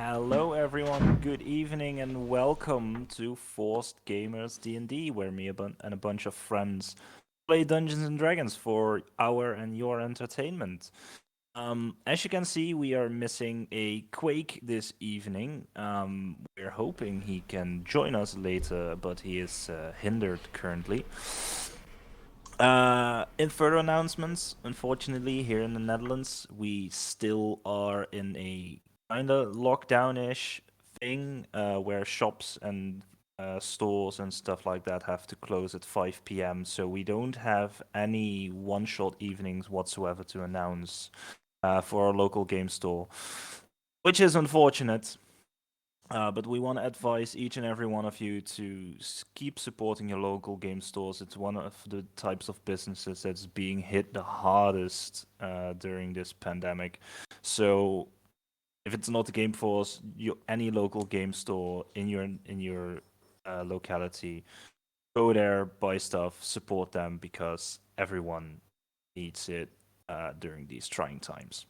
Hello everyone, good evening and welcome to Forced Gamers D&D, where and a bunch of friends play Dungeons and Dragons for our and your entertainment. As you can see, we are missing a Quake this evening. We're hoping he can join us later, but he is hindered currently. In further announcements, unfortunately, here in the Netherlands, we still are in a kind of lockdown-ish thing where shops and stores and stuff like that have to close at 5 p.m. So we don't have any one-shot evenings whatsoever to announce for our local game store, which is unfortunate. But we want to advise each and every one of you to keep supporting your local game stores. It's one of the types of businesses that's being hit the hardest during this pandemic. So if it's not the Game Force, any local game store in your locality, go there, buy stuff, support them because everyone needs it during these trying times.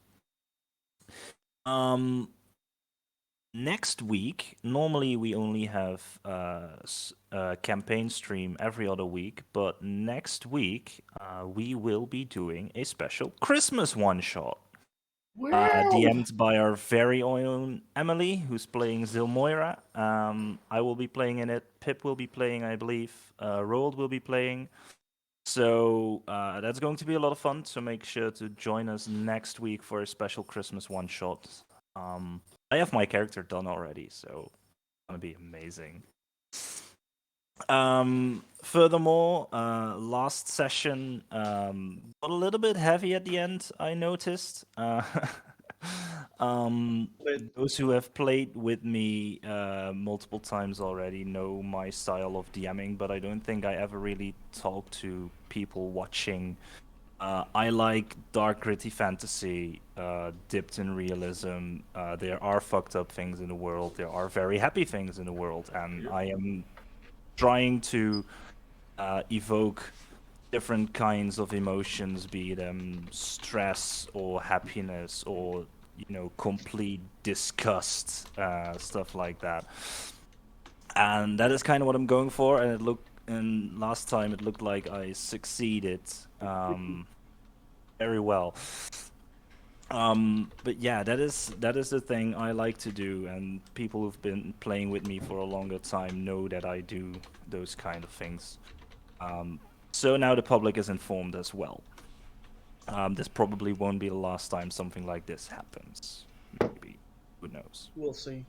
Next week, normally we only have a campaign stream every other week, but next week we will be doing a special Christmas one shot. DM'd by our very own Emily, who's playing Zilmoira. I will be playing in it. Pip will be playing, I believe. Roald will be playing. So that's going to be a lot of fun. So make sure to join us next week for a special Christmas one shot. I have my character done already, so it's gonna be amazing. Furthermore, last session got a little bit heavy at the end. I noticed. Those who have played with me multiple times already know my style of DMing, but I don't think I ever really talk to people watching. I like dark, gritty fantasy, dipped in realism. There are fucked up things in the world. There are very happy things in the world, and I am trying to evoke different kinds of emotions, be them stress or happiness or complete disgust, stuff like that. And that is kind of what I'm going for. And last time it looked like I succeeded very well. But yeah, that is the thing I like to do, and people who've been playing with me for a longer time know that I do those kind of things. So now the public is informed as well. This probably won't be the last time something like this happens. Maybe. Who knows? We'll see.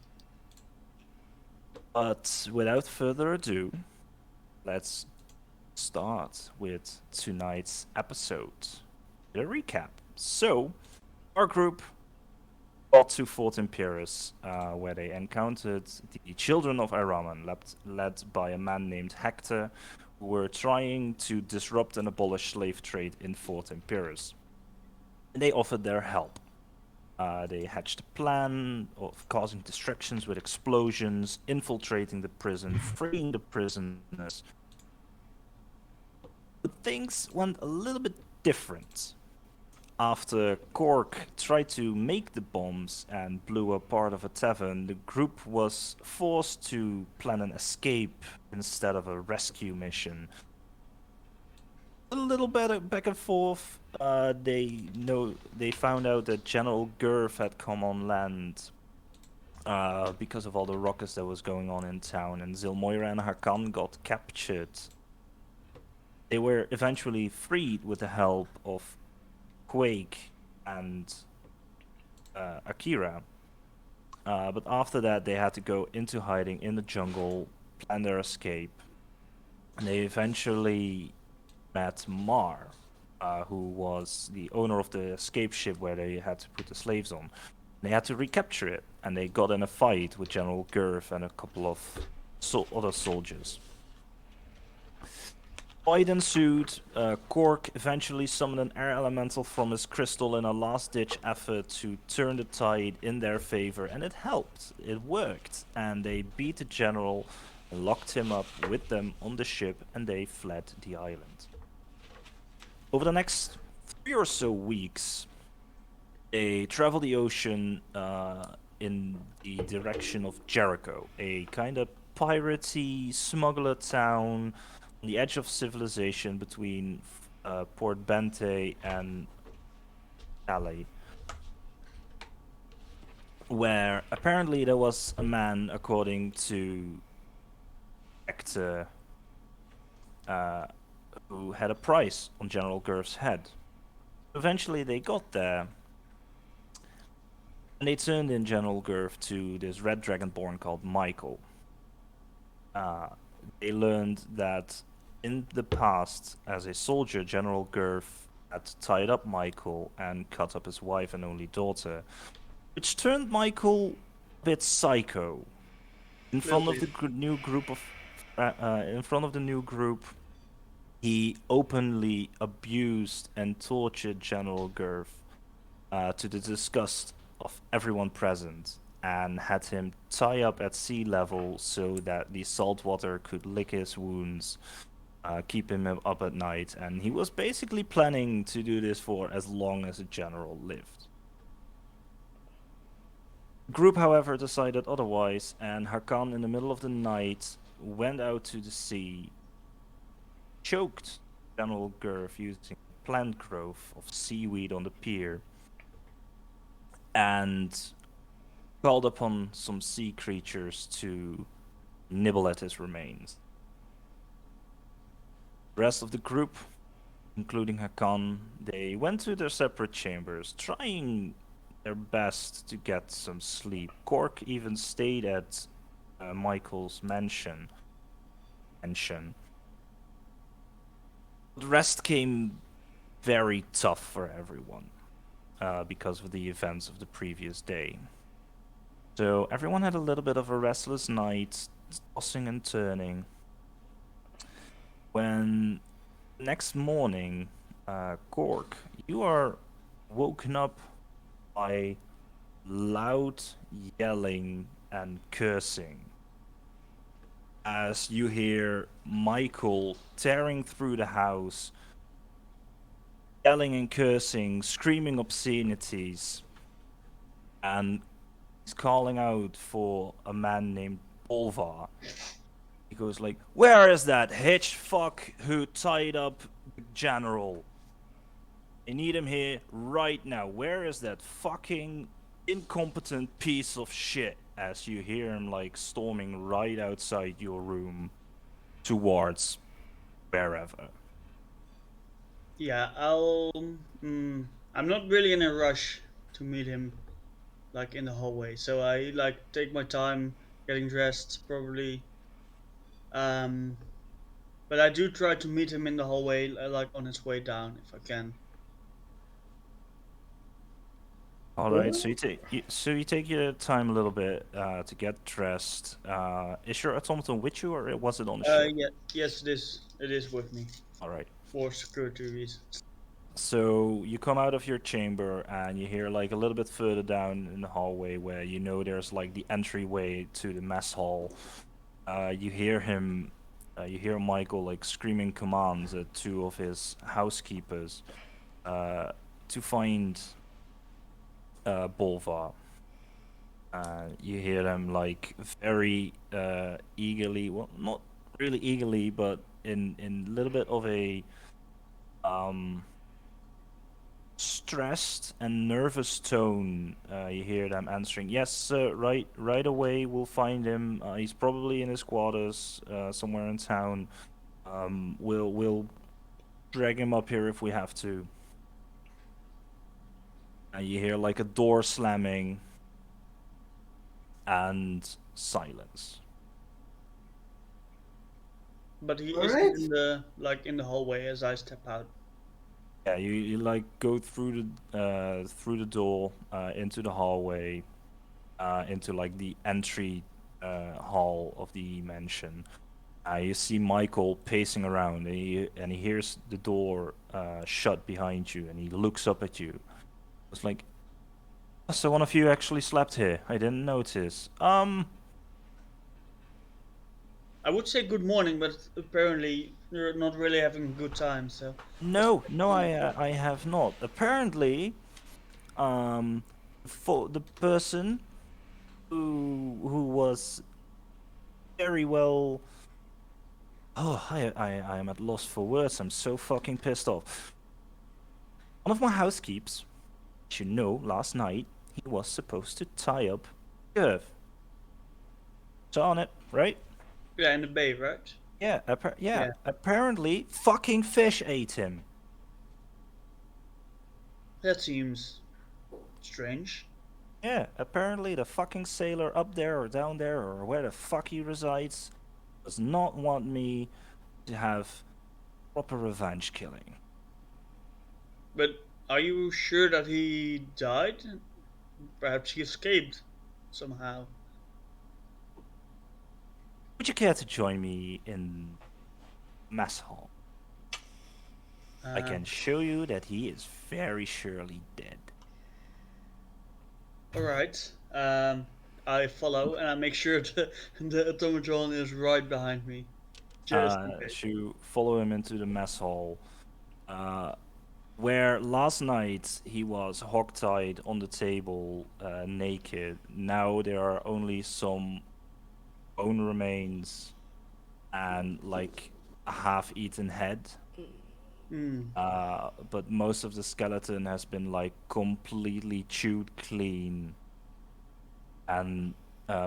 But without further ado, let's start with tonight's episode. A recap. So, our group got to Fort Imperius, where they encountered the children of Araman, led by a man named Hector, who were trying to disrupt and abolish slave trade in Fort Imperius. And they offered their help. They hatched a plan of causing distractions with explosions, infiltrating the prison, freeing the prisoners. But things went a little bit different. After Cork tried to make the bombs and blew up part of a tavern, the group was forced to plan an escape instead of a rescue mission. A little bit back and forth. They found out that General Gurf had come on land because of all the ruckus that was going on in town, and Zilmoira and Hakan got captured. They were eventually freed with the help of Quake and Akira. But after that, they had to go into hiding in the jungle, plan their escape. And they eventually met Mar, who was the owner of the escape ship where they had to put the slaves on. They had to recapture it, and they got in a fight with General Gurf and a couple of other soldiers. Fight ensued. Cork eventually summoned an air elemental from his crystal in a last-ditch effort to turn the tide in their favor, and it helped. It worked, and they beat the general, locked him up with them on the ship, and they fled the island. Over the next 3 or so weeks, they traveled the ocean in the direction of Jericho, a kind of piratey smuggler town on the edge of civilization between Port Bente and Calais, where apparently there was a man, according to Hector, who had a price on General Gurf's head. Eventually, they got there, and they turned in General Gurf to this red dragonborn called Michael. They learned that in the past, as a soldier, General Gurf had tied up Michael and cut up his wife and only daughter, which turned Michael a bit psycho. In front of the new group of, in front of the new group, he openly abused and tortured General Gurf to the disgust of everyone present, and had him tie up at sea level so that the salt water could lick his wounds, keep him up at night, and he was basically planning to do this for as long as the general lived. The group, however, decided otherwise, and Hakan, in the middle of the night, went out to the sea, choked General Gurf using a plant growth of seaweed on the pier, and called upon some sea creatures to nibble at his remains. The rest of the group, including Hakan, they went to their separate chambers, trying their best to get some sleep. Cork even stayed at Michael's mansion. The rest came very tough for everyone because of the events of the previous day. So everyone had a little bit of a restless night, tossing and turning. When next morning, Cork, you are woken up by loud yelling and cursing as you hear Michael tearing through the house, yelling and cursing, screaming obscenities, and he's calling out for a man named Bolvar. He goes like, "Where is that hitch fuck who tied up the general? I need him here right now. Where is that fucking incompetent piece of shit?" As you hear him like storming right outside your room towards wherever. Yeah, I'm not really in a rush to meet him, like in the hallway. So I like take my time getting dressed, probably. Um, but I do try to meet him in the hallway, like on his way down, if I can. All right, so you take your time a little bit to get dressed. Is your automaton with you, or was it on the ship? Yeah, yes, it is. It is with me All right. for security reasons. So you come out of your chamber and you hear like a little bit further down in the hallway where you know there's like the entryway to the mess hall. You hear him, you hear Michael like screaming commands at two of his housekeepers to find Bolvar. You hear them like very eagerly, well, not really eagerly, but in a little bit of a um stressed and nervous tone. You hear them answering, "Yes, sir. Right away. We'll find him. He's probably in his quarters, somewhere in town. We'll drag him up here if we have to." And you hear like a door slamming and silence. But he All isn't right. in the in the hallway as I step out. Yeah, you like go through the door into the hallway, into like the entry hall of the mansion. You see Michael pacing around, and he hears the door shut behind you, and he looks up at you. It's like, "Oh, so one of you actually slept here? I didn't notice." I would say good morning, but apparently you're not really having a good time. So No, I have not. Apparently, um, for the person who was very well. Oh, I am at loss for words. I'm so fucking pissed off. One of my housekeeps, you know, last night he was supposed to tie up Curve. Saw on it, right? Yeah, in the bay, right? Yeah, yeah. Yeah. Apparently, fucking fish ate him. That seems strange. Yeah, apparently the fucking sailor up there or down there or where the fuck he resides does not want me to have proper revenge killing. But are you sure that he died? Perhaps he escaped somehow. Would you care to join me in mess hall? I Uh, can show you that he is very surely dead. all right. I follow and I make sure the automaton is right behind me, just in case. To follow him into the mess hall, uh, where last night he was hogtied on the table, naked. Now there are only some bone remains and like a half-eaten head. Hmm. But most of the skeleton has been like completely chewed clean, and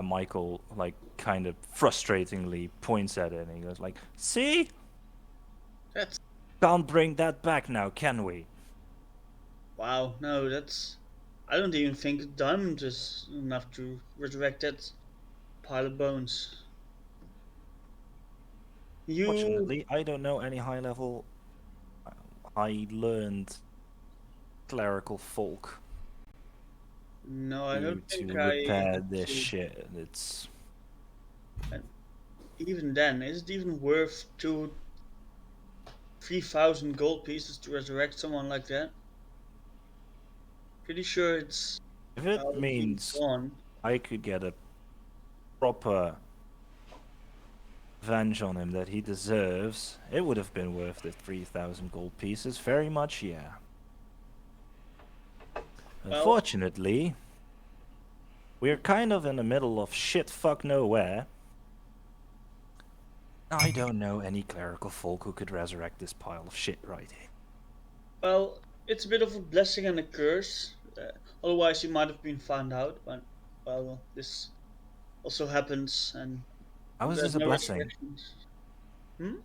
Michael like kind of frustratingly points at it and he goes like, "See, That's can't bring that back now, can we?" wow. No, that's. I don't even think a diamond is enough to resurrect that pile of bones. You. Fortunately, I don't know any high-level, high-learned clerical folk No, I don't to think I repair have this to. shit. It's And even then, is it even worth 3,000 gold pieces to resurrect someone like that? Pretty sure it's if it already means gone. I could get a proper revenge on him that he deserves, it would have been worth the 3,000 gold pieces. Very much, yeah. Well, Unfortunately, we're kind of in the middle of shit fuck nowhere. I don't know any clerical folk who could resurrect this pile of shit right here. well, it's a bit of a blessing and a curse. Otherwise, you might have been found out. But well, this also happens, and How is there's this a no blessing? resurrections. Hmm?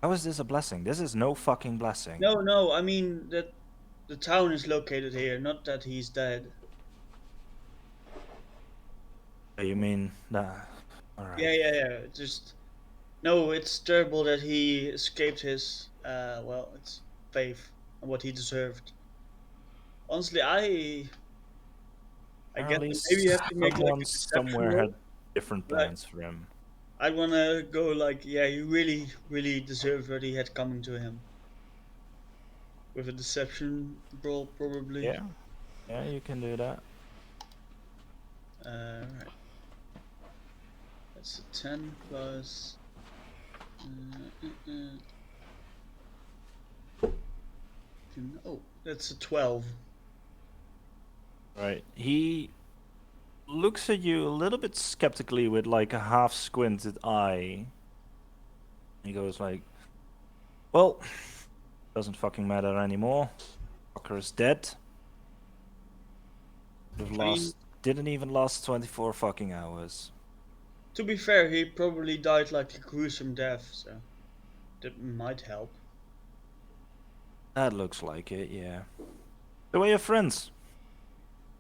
How is this a blessing? This is no fucking blessing. No, no. I mean that the town is located here, not that he's dead. You mean that? Alright. Yeah, yeah, yeah. Just no. It's terrible that he escaped his. Well, it's faith and what he deserved. Honestly, I get Apparently, that maybe you have to make like someone a deception somewhere roll. had different But plans for him. I wanna go like, yeah, you really, really deserve what he had coming to him with a deception roll, probably. Yeah, yeah, you can do that. Right, that's a 10 plus. Oh, that's a 12. Right. He looks at you a little bit skeptically with like a half squinted eye. He goes like, "Well, doesn't fucking matter anymore. Fucker is dead. Would have I mean, lost. Didn't even last 24 fucking hours." to be fair, he probably died like a gruesome death, so that might help. That looks like it, yeah. The way your friends.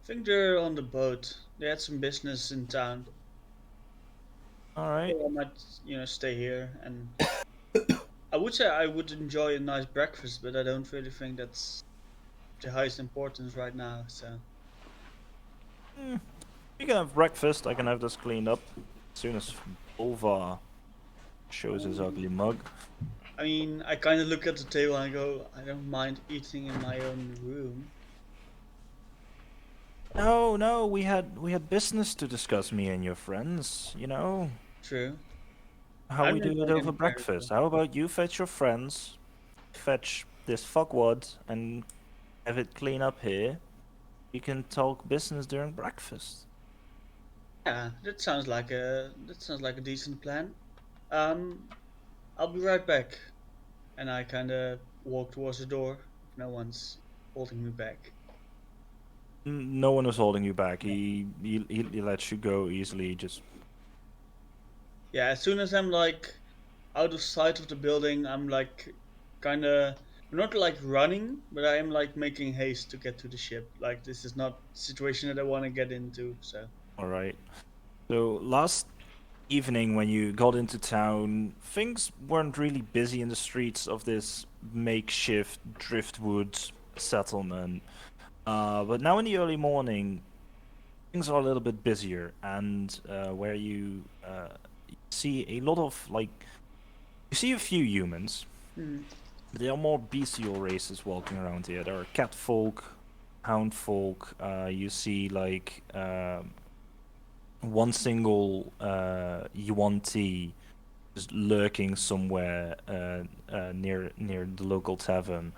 I think they're on the boat. They had some business in town. All right. So I might, stay here. And I would say I would enjoy a nice breakfast, but I don't really think that's the highest importance right now. So Mm, you can have breakfast. I can have this cleaned up as soon as Bolvar shows his ugly mug. I mean, I kind of look at the table and I go, I don't mind eating in my own room. No, no, we had business to discuss, me and your friends. You know True. how I'm we not do it going over anywhere. So. breakfast. How about you fetch your friends, fetch this fuckwad, and have it clean up here? We can talk business during breakfast. Yeah, that sounds like a decent plan. I'll be right back. And I kind of walk towards the door if no one's holding me back. No one is holding you back. Yeah. He lets you go easily. Just Yeah, as soon as I'm like out of sight of the building, I'm like kind of not like running, but I am like making haste to get to the ship. Like this is not a situation that I want to get into. So all right. So last evening when you got into town, things weren't really busy in the streets of this makeshift driftwood settlement. But now in the early morning, things are a little bit busier, and where you see a lot of you see a few humans. hmm. But there are more bestial races walking around here. There are cat folk, hound folk. You see one single yuan tea just lurking somewhere near the local tavern,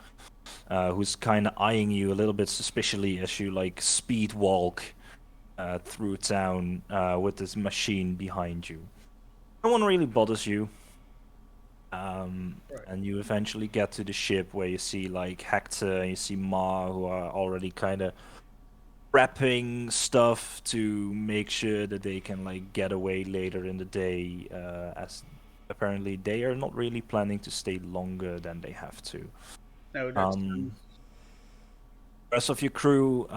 who's kind of eyeing you a little bit suspiciously as you like speed walk through town with this machine behind you. No one really bothers you. Right. And you eventually get to the ship where you see like Hector and you see Ma, who are already kind of prepping stuff to make sure that they can like get away later in the day, as apparently they are not really planning to stay longer than they have to. No, that's Um, rest of your crew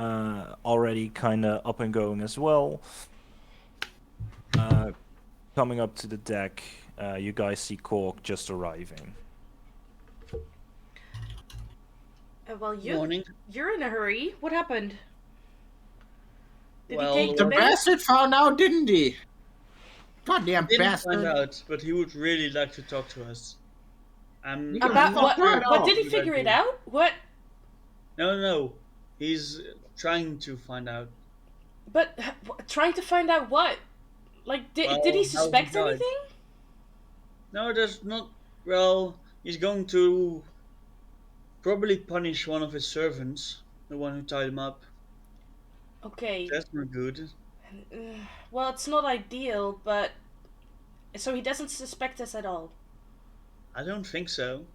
already kind of up and going as well. Uh, coming up to the deck, you guys see Cork just arriving. Well, morning. you're in a hurry. What happened? Did he Well, take the The bait? bastard found out, didn't he? Goddamn didn't find bastard. out, but he would really like to talk to us. You can I'm About not fuck what? sure right But off. did he what I figure it do. out? What? No, no, he's trying to find out. But trying to find out what? Like, did he Well, how he suspect died. anything? No, there's not. Well, he's going to probably punish one of his servants, the one who tied him up. Okay. That's not good. Well, it's not ideal, but so he doesn't suspect us at all. I don't think so.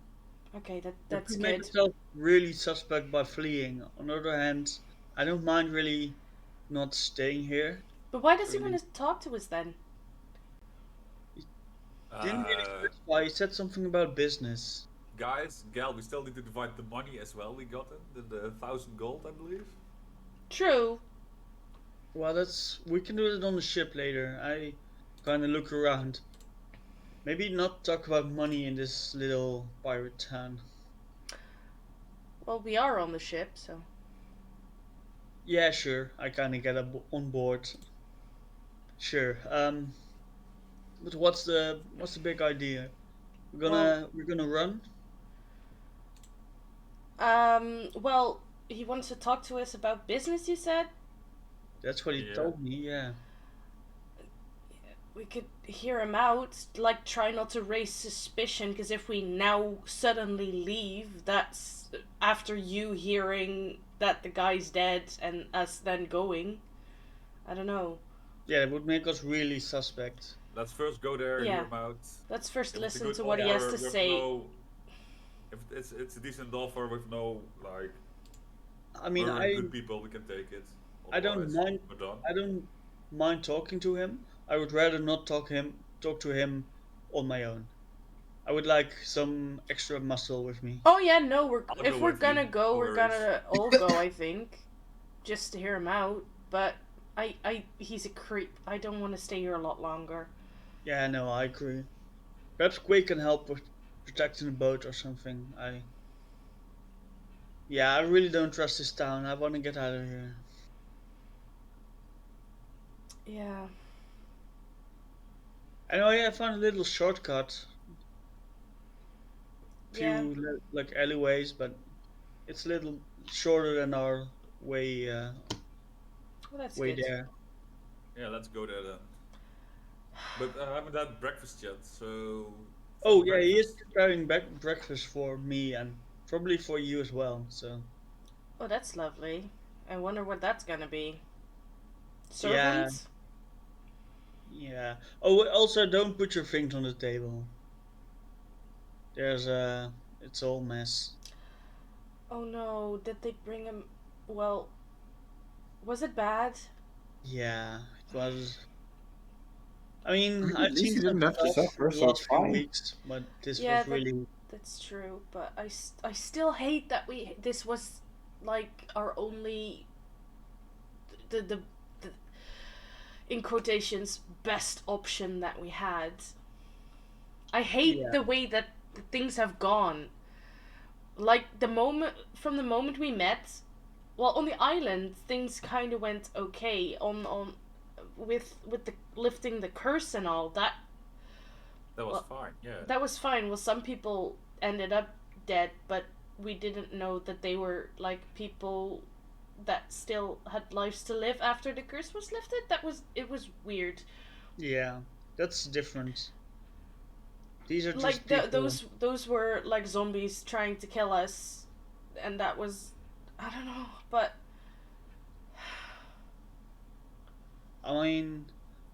Okay, You that's could make good. yourself really suspect by fleeing. On the other hand, I don't mind really not staying here. But why does he Really. want to talk to us then? He didn't really specify. He said something about business. Guys, Gal, we still need to divide the money as well. We got it, the 1,000 gold, I believe. True. Well, we can do it on the ship later. I kind of look around. Maybe not talk about money in this little pirate town. Well, we are on the ship, so. Yeah, sure. I kind of get on board. Sure. But what's the big idea? Well, We're gonna run. well, he wants to talk to us about business, you said? That's what he Yeah. told me. Yeah. We could hear him out, like try not to raise suspicion, because if we now suddenly leave, that's after you hearing that the guy's dead and us then going. I don't know. Yeah, it would make us really suspect. Let's first go there, Yeah. hear him out. Let's first If it's a listen good to what he has offer to with say. if it's a decent offer with no like I mean, very good people, we can take it. I don't Otherwise, mind we're done. I don't mind talking to him. I would rather not talk to him on my own. I would like some extra muscle with me. Oh yeah, no, I'll if go we're with gonna you, go, no we're worries. gonna all go. I think, just to hear him out. But he's a creep. I don't want to stay here a lot longer. Yeah, no, I agree. Perhaps Quake can help with protecting the boat or something. Yeah, I really don't trust this town. I want to get out of here. Yeah. Anyway, I found a little shortcut. Yeah. Few like alleyways, but it's a little shorter than our Well, that's way good. there. Yeah, let's go there then. But I haven't had breakfast yet, so. Oh for yeah, he is breakfast- preparing breakfast for me and probably for you as well. So Oh, that's lovely. I wonder what that's gonna be. Servants? Yeah. Oh, also don't put your things on the table. There's a. It's all mess. Oh no, did they bring him? Well, was it bad? Yeah, it was. I mean, At I've least seen he some didn't have to stuff suffer, the so last it's few fine. weeks, but this Yeah, was really. that's true. But I still hate that this was like our only the in quotations best option that we had. I hate Yeah. the way that things have gone. Like the moment we met, well, on the island things kind of went okay. On with the lifting the curse and all that. That was Well, fine. Yeah. that was fine. Well, some people ended up dead, but we didn't know that they were like people that still had lives to live after the curse was lifted. It was weird. Yeah, that's different. These are just Like people. those were like zombies trying to kill us, and that was, I don't know, but I mean,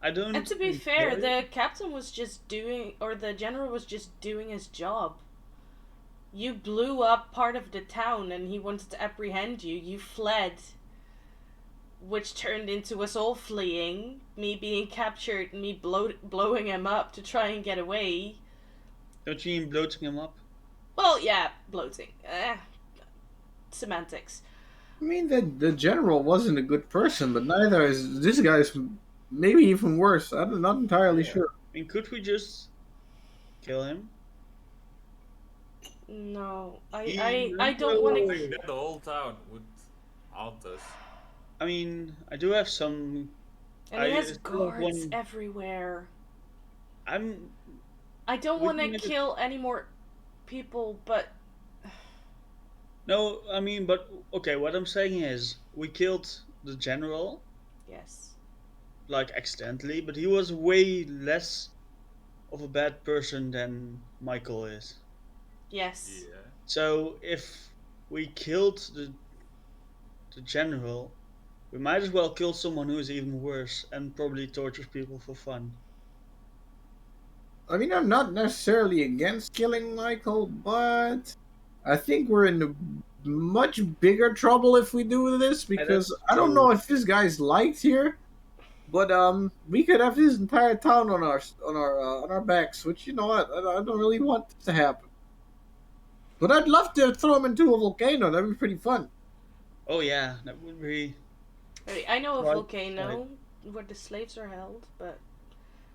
I and don't to be fair, enjoy. the captain was just doing, or the general was just doing his job. You blew up part of the town, and he wanted to apprehend you. You fled, which turned into us all fleeing, me being captured, and me blowing him up to try and get away. Don't you mean bloating him up? Well, yeah, bloating. Semantics. I mean, the general wasn't a good person, but neither is this guy's. Maybe even worse. I'm not entirely Yeah. sure. I mean, could we just kill him? No, I don't want I to. think that the whole town would haunt us. I mean, I do have some. And he I has still have guards one. everywhere. I'm I don't want to looking at it. kill any more people, but No, I mean, but okay. What I'm saying is, we killed the general, yes, like accidentally, but he was way less of a bad person than Michael is. yes, Yeah. So if we killed the general, we might as well kill someone who is even worse and probably tortures people for fun. I mean, I'm not necessarily against killing Michael, but I think we're in much bigger trouble if we do this Yeah, because that's I don't true. know if this guy's liked here, but we could have his entire town on our backs, which you know what, I don't really want this to happen. But I'd love to throw him into a volcano. That'd be pretty fun. Oh yeah, that would be I know a quite. Quite. volcano where the slaves are held, but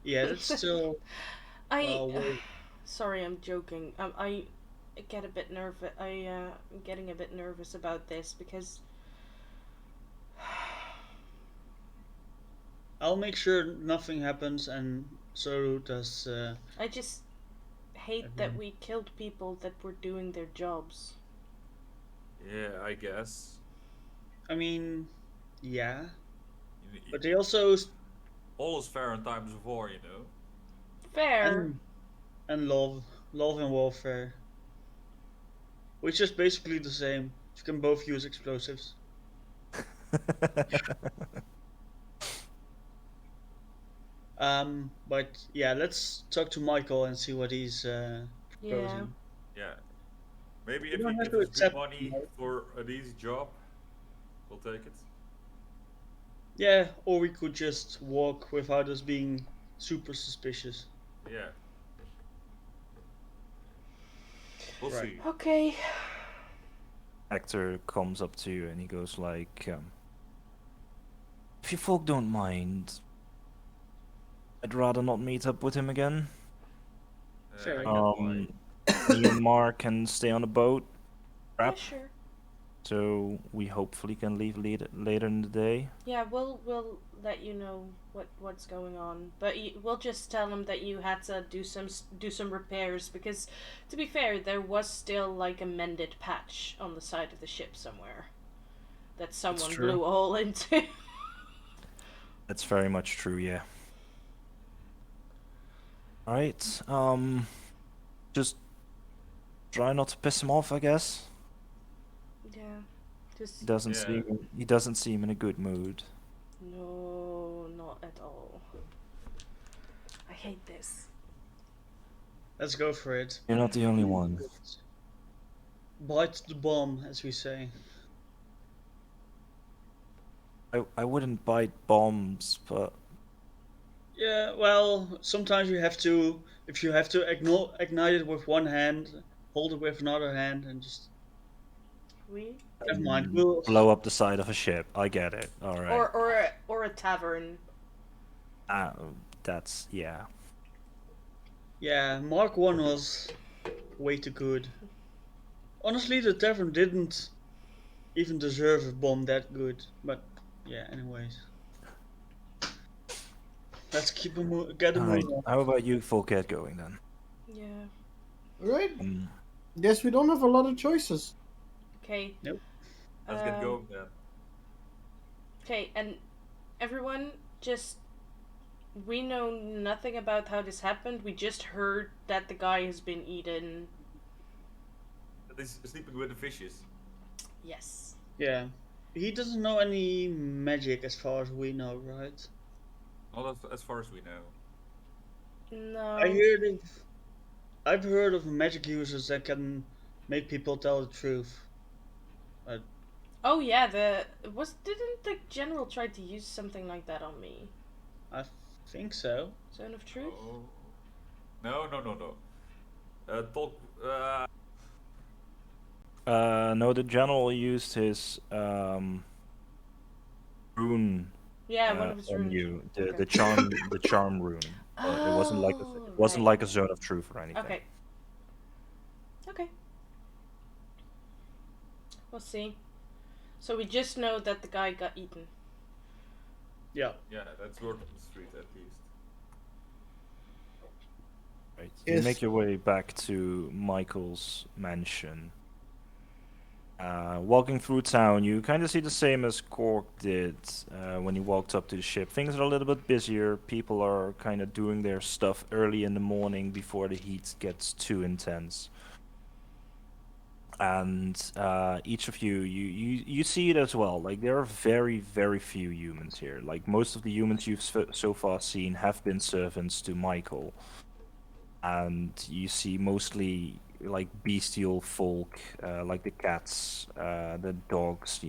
Yeah, that's still. I. Way. Sorry, I'm joking. I get a bit nervous. I'm getting a bit nervous about this because I'll make sure nothing happens, and so does. I just hate that Everyone. we killed people that were doing their jobs. Yeah, I guess. I mean, yeah, You- but they also All is fair in times of war, you know. Fair. and love and warfare, which is basically the same. You can both use explosives. But yeah, let's talk to Michael and see what he's Yeah. proposing. Yeah. Maybe You if don't have if to it's good accept. money for an easy job, we'll take it. Yeah, or we could just walk without us being super suspicious. Yeah. We'll Right. see. Okay. Hector comes up to you and he goes like, if you folk don't mind, I'd rather not meet up with him again. Fair I enough. get why. Me and Mark can stay on the boat, Yeah, prep, sure. so we hopefully can leave later in the day. Yeah, we'll let you know what's going on, but we'll just tell him that you had to do some repairs because, to be fair, there was still like a mended patch on the side of the ship somewhere that someone true. blew a hole into. That's very much true, yeah. Alright, just try not to piss him off, I guess. Yeah, just Yeah. He doesn't seem in a good mood. no, not at all. I hate this. Let's go for it. You're not the only one. Bite the bomb, as we say. I wouldn't bite bombs, but Yeah, well, sometimes you have to, if you have to ignite it with one hand, hold it with another hand, and just. We Never mind. We'll. blow up the side of a ship. I get it. All right. or a tavern. That's yeah. Yeah, Mark 1 was way too good. Honestly, the tavern didn't even deserve a bomb that good. But, yeah, anyways. Let's keep get a All move right. on. How about you, full get going then? Yeah. Right? Mm. Guess we don't have a lot of choices. Okay. Nope. Let's get going then. Okay, and everyone, just we know nothing about how this happened. We just heard that the guy has been eaten. That is sleeping with the fishes. Yes. Yeah. He doesn't know any magic as far as we know, right? Not as far as we know. No. I've heard of magic users that can make people tell the truth. But Oh yeah, didn't the general try to use something like that on me? I think so. Zone of Truth? Oh. No. Talk. No, the general used his rune Yeah, one of his on runes. you. The Okay. the charm rune. But it wasn't like Oh, like right. a zone of truth or anything. Okay. Okay. We'll see. So we just know that the guy got eaten. Yeah. Yeah, that's word on the street at least. Right. You Yes. make your way back to Michael's mansion. Walking through town, you kind of see the same as Cork did when he walked up to the ship. Things are a little bit busier. People are kind of doing their stuff early in the morning before the heat gets too intense. And each of you see it as well. Like, there are very, very few humans here. Like, most of the humans you've so far seen have been servants to Michael. And you see mostly like bestial folk, like the cats, the dogs,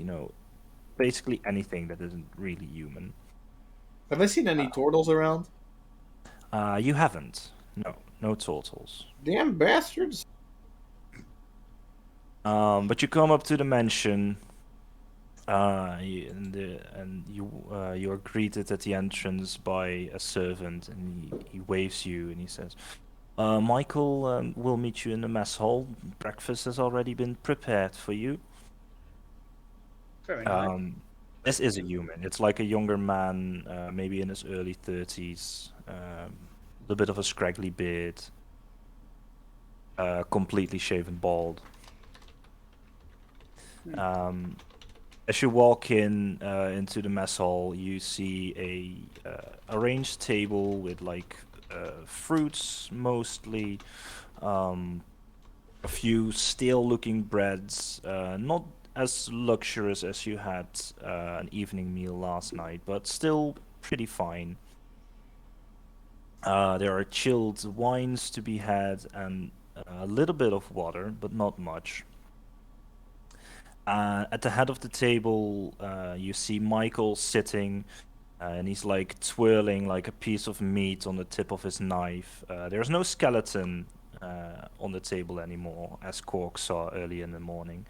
basically anything that isn't really human. Have I seen any turtles around? You haven't. No turtles. Damn bastards. But you come up to the mansion, you are greeted at the entrance by a servant, and he waves you and he says, Michael will meet you in the mess hall. Breakfast has already been prepared for you. Very nice. This is a human. It's like a younger man, maybe in his early 30s, a little bit of a scraggly beard, completely shaven bald. As you walk into the mess hall, you see a arranged table with like fruits mostly, a few stale-looking breads, not as luxurious as you had an evening meal last night, but still pretty fine. There are chilled wines to be had and a little bit of water, but not much. At the head of the table, you see Michael sitting, and he's like twirling like a piece of meat on the tip of his knife. There's no skeleton on the table anymore, as Cork saw early in the morning.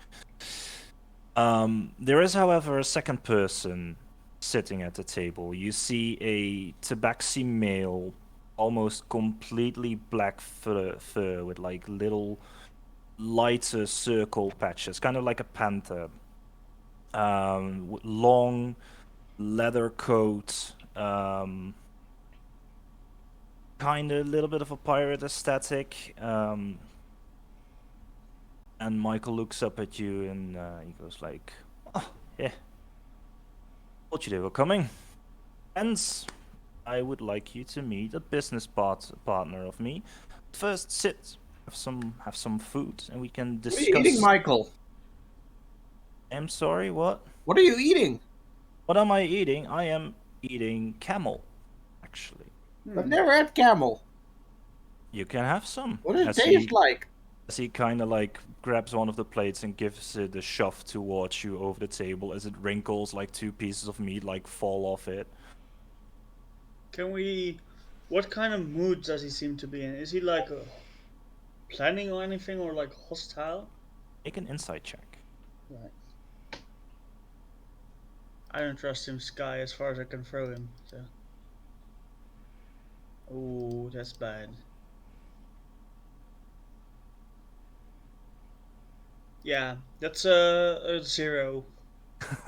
There is, however, a second person sitting at the table. You see a tabaxi male, almost completely black fur with like little lighter circle patches, kind of like a panther. Long leather coat, kind of a little bit of a pirate aesthetic. And Michael looks up at you and he goes like, "Oh, yeah. Thought you were coming. Hence, I would like you to meet a business partner of me. First, sit, have some food, and we can What are discuss." you eating, Michael? I'm sorry, what? What are you eating? What am I eating? I am eating camel, actually. I've never had camel. You can have some. What does it As taste like? As he kind of like grabs one of the plates and gives it a shove towards you over the table as it wrinkles like 2 pieces of meat like fall off it. Can we? What kind of mood does he seem to be in? Is he like planning or anything, or like hostile? Make an insight check. Right. I don't trust him, Sky, as far as I can throw him. So. Oh, that's bad. Yeah, that's a 0.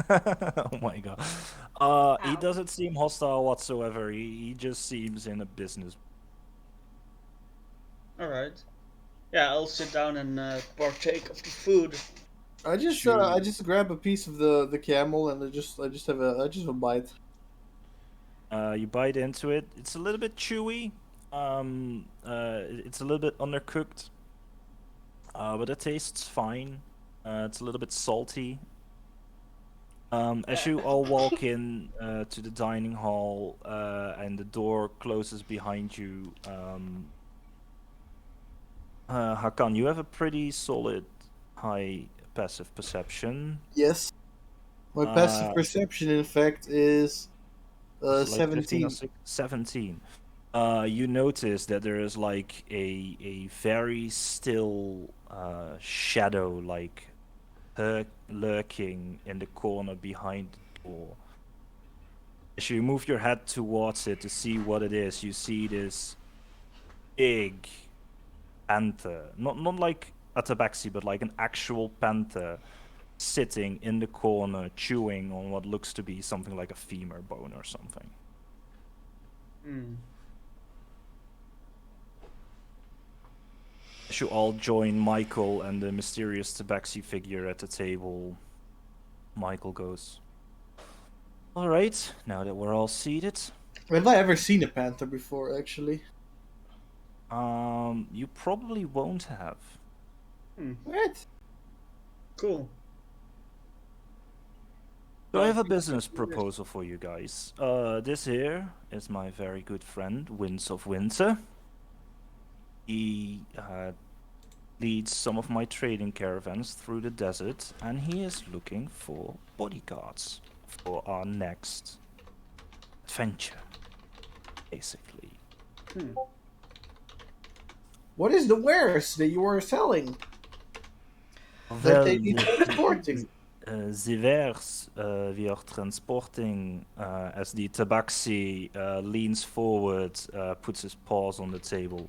Oh my god. He Ow. doesn't seem hostile whatsoever. He just seems in a business. All right. Yeah, I'll sit down and partake of the food. I just grab a piece of the camel and I just have a bite. You bite into it. It's a little bit chewy. It's a little bit undercooked. But it tastes fine. It's a little bit salty. As you all walk in to the dining hall and the door closes behind you, Hakan, you have a pretty solid high passive perception. Yes. My passive perception, in fact, is It's like 15 or 17. 17. You notice that there is like a very still shadow like lurking in the corner behind the door. As you move your head towards it to see what it is, you see this big panther, not like a tabaxi, but like an actual panther sitting in the corner chewing on what looks to be something like a femur bone or something. As you all join Michael and the mysterious tabaxi figure at the table, Michael goes, "All right, now that we're all seated, Have I ever seen a panther before, actually? you probably won't have." What? Cool. So I have a business proposal for you guys. This here is my very good friend, Winds of Winter. He leads some of my trading caravans through the desert, and he is looking for bodyguards for our next adventure, basically. What is the wares that you are selling? That they be transporting? The wares we are transporting, as the tabaxi leans forward, puts his paws on the table.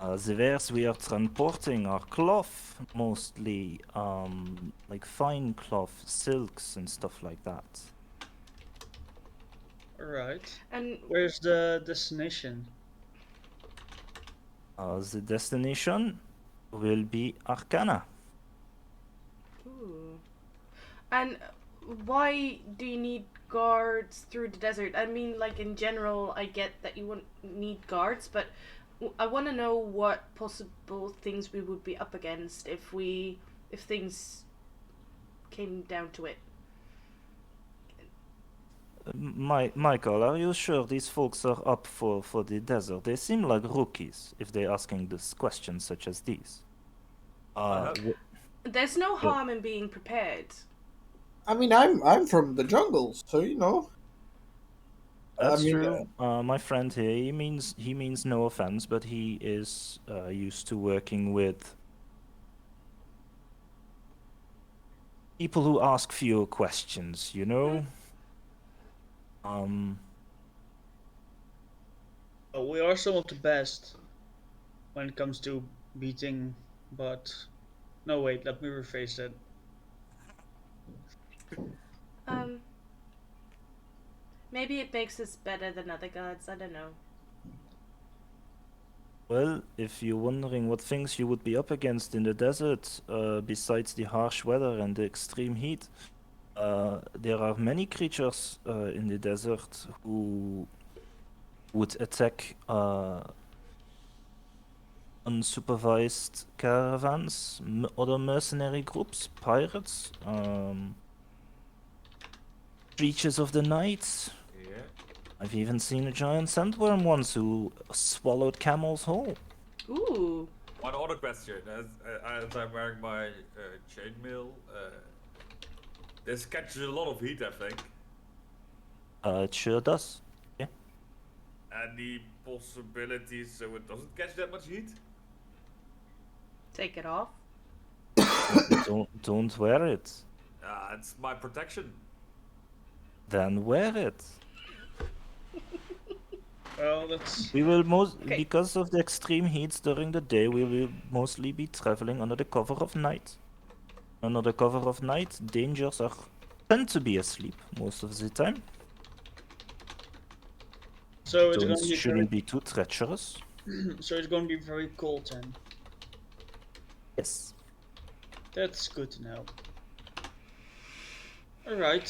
The wares we are transporting are cloth, mostly, like fine cloth, silks and stuff like that. Alright. And Where's the destination? The destination will be Arcana. ooh. And why do you need guards through the desert? I mean, like in general, I get that you wouldn't need guards, but I want to know what possible things we would be up against if things came down to it. Michael, are you sure these folks are up for the desert? They seem like rookies if they're asking this questions such as these. There's no harm in being prepared. I mean, I'm from the jungles, so you know. That's I mean, true. My friend here, he means no offense, but he is used to working with people who ask fewer questions, you know? We are some of the best when it comes to beating, but no, wait, let me rephrase that. Maybe it makes us better than other gods. I don't know. Well, if you're wondering what things you would be up against in the desert, besides the harsh weather and the extreme heat, there are many creatures in the desert who would attack unsupervised caravans, other mercenary groups, pirates, creatures of the night. Yeah. I've even seen a giant sandworm once who swallowed camels whole. Ooh. One other question. As I'm wearing my chainmail, this catches a lot of heat, I think. It sure does. Any possibilities so it doesn't catch that much heat? Take it off. Don't wear it. It's my protection. Then wear it. Well, that's We will Okay. because of the extreme heats during the day, we will mostly be traveling under the cover of night. Under the cover of night, dangers tend to be asleep most of the time. so. It's So gonna it be shouldn't be too treacherous. so it's gonna be very cold then. Yes. That's good to know. All right.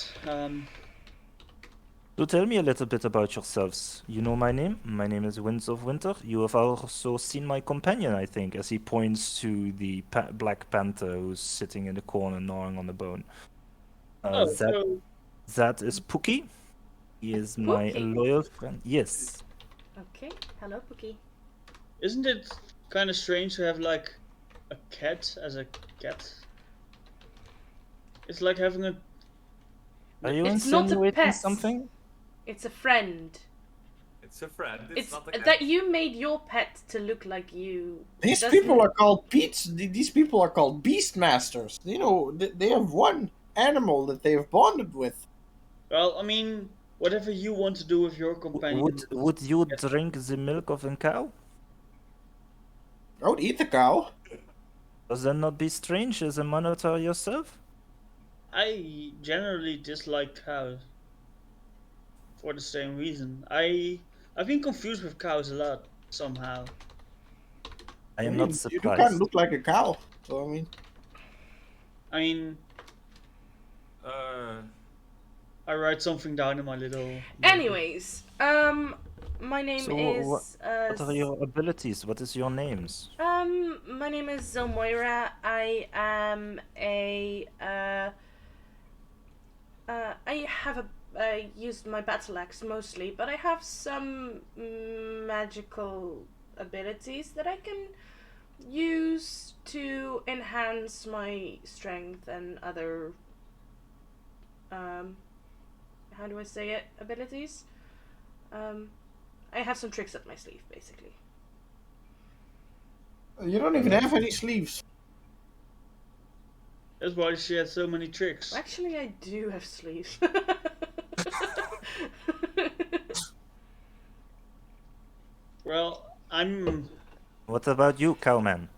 So tell me a little bit about yourselves. You know my name? My name is Winds of Winter. You have also seen my companion, I think, as he points to the Black Panther who's sitting in the corner gnawing on the bone. So That is Pookie. He is my Pookie? loyal friend. Yes. Okay. Hello, Pookie. isn't it kind of strange to have like a cat as a cat? It's like having a. Are you It's not a insinuating pet. something? It's a friend. It's a friend. It's not a cat. that you made your pet to look like you. These Doesn't- people are called Pete's. These people are called Beastmasters. You know, they have one animal that they've bonded with. Well, I mean, whatever you want to do with your companion. Would you Yes. drink the milk of a cow? I would eat the cow. Does that not be strange as a monitor yourself? I generally dislike cows for the same reason. I've been confused with cows a lot somehow. I am mean, not you do kind of surprised. look like a cow. So I mean, I mean, Uh, I write something down in my little. Anyways, my name So is. what are your abilities? What is your names? My name is Zomoira. I am a. I used my battle axe mostly, but I have some magical abilities that I can use to enhance my strength and other. How do I say it? Abilities. I have some tricks up my sleeve, basically. you don't even have any sleeves. That's why she has so many tricks. Actually, I do have sleeves. Well, I'm What about you, cowman?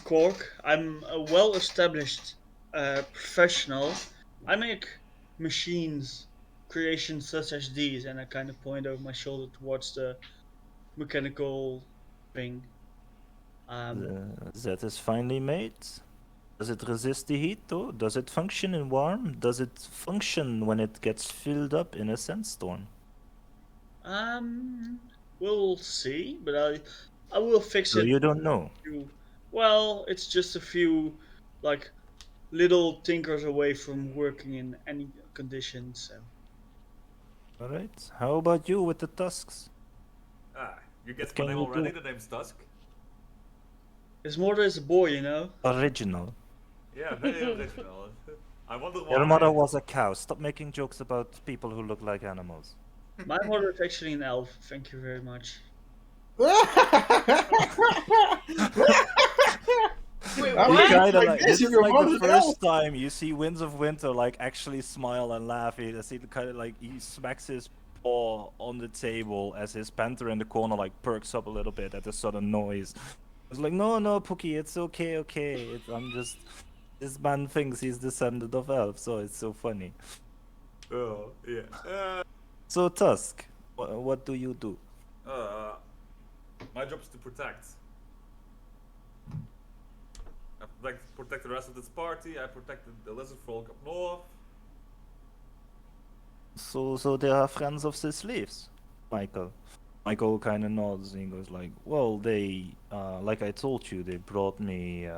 Cork. I'm a well-established professional. I make machines, creations such as these, and I kind of point over my shoulder towards the mechanical thing. That is finely made. Does it resist the heat though? Does it function in warm? Does it function when it gets filled up in a sandstorm? We'll see, but I will fix So it. you don't know. Well, it's just a few, like, little tinkers away from working in any conditions. So. Alright. How about you with the tusks? you guessed can my name you already. do? The name's Tusk. His mother is a boy, you know. Original. Yeah, very original. I wonder why. Your mother was a cow. Stop making jokes about people who look like animals. My mother is actually an elf. Thank you very much. Wait, I You what? mean, kinda I like, guess this if is your like the mother's first elf. time you see Winds of Winter like actually smile and laugh. I see kind of like he smacks his paw on the table as his panther in the corner like perks up a little bit at the sudden noise. It's like, no, Pookie, it's okay. I'm just this man thinks he's descendant of elves, so it's so funny. Oh, yeah. So Tusk, what do you do? My job is to protect. I protect the rest of this party. I protected the lizard folk up north. So they are friends of the slaves, Michael. Michael kind of nods and he goes like, well, they, like I told you, they brought me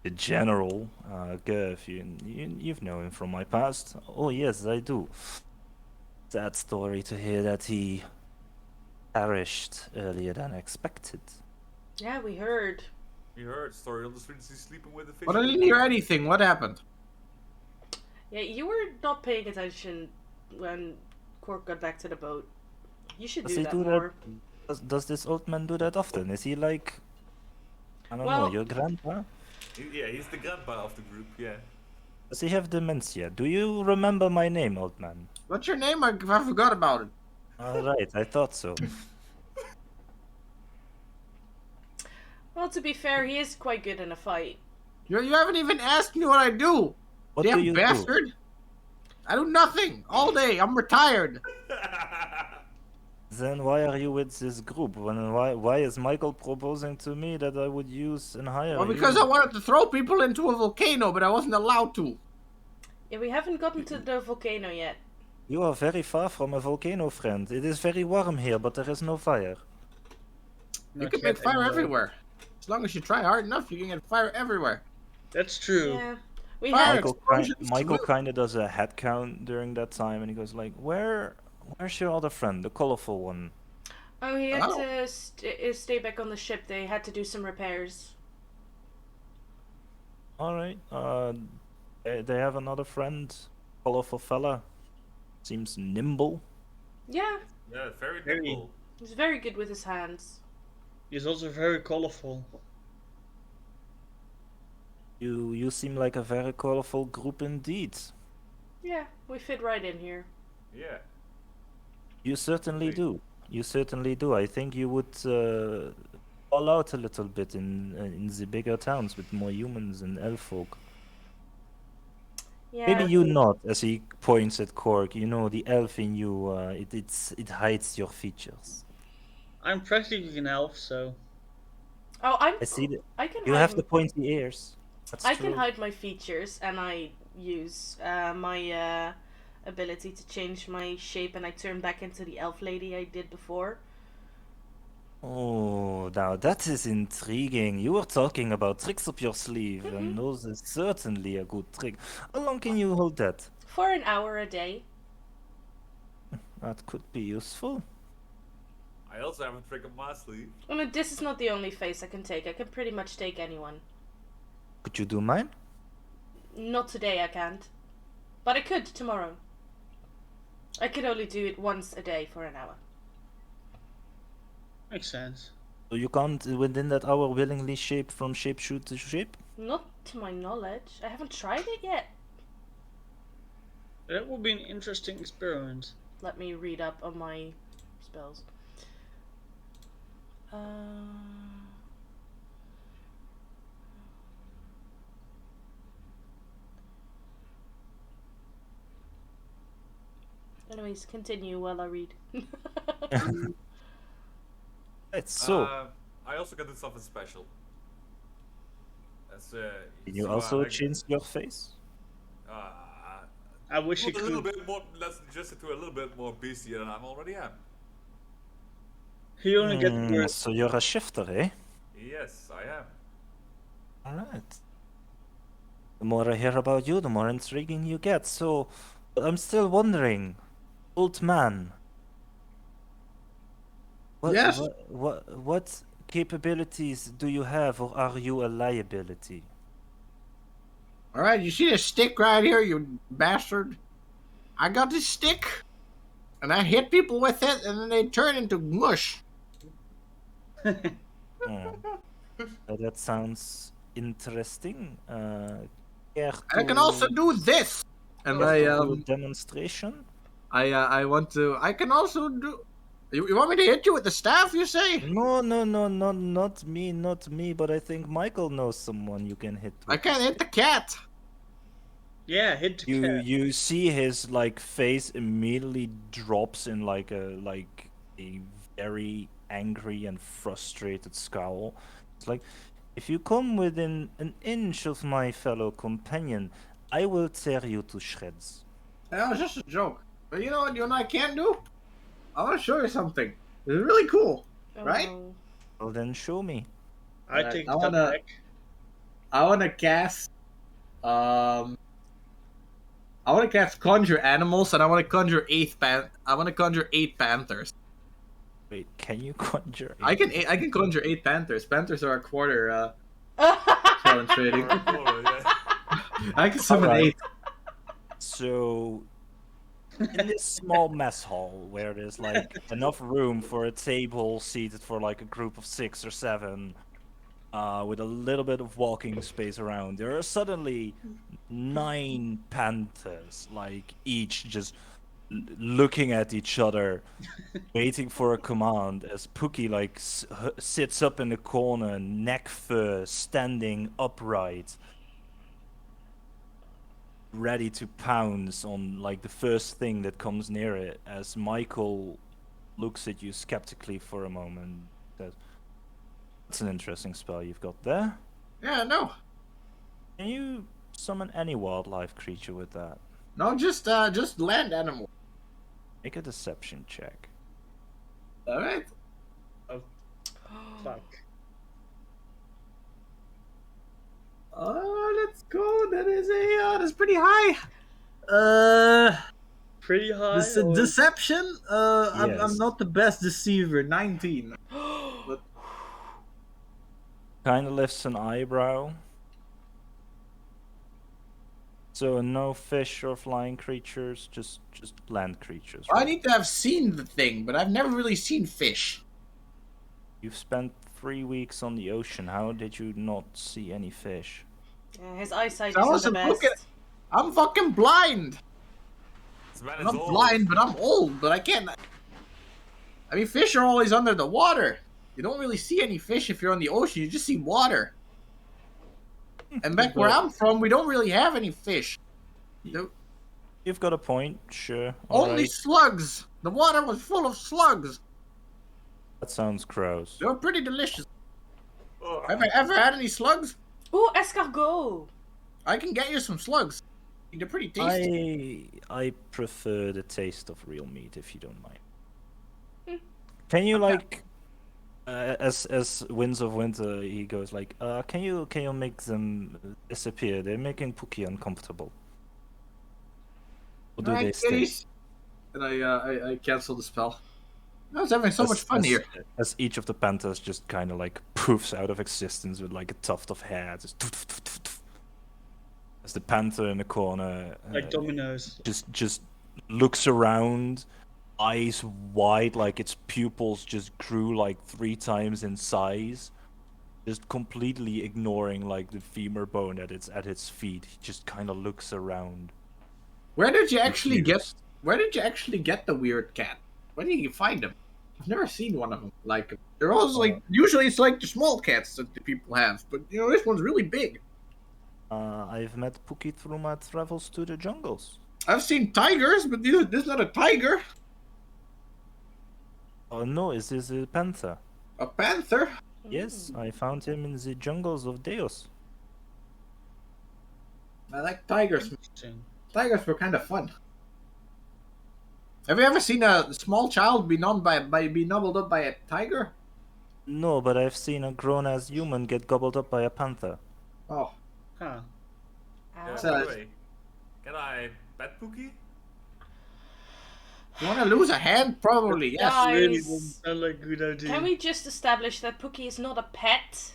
The general, Gurf, you've known him from my past. Oh yes, I do. Sad story to hear that he perished earlier than expected. Yeah, we heard. You heard story on the streets. He's sleeping with a fish. But I didn't hear anything. What happened? Yeah, you were not paying attention when Cork got back to the boat. You should Does do he that do more. that? Does this old man do that often? Is he like, I don't know, Well- your grandpa? Yeah, he's the grandpa of the group. Yeah. Does he have dementia? Do you remember my name, old man? What's your name? I forgot about it. All right, I thought so. Well, to be fair, he is quite good in a fight. You haven't even asked me what I do. What Damn do you bastard. I do nothing all day. I'm retired. do? Then why are you with this group? Why is Michael proposing to me that I would use and hire Well, because I you? wanted to throw people into a volcano, but I wasn't allowed to. Yeah, we haven't gotten to the volcano yet. You are very far from a volcano, friend. It is very warm here, but there is no fire. You Not can yet make fire anyway. everywhere. As long as you try hard enough, you can get fire everywhere. That's true. Yeah. We Fire had explosions Michael too. kind of does a head count during that time, and he goes like, "Where's your other friend, the colorful one?" Oh, he had Oh. to stay back on the ship. They had to do some repairs. All right. They have another friend, colorful fella. Seems nimble. Yeah, Yeah, very Very- nimble. he's very good with his hands. He's also very colorful. You seem like a very colorful group indeed. Yeah, we fit right in here. Yeah. You certainly Wait. do. You certainly do. I think you would fall out a little bit in the bigger towns with more humans and elf folk. Yeah. Maybe you not, as he points at Cork. You know, the elf in you, it hides your features. I'm practically an elf, so Oh, I see that I can. you hide have m- the pointy ears. That's I true. can hide my features, and I use my ability to change my shape, and I turn back into the elf lady I did before. Oh, now that is intriguing. You were talking about tricks up your sleeve, Mm-hmm. and those is certainly a good trick. How long can you hold that? For an hour a day. That could be useful. I also have a trick up my sleeve. I mean, this is not the only face I can take. I can pretty much take anyone. Could you do mine? Not today, I can't. But I could tomorrow. I can only do it once a day for an hour. makes sense. So you can't, within that hour, willingly shape from shape shoot to shape? Not to my knowledge. I haven't tried it yet. That would be an interesting experiment. Let me read up on my spells. Anyways, continue while I read. Right, so, I also can do something special. That's can you so, also like, change your face? I wish you a little could. bit more. Let's adjust it to a little bit more beastie than I already am. He only gets worse. So you're a shifter, eh? Yes, I am. Alright. The more I hear about you, the more intriguing you get. So, but I'm still wondering, old man. Yes? What capabilities do you have, or are you a liability? All right, you see this stick right here, you bastard? I got this stick, and I hit people with it, and then they turn into mush. That sounds interesting. Care I can also to- do this, and care I to do a demonstration. I want to. I can also do. You want me to hit you with the staff? You say? No, not me. But I think Michael knows someone you can hit. I With. can't hit the cat. Yeah, hit the cat. You see his like face immediately drops in like a very angry and frustrated scowl. It's like, if you come within an inch of my fellow companion, I will tear you to shreds. That was just a joke. But you know what? You and I can do. I want to show you something. It's really cool. Oh, Right? no. Well then show me. I take I a step wanna- back. I want to cast. I want to cast conjure animals, and I want to conjure I want to conjure 8 panthers. Wait, can you conjure? I can conjure 8 panthers. Panthers are a quarter challenge rating. I can summon Alright. 8. So, in this small mess hall where there's like enough room for a table seated for like a group of 6 or 7, with a little bit of walking space around, there are suddenly 9 panthers, like each just looking at each other, waiting for a command. As Pookie like sits up in the corner, neck first, standing upright, ready to pounce on like the first thing that comes near it. As Michael looks at you skeptically for a moment, says, "That's an interesting spell you've got there. Yeah, no. Can you summon any wildlife creature with that? No, just land animal. Make a deception check." Alright. Fuck. Let's go. That's pretty high. Pretty high. Or... Deception. I'm Yes. not the best deceiver. 19. Kind of lifts an eyebrow. So no fish or flying creatures, just land creatures. I right? need to have seen the thing, but I've never really seen fish. You've spent 3 weeks on the ocean. How did you not see any fish? Yeah, his eyesight I isn't the wasn't best. looking. I'm fucking blind. This man I'm is not old. blind, but I'm old. But I can't. I mean, fish are always under the water. You don't really see any fish if you're on the ocean. You just see water. And back where I'm from, we don't really have any fish. No, You've got a point, sure. only alright. slugs. The water was full of slugs. That sounds gross. They were pretty delicious. Oh, Have I ever had any slugs? Ooh, escargot! I can get you some slugs. They're pretty tasty. I prefer the taste of real meat, if you don't mind. Can you like, as Winds of Winter, he goes like, can you make them disappear? They're making Pookie uncomfortable. Or do they Alright, stay? kitties. And I cancel the spell. I was having so much fun here. As each of the panthers just kind of like poofs out of existence with like a tuft of hair. Just as the panther in the corner like dominoes. just looks around, eyes wide, like its pupils just grew like 3 times in size, just completely ignoring like the femur bone at its feet. He just kind of looks around. Where did you actually confused. get the weird cat? Where did you find them? I've never seen one of them. Like they're always like usually it's like the small cats that the people have, but you know this one's really big. I've met Pookie through my travels to the jungles. I've seen tigers, but this is not a tiger. Oh no, is this a panther? A panther. Yes, I found him in the jungles of Deos. I like tigers. Interesting. Tigers were kind of fun. Have you ever seen a small child be nobbled up by a tiger? No, but I've seen a grown-ass human get gobbled up by a panther. Oh, Huh. yeah, So- by the way, can I pet Pookie? you want to lose a hand? Probably yes. Guys, Really doesn't sound like a good idea. can we just establish that Pookie is not a pet?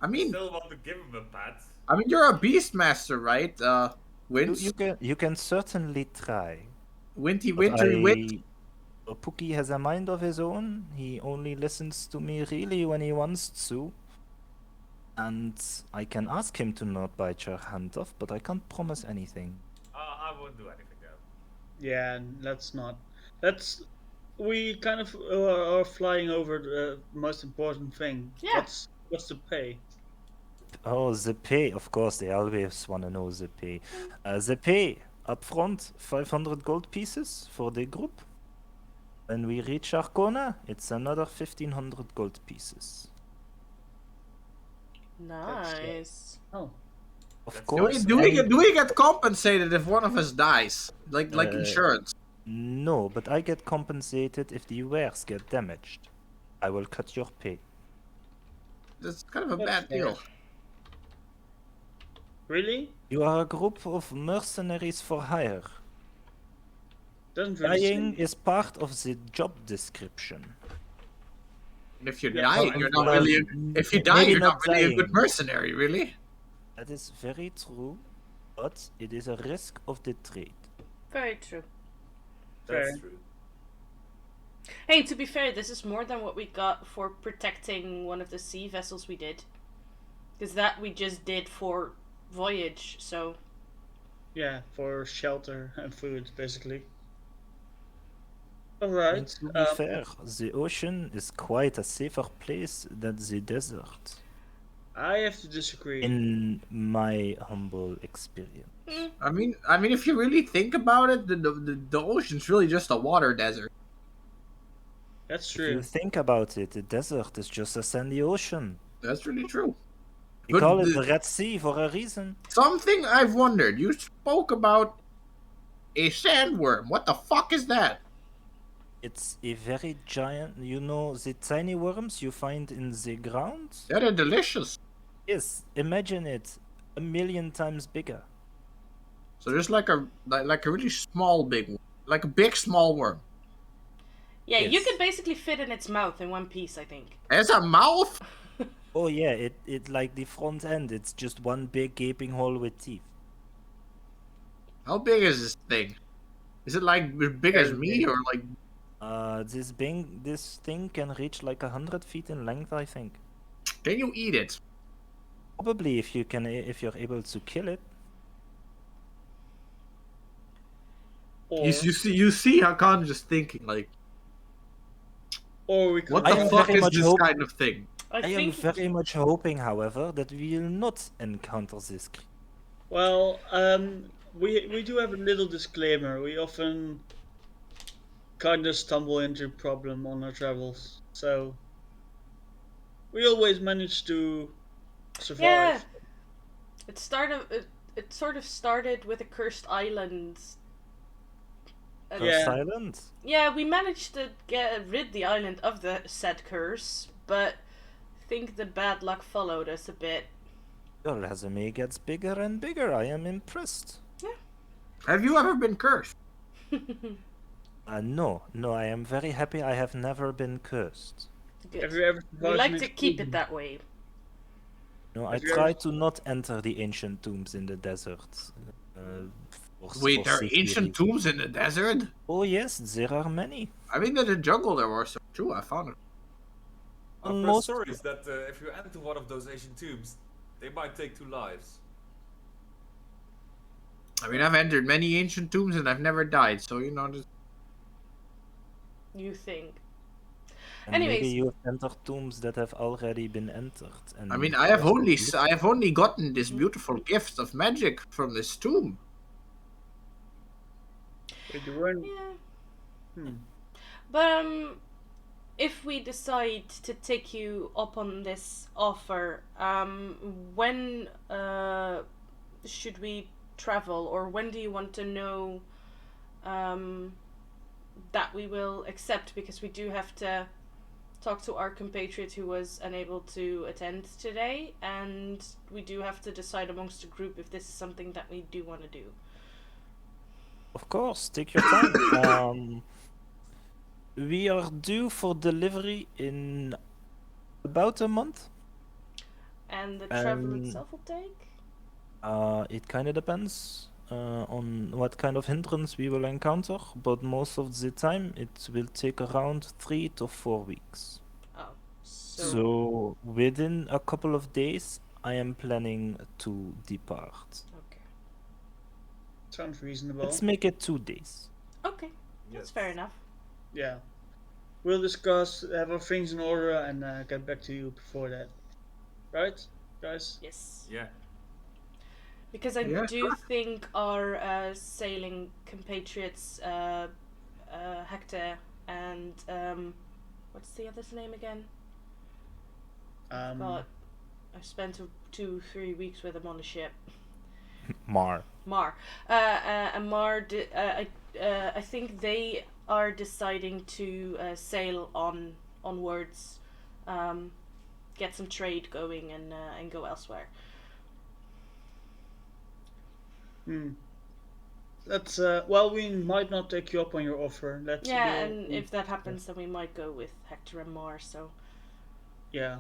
I mean, Still want to give him a pat. you're a beastmaster, right? Winds, You can certainly try. Winty, But wintry, wit. Pookie has a mind of his own. He only listens to me really when he wants to. And I can ask him to not bite your hand off, but I can't promise anything. I won't do anything though. Yeah, let's not. We kind of are flying over the most important thing. Yeah. What's the pay? Oh, the pay. Of course, they always want to know the pay. The pay up front, 500 gold pieces for the group. When we reach Arcona, it's another 1500 gold pieces. Nice. Oh, Of That's course. Do we and- get compensated if one of us dies? Like insurance? No, but I get compensated if the wares get damaged. I will cut your pay. That's kind of a That's bad fair. deal. Really? You are a group of mercenaries for hire. Doesn't really Dying seem. is part of the job description. And if you're Yeah, dying, but- you're not Well, really. If you die, maybe you're not not really a good dying. mercenary, really. That is very true, but it is a risk of the trade. Very true. That's Fair. true. Hey, to be fair, this is more than what we got for protecting one of the sea vessels we did. Because that we just did for voyage, so... Yeah, for shelter and food, basically. And Alright. to be fair, the ocean is quite a safer place than the desert, I have to disagree. in my humble experience. I mean, if you really think about it, the ocean's really just a water desert. That's If you true. think about it, the desert is just a sandy ocean. That's really true. We But call it the- the Red Sea for a reason. Something I've wondered. You spoke about a sandworm. What the fuck is that? It's a very giant, you know, the tiny worms you find in the ground? They're delicious. Yes, imagine it 1,000,000 times bigger. So there's like a really small big one, like a big small worm. Yeah, you Yes. could basically fit in its mouth in one piece, I think. It has a mouth. Oh yeah, it like the front end, it's just one big gaping hole with teeth. How big is this thing? Is it like as big as me or like? This thing can reach like 100 feet in length, I think. Can you eat it? Probably if you're able to kill it. Or, You see how Khan's just thinking like, or we could. what I the am fuck very is much this hope- kind of thing? I I am think very much hoping, however, that we will not encounter this creature. Well, we do have a little disclaimer. We often kind of stumble into problem on our travels, so we always manage to survive. Yeah. It sort of started with a cursed island. And Yeah. Silent? yeah, we managed to rid the island of the said curse, but I think the bad luck followed us a bit. Your resume gets bigger and bigger. I am impressed. Have you ever been cursed? No, I am very happy I have never been cursed. Good. Have you ever We survived like an to keep it explosion? that way. No, I Have you try ever- to not enter the ancient tombs in the desert. Wait, there are ancient tombs in the desert? Oh yes, there are many. I mean, in the jungle there were some too. I found it. I've heard Most- stories that if you enter one of those ancient tombs, they might take 2 lives. I mean, I've entered many ancient tombs and I've never died, so you know. Just... You think. And Anyways. maybe you have entered tombs that have already been entered. And I mean, I have also- only gotten this beautiful gift of magic from this tomb. Wait, you weren't. Yeah. Hmm. But if we decide to take you up on this offer, when should we travel, or when do you want to know that we will accept? Because we do have to talk to our compatriot who was unable to attend today, and we do have to decide amongst the group if this is something that we do want to do. Of course, take your time. We are due for delivery in about a month. And the travel Um, itself will take? It kind of depends on what kind of hindrance we will encounter, but most of the time it will take around 3 to 4 weeks. Oh, So within a couple of days, I am planning to depart. okay. Sounds reasonable. Let's make it 2 days. Okay, that's fair enough. Yeah. We'll discuss, have our things in order, and get back to you before that. Right, guys? Yes. Yeah. Because I Yeah, do sure. think our sailing compatriots, Hector and what's the other's name again? God, I spent 2-3 weeks with him on the ship. Mar. Mar. And Mar, I think they are deciding to sail onwards get some trade going and go elsewhere. Let's well, we might not take you up on your offer. Let's Yeah, and if that happens, then we might go with Hector and Mars. So yeah.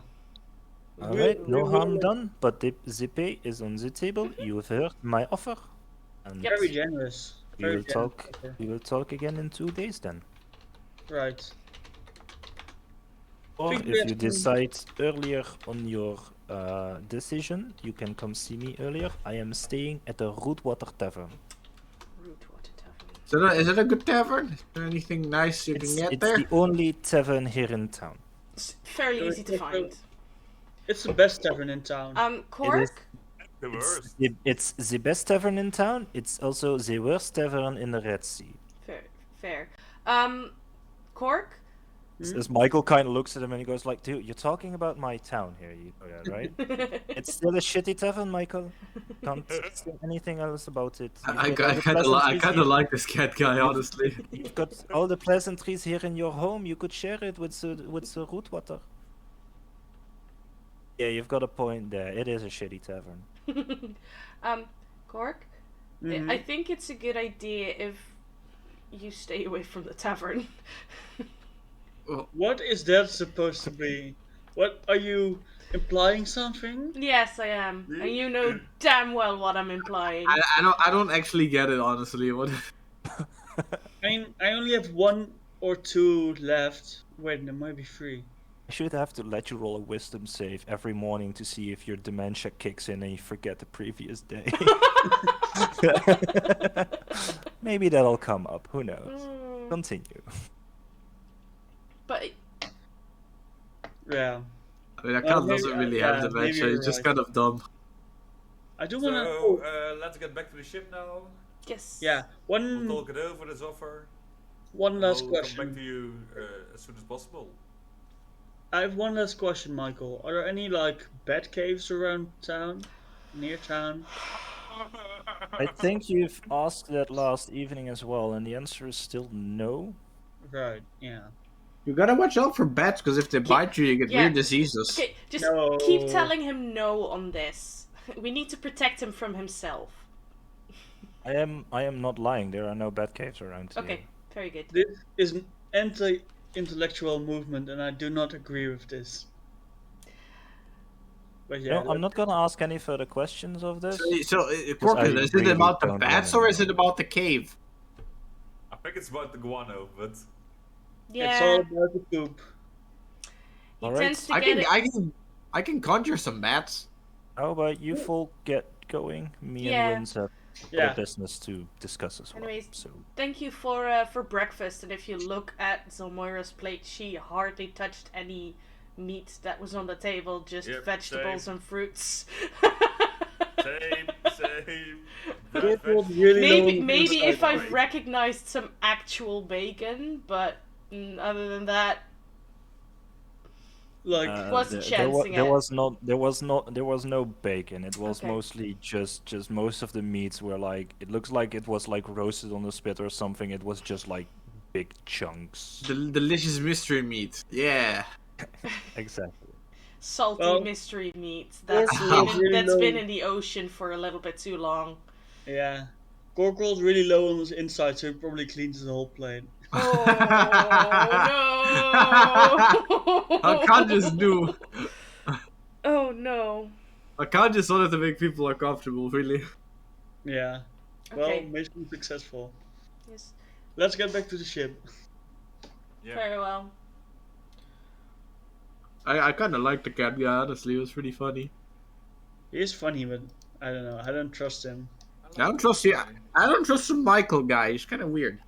Alright, no we harm will- done, but the pay is on the table. You've heard my offer. And Very generous. we Very will generous talk offer. we will talk again in 2 days then. Right. Or Think if we you have some- decide earlier on your decision, you can come see me earlier. I am staying at the Rootwater Tavern. Rootwater Tavern. So is it a good tavern? Is there anything nice you can get It's there? the only tavern here in town. It's fairly easy to find. It's the best tavern in town. Cork. The worst. It's the best tavern in town. It's also the worst tavern in the Red Sea. Fair. Cork. As Michael kind of looks at him and he goes like, "Dude, you're talking about my town here, right? It's still a shitty tavern, Michael. Can't say anything else about it. I You've got all the kind of pleasantries like this cat guy, honestly. You've got all the pleasantries here in your home. You could share it with the Rootwater. Yeah, you've got a point there. It is a shitty tavern. Cork. Mhm. I think it's a good idea if you stay away from the tavern. What is that supposed to be? What are you implying something? Yes, I am, and you know damn well what I'm implying. I don't actually get it, honestly. What? I mean, I only have 1 or 2 left. Wait, there might be 3. I should have to let you roll a wisdom save every morning to see if your dementia kicks in and you forget the previous day. Maybe that'll come up. Who knows? Continue. But Yeah. I mean, that Well, cat maybe- doesn't really yeah, have maybe dementia. you're He's just right. kind of dumb. I do So want to. let's get back to the ship now. yes. Yeah. We'll talk it over, this offer. One last We'll question. come back to you as soon as possible. I have one last question, Michael. Are there any like bat caves around town, near town? I think you've asked that last evening as well, and the answer is still no. Right. Yeah. You gotta watch out for bats, because if they bite you, you get yeah. weird diseases. Okay, just No. keep telling him no on this. We need to protect him from himself. I am not lying. There are no bad caves around here. Okay, very good. This is an anti-intellectual movement, and I do not agree with this. But yeah, No, I'm not gonna ask any further questions of this. So, I Corkin, is it really about the don't bats wanna or is know. it about the cave? I think it's about the guano, but It's Yeah, all about the poop. he Alright. tends to I get can, it. I can conjure some bats. How about you folk get going? Me Yeah. and Linz have Yeah. other business to discuss as well. Anyways. So Thank you for breakfast. And if you look at Zolmoira's plate, she hardly touched any meat that was on the table, just Yep, vegetables same. and fruits. same. Corporal really maybe low maybe inside if I've weight. recognized some actual bacon, but other than that, Like Wasn't there chancing it. was no bacon. It was Okay. mostly just most of the meats were like, it looks like it was like roasted on the spit or something. It was just like big chunks. Delicious mystery meat. Yeah. Exactly. salty Well, mystery meat that's Corporal been, really that's low. been in the ocean for a little bit too long. yeah, Corporal's really low on his inside, so he probably cleans his whole plate. Oh no! I can't just do. Oh no! I can't just wanted to make people uncomfortable, really. Yeah. Well, Okay. mission successful. Yes. Let's get back to the ship. Yeah. Very well. I kind of like the cat guy, honestly. It was pretty funny. He is funny, but I don't know. I don't trust him. I don't trust you. I don't trust the Michael guy. He's kind of weird.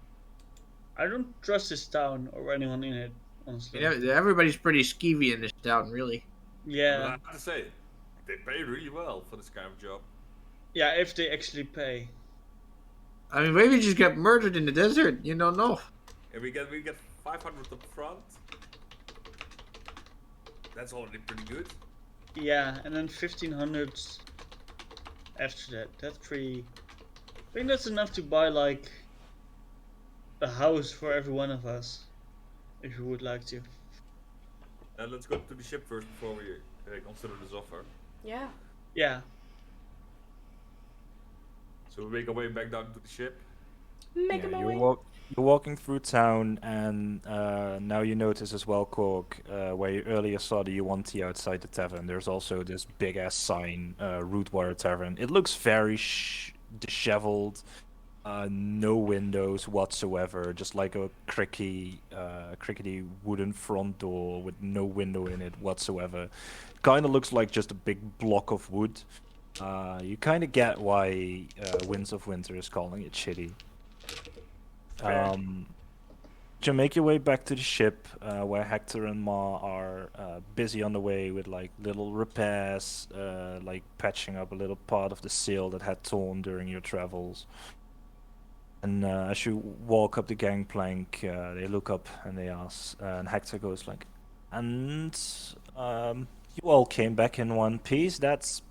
I don't trust this town or anyone in it, honestly. Everybody's pretty skeevy in this town, really. But Yeah. I have to say, they pay really well for this kind of job. Yeah, if they actually pay. I mean, maybe just get murdered in the desert. You don't know. And we get 500 up front. That's already pretty good. Yeah, and then 1500 after that. That's pretty. I think that's enough to buy like a house for every one of us, if you would like to. Let's go to the ship first before we consider this offer. Yeah. Yeah. So we make our way back down to the ship. Making my way. You're walking through town, and now you notice as well, Cork, where you earlier saw the Yuan-Ti outside the tavern. There's also this big ass sign, Rootwater Tavern. It looks very disheveled, no windows whatsoever, just like a crickety wooden front door with no window in it whatsoever. Kind of looks like just a big block of wood. You kind of get why Winds of Winter is calling it shitty. Fair. You make your way back to the ship, where Hector and Ma are busy on the way with like little repairs, like patching up a little part of the sail that had torn during your travels. And as you walk up the gangplank, they look up and they ask, and Hector goes like, "And you all came back in one piece. That's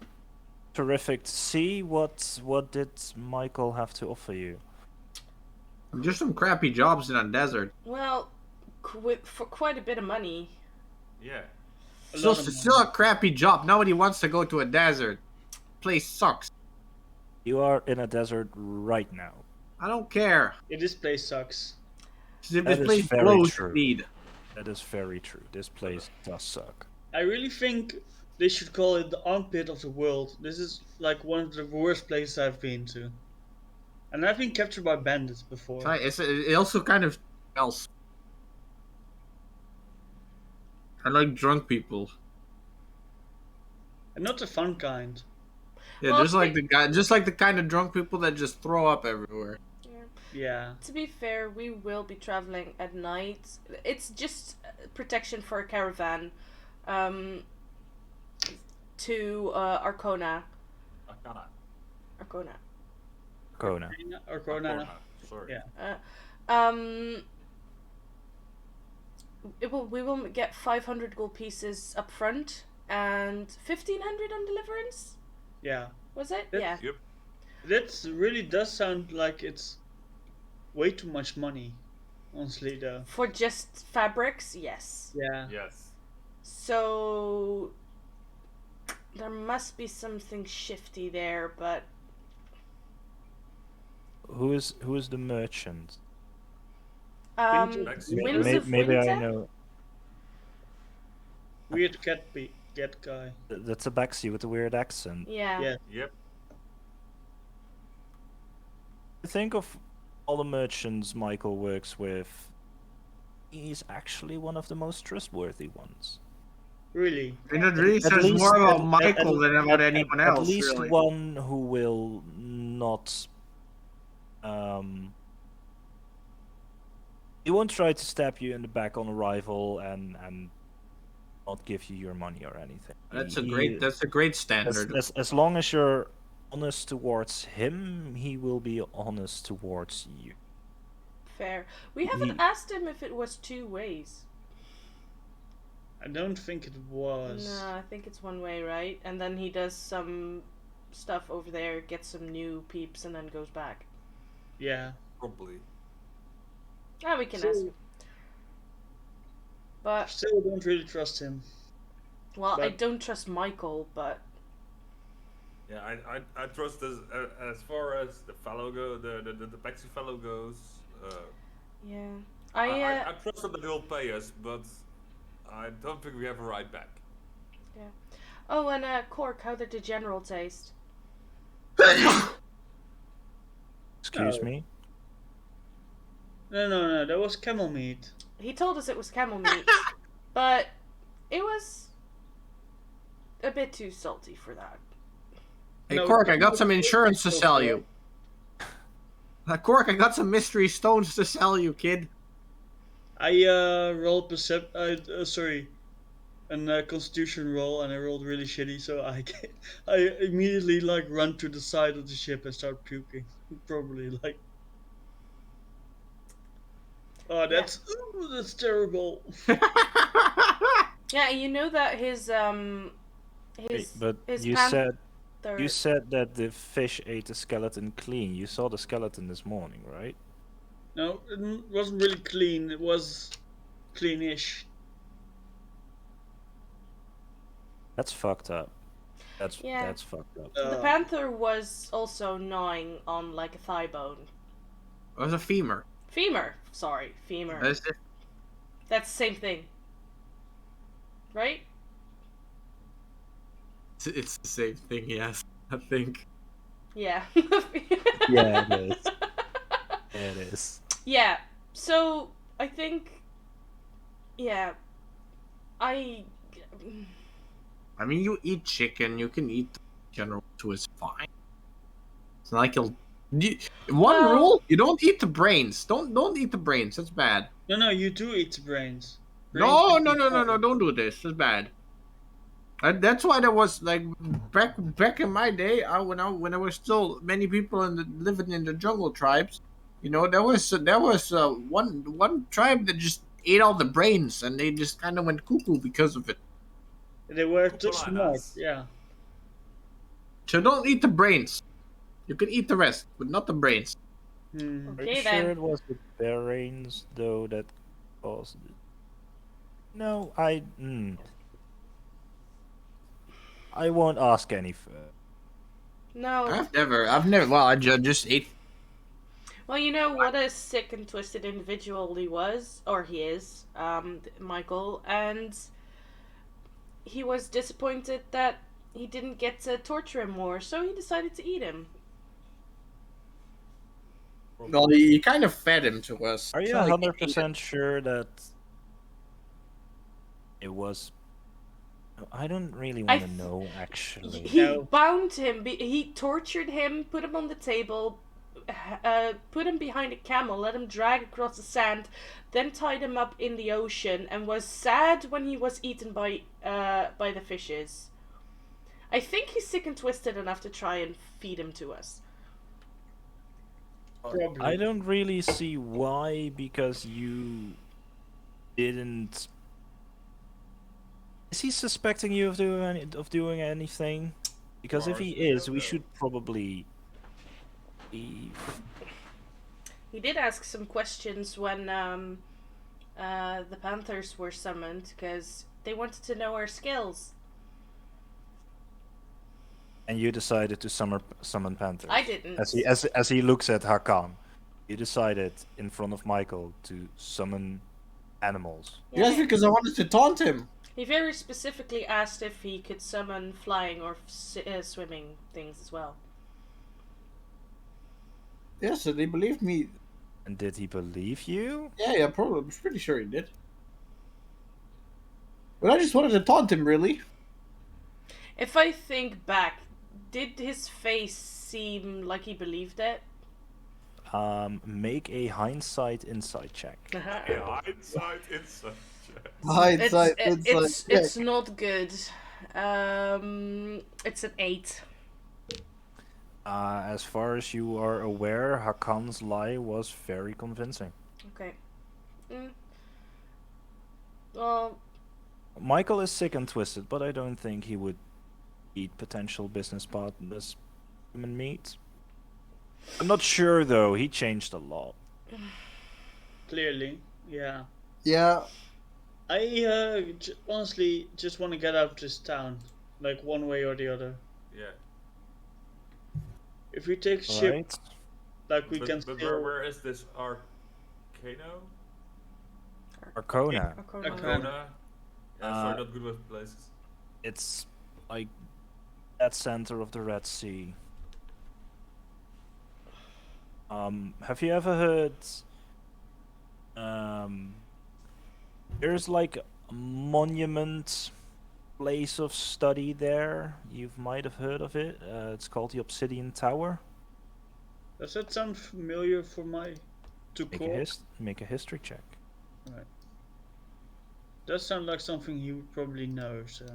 terrific to see. What did Michael have to offer you?" Just some crappy jobs in a desert. Well, for quite a bit of money. Yeah. A Still, lot of still a money. crappy job. Nobody wants to go to a desert. Place sucks. You are in a desert right now. I don't care. Yeah, this place sucks. If That this is place very blows, true. indeed. That is very true. This place does suck. I really think they should call it the armpit of the world. This is like one of the worst places I've been to. And I've been captured by bandits before. It also kind of smells. I like drunk people. And not the fun kind. Yeah, Well, just like the kind of drunk people that just throw up everywhere. Yeah. To be fair, we will be traveling at night. It's just protection for a caravan to Arcona. Arcana. Arcona. Kona. Or Corona. Arcana. Sorry. Yeah. We will get 500 gold pieces up front and 1,500 on deliverance. Yeah. Was it? That's- Yeah. Yep. That really does sound like it's way too much money. Honestly, though. For just fabrics, yes. Yeah. Yes. So there must be something shifty there, but Who is the merchant? Winter- Winds of Maybe I Winter? know. Weird cat guy. The Tabaxi with the weird accent. Yeah. Yeah. Yep. Think of all the merchants Michael works with. He's actually one of the most trustworthy ones. Really. And it really At says least- more about at- Michael than about anyone else. At least really. one who will not. He won't try to stab you in the back on arrival and not give you your money or anything. That's He- a great standard. As long as you're honest towards him, he will be honest towards you. Fair. We haven't He- asked him if it was two ways. I don't think it was. No, I think it's one way, right? And then he does some stuff over there, gets some new peeps, and then goes back. Yeah. Probably. Ah, we can So- ask him. But Still don't really trust him. well, I but- don't trust Michael, but Yeah, I trust as far as the fellow the Paxi fellow goes. yeah, I trust that he'll pay us, but I don't think we have a right back. Oh, and Cork, how did the general taste? Excuse No. me? No, that was camel meat. He told us it was camel meat, but it was a bit too salty for that. Hey, No, Cork, I got it's- some insurance to it's sell okay. you. Cork, I got some mystery stones to sell you, kid. I rolled a constitution roll, and I rolled really shitty, so I immediately like run to the side of the ship and start puking. Probably like, oh, that's terrible. Yeah, you know that his Wait, but his you panther. said that the fish ate the skeleton clean. You saw the skeleton this morning, right? No, it wasn't really clean. It was cleanish. That's fucked up. Yeah. That's fucked up. The panther was also gnawing on like a thigh bone. It was a femur. Femur. Sorry, femur. That's it. That's the same thing. Right? It's the same thing, yes. I think. Yeah. Yeah, it is. Yeah, it is. Yeah. So I think. Yeah. I mean, you eat chicken, you can eat general too, is fine. It's not like you'll. One Well- rule: you don't eat the brains. Don't eat the brains. That's bad. No, you do eat the brains. No, Brains no! Don't do this. That's bad. That's why there was like back in my day, when I was still many people living in the jungle tribes, there was one tribe that just ate all the brains and they just kind of went cuckoo because of it. They were too Bananas. smart. Yeah. So don't eat the brains. You can eat the rest, but not the brains. Hmm. Pretty Okay, sure then. it was the brains though that caused it. No, I won't ask any further. no. I've never. Well, I just ate. Well, you know what a sick and twisted individual he was, or he is, Michael, and he was disappointed that he didn't get to torture him more, so he decided to eat him. Well, he kind of fed him to us. Are It's you not like he ate 100% sure that it was? I don't really want to th- know, actually. He No. bound him, he tortured him, put him on the table, put him behind a camel, let him drag across the sand, then tied him up in the ocean, and was sad when he was eaten by the fishes. I think he's sick and twisted enough to try and feed him to us. Probably. I don't really see why, because you didn't. Is he suspecting you of doing anything? Because if Far he as we is, know, we no. should probably leave. He did ask some questions when the Panthers were summoned, because they wanted to know our skills. And you decided to summon Panthers. I didn't. As he looks at Hakan, you decided in front of Michael to summon animals. Yes, because I wanted to taunt him. He very specifically asked if he could summon flying or swimming things as well. Yeah, so they believed me. And did he believe you? Yeah, probably. I'm pretty sure he did. But I just wanted to taunt him, really. If I think back, did his face seem like he believed it? Make a hindsight insight check. Yeah, hindsight, insight. Hindsight, It's not good. It's an 8. As far as you are aware, Hakan's lie was very convincing. Okay. Well, Michael is sick and twisted, but I don't think he would eat potential business partners human meat. I'm not sure though. He changed a lot. Clearly, yeah. Yeah. I honestly just want to get out of this town, like one way or the other. Yeah. If we take a ship, Right? like we But, can but still. where is this Arcano? Arcona. Arcana. Arcona? Yeah, sorry, Uh, not good with places. It's like at center of the Red Sea. Have you ever heard? There's like a monument place of study there. You might have heard of it. It's called the Obsidian Tower. Does that sound familiar for my to core? Make a history check. Does sound like something he would probably know. So.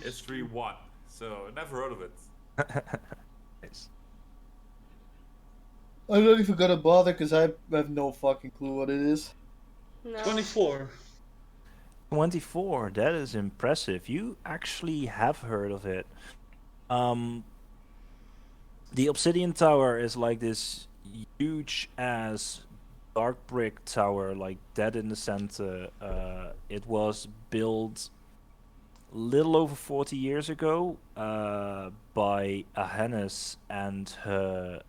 History 1. So, never heard of it. Nice. I'm not even gonna bother because I have no fucking clue what it is. No. 24. 24. That is impressive. You actually have heard of it. The Obsidian Tower is like this huge ass dark brick tower, like dead in the center. It was built little over 40 years ago by Ahenus and her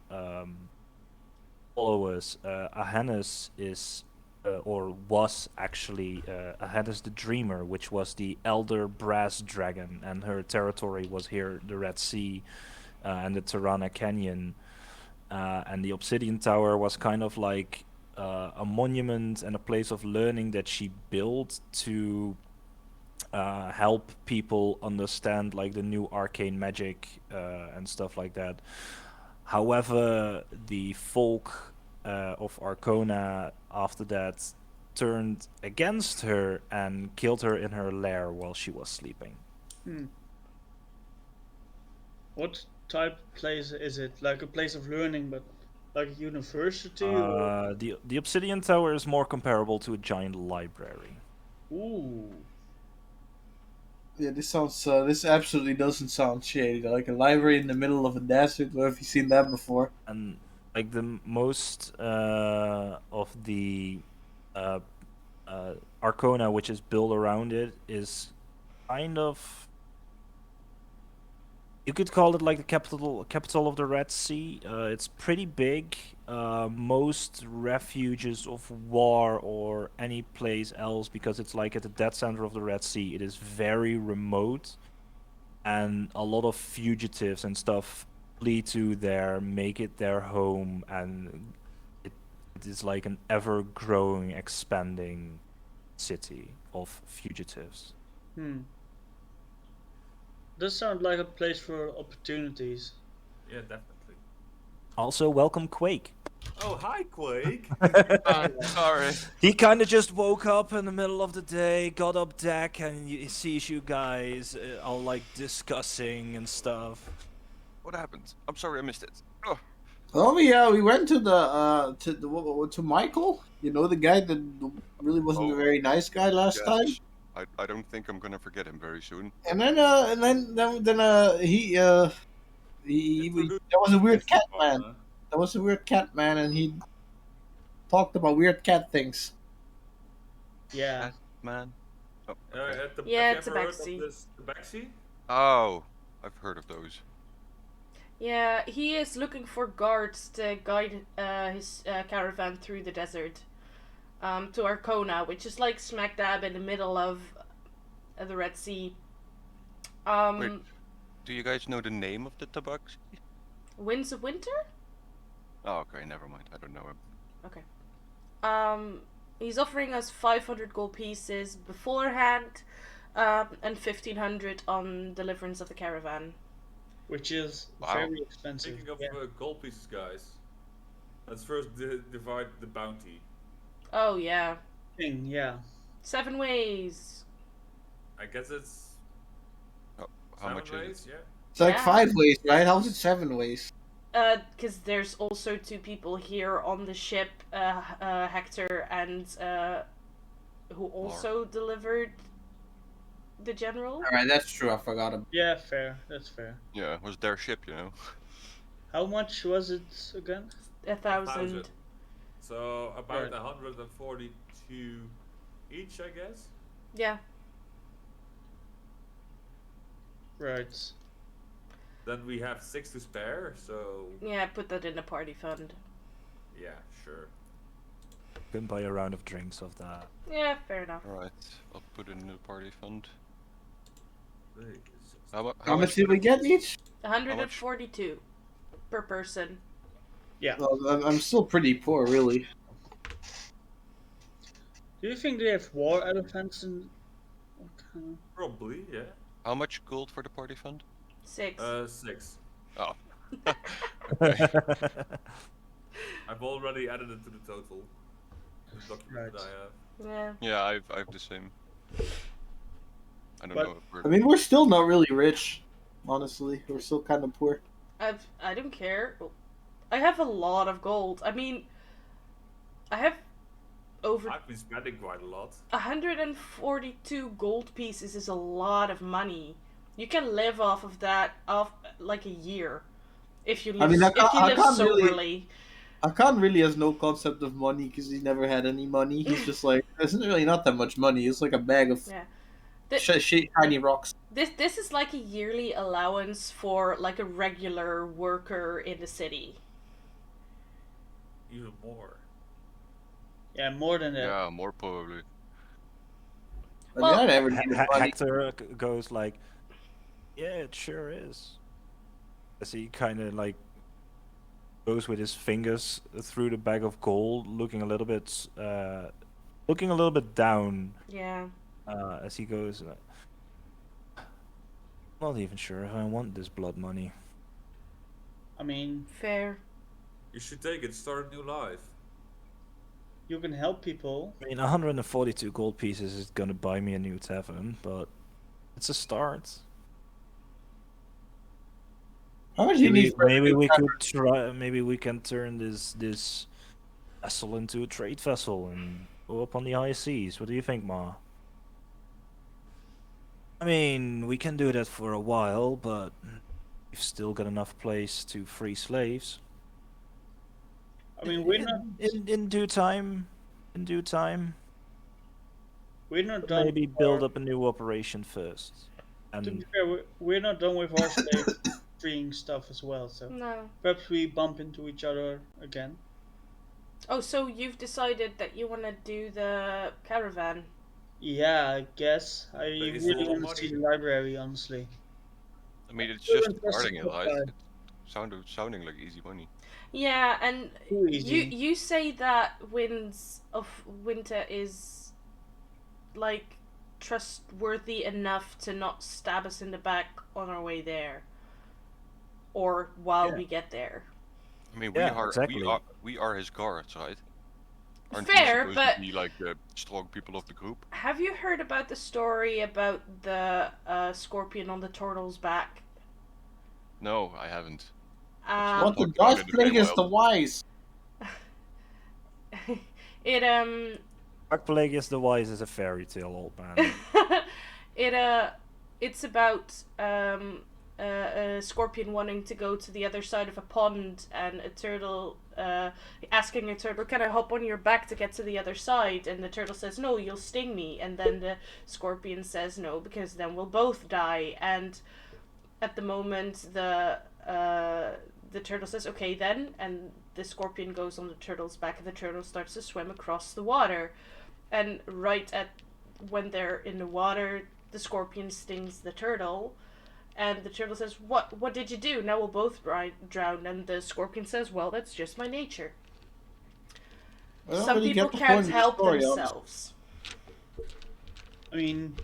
followers. Ahenus is, or was actually, Ahenus the Dreamer, which was the elder brass dragon, and her territory was here, the Red Sea and the Tirana Canyon. And the Obsidian Tower was kind of like a monument and a place of learning that she built to help people understand like the new arcane magic and stuff like that. However, the folk of Arcona after that turned against her and killed her in her lair while she was sleeping. What type of place is it? Like a place of learning, but like a university? Or... The Obsidian Tower is more comparable to a giant library. Ooh. Yeah, this sounds. This absolutely doesn't sound shady. Like a library in the middle of a desert. Where have you seen that before? And like the most of the uh, Arcona, which is built around it, is kind of, you could call it like the capital of the Red Sea. It's pretty big. Most refuges of war or any place else, because it's like at the dead center of the Red Sea, it is very remote, and a lot of fugitives and stuff flee to there, make it their home, and it is like an ever-growing, expanding city of fugitives. Does sound like a place for opportunities. Yeah, definitely. Also, welcome Quake. Oh, hi, Quake. Sorry. He kind of just woke up in the middle of the day, got up deck, and he sees you guys all like discussing and stuff. What happened? I'm sorry I missed it. Oh, Oh yeah, we went to the to Michael. You know, the guy that really wasn't a Oh. very nice guy last yes. time. I don't think I'm gonna forget him very soon. And then he there was a weird cat man. There was a weird cat man, and he talked about weird cat things. Yeah. Man. Oh, okay. At the, Yeah, have it's you a ever heard backseat. of this, the backseat? Oh, I've heard of those. Yeah, he is looking for guards to guide his caravan through the desert to Arcona, which is like smack dab in the middle of the Red Sea. Wait. Do you guys know the name of the tabaxi? Winds of Winter? Oh, okay, never mind. I don't know him. Okay. He's offering us 500 gold pieces beforehand, and 1,500 on deliverance of the caravan. Which is Wow. very expensive. Speaking of Yeah. gold pieces, guys, let's first divide the bounty. Oh yeah, Yeah. 7 ways. I guess it's How 7 much ways, is it? yeah. It's like Yeah. 5 ways, right? How's it 7 ways? Because there's also 2 people here on the ship, Hector and who also delivered the general. All right, that's true. I forgot about. Yeah, fair. That's fair. Yeah, it was their ship, you know. How much was it again? 1,000. So about Right. 142 each, I guess. Yeah. Right. Then we have 6 to spare, so Yeah, put that in the party fund. yeah, sure. Can buy a round of drinks of that. Yeah, fair enough. Alright, I'll put it in the party fund. Wait, How much did we get each? 142 per person. Yeah. Well, I'm still pretty poor, really. Do you think they have war elephants in? Okay. Probably, yeah. How much gold for the party fund? 6. 6. Oh. Okay. I've already added it to the total. The document Right. that I have. Yeah. Yeah, I've the same. I don't But- know if we're... I mean, we're still not really rich, honestly. We're still kind of poor. I don't care. I have a lot of gold. I mean, I have over I've been spending quite a lot. 142 gold pieces is a lot of money. You can live off of that off like a year if you live, I mean, I if you live can't really- soberly. Hakan really has no concept of money because he never had any money. He's just like, it's really not that much money. It's like a bag of Yeah. shiny rocks. This is like a yearly allowance for like a regular worker in the city. Even more. Yeah, more than that. Yeah, more probably. I Well, mean, I never needed money. Hector goes like, "Yeah, it sure is." As he kind of like goes with his fingers through the bag of gold, looking a little bit down Yeah. as he goes. Not even sure if I want this blood money. I mean, Fair. You should take it, start a new life. you can help people. I mean, 142 gold pieces is gonna buy me a new tavern, but it's a start. How much do you need for Maybe we could try. Maybe we can turn this vessel into a trade vessel and go up on the high seas. What do you think, Ma? I mean, we can do that for a while, but we've still got enough place to free slaves. I mean, we're not in due time. In due time, we're not but done. maybe with build our- up a new operation first. To be And fair, we're not done with our slave freeing stuff as well. So No. perhaps we bump into each other again. Oh, so you've decided that you want to do the caravan? Yeah, I guess. I it's really a lot of want to see money. the library, honestly. I mean, it's Still just interested starting it, in right? that. It's sounding like easy money. Yeah, and Too easy. you say that Winds of Winter is like trustworthy enough to not stab us in the back on our way there, or while Yeah. we get there. I mean, Yeah, exactly. we are his guards, right? Aren't Fair, we supposed but to be like the strong people of the group? have you heard about the story about the scorpion on the turtle's back? No, I haven't. What the Talked about gods it in plague is Feywild. the wise. It Dark Plague is the Wise is a fairy tale, old man. it's about a scorpion wanting to go to the other side of a pond and a turtle asking a turtle, can I hop on your back to get to the other side? And the turtle says, no, you'll sting me. And then the scorpion says no, because then we'll both die. And at the moment the turtle says okay then, and the scorpion goes on the turtle's back and the turtle starts to swim across the water. And right at when they're in the water, the scorpion stings the turtle, and the turtle says, what did you do? Now we'll both drown. And the scorpion says, well, that's just my nature. I don't Some really people get the can't point of the help story, themselves. I mean,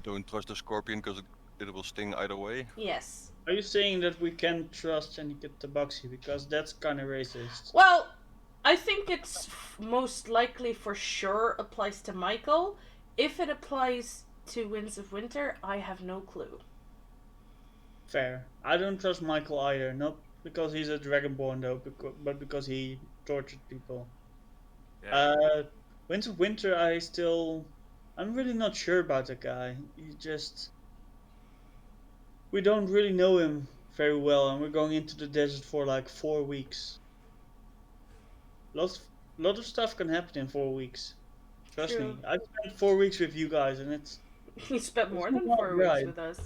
Don't trust the scorpion because it will sting either way. Yes. are you saying that we can't trust any tabaxi? Because that's kind of racist. Well, I think it's most likely for sure applies to Michael. If it applies to Winds of Winter, I have no clue. Fair. I don't trust Michael either. Not because he's a dragonborn though, but because he tortured people. Yeah. Winds of Winter, I'm really not sure about that guy. We don't really know him very well, and we're going into the desert for like 4 weeks. Lot of stuff can happen in 4 weeks. Trust True. me. I spent 4 weeks with you guys, and it's You spent more It's than not 4 weeks right. with us.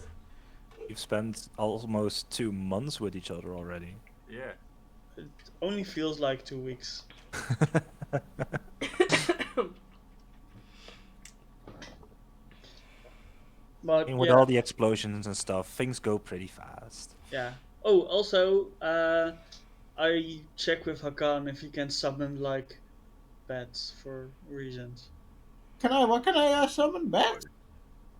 We've spent almost 2 months with each other already. Yeah. it only feels like 2 weeks. But And with yeah, all the explosions and stuff, things go pretty fast. yeah. Oh, also, I check with Hakan if he can summon like bats for reasons. What can I summon bats?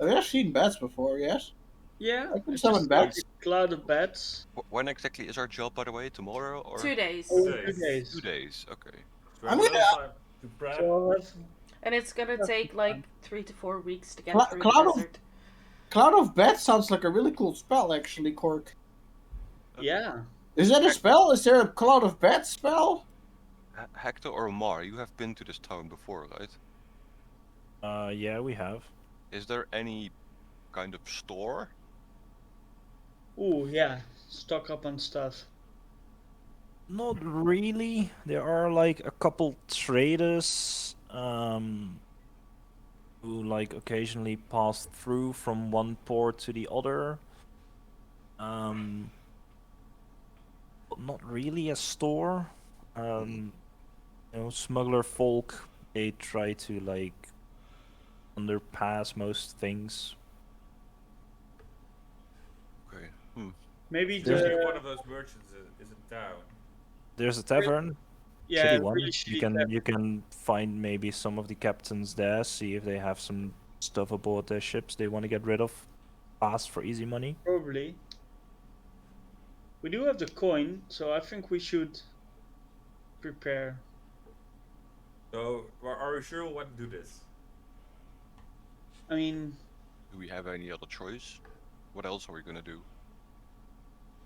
I've seen bats before, yes. Yeah, I can it's summon just like bats. a cloud of bats. When exactly is our job, by the way? Tomorrow or 2 days. Oh, Days. 2 days. 2 days? Okay. So I'm we have gonna- enough time to prep. So I'll have And it's gonna take like 3 to 4 weeks to get Cla- through Cloud the of- desert. Cloud of Bats sounds like a really cool spell, actually, Cork. yeah. Is that a spell? Is there a Cloud of Bats spell? Hector or Mar, you have been to this town before, right? Yeah, we have. Is there any kind of store? Ooh, yeah. Stock up on stuff. Not really. There are like a couple traders who like occasionally pass through from one port to the other. But not really a store. Smuggler folk, they try to like underpass most things. Okay. Maybe There's If the one of those merchants is in town, there's a tavern, yeah, shitty one. really You shitty can tech, you can find maybe some of the captains there, see if they have some stuff aboard their ships they want to get rid of fast for easy money. probably. We do have the coin, so I think we should prepare. so are we sure we want to do this? I mean, Do we have any other choice? What else are we gonna do?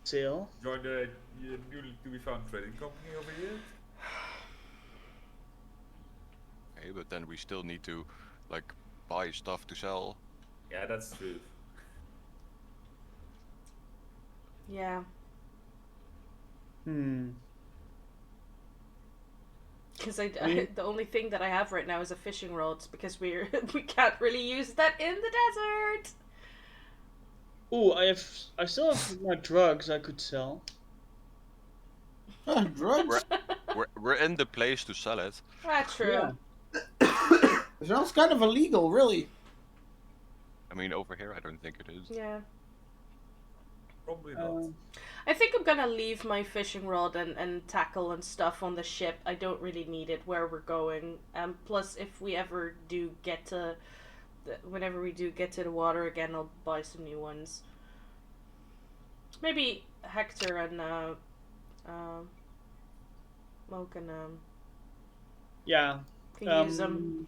sail. Join the newly to be found trading company over here? Okay, but then we still need to, like, buy stuff to sell. Yeah, that's true. Yeah. Hmm. Because I mean- the only thing that I have right now is a fishing rod because we can't really use that in the desert. Oh, I still have my drugs I could sell. Drugs? We're in the place to sell it. Ah, true. It sounds kind of illegal, really. I mean, over here, I don't think it is. Yeah. Probably not. Um, I think I'm gonna leave my fishing rod and tackle and stuff on the ship. I don't really need it where we're going. Plus, if we ever do get to, whenever we do get to the water again, I'll buy some new ones. Maybe Hector and Mo yeah. can use them.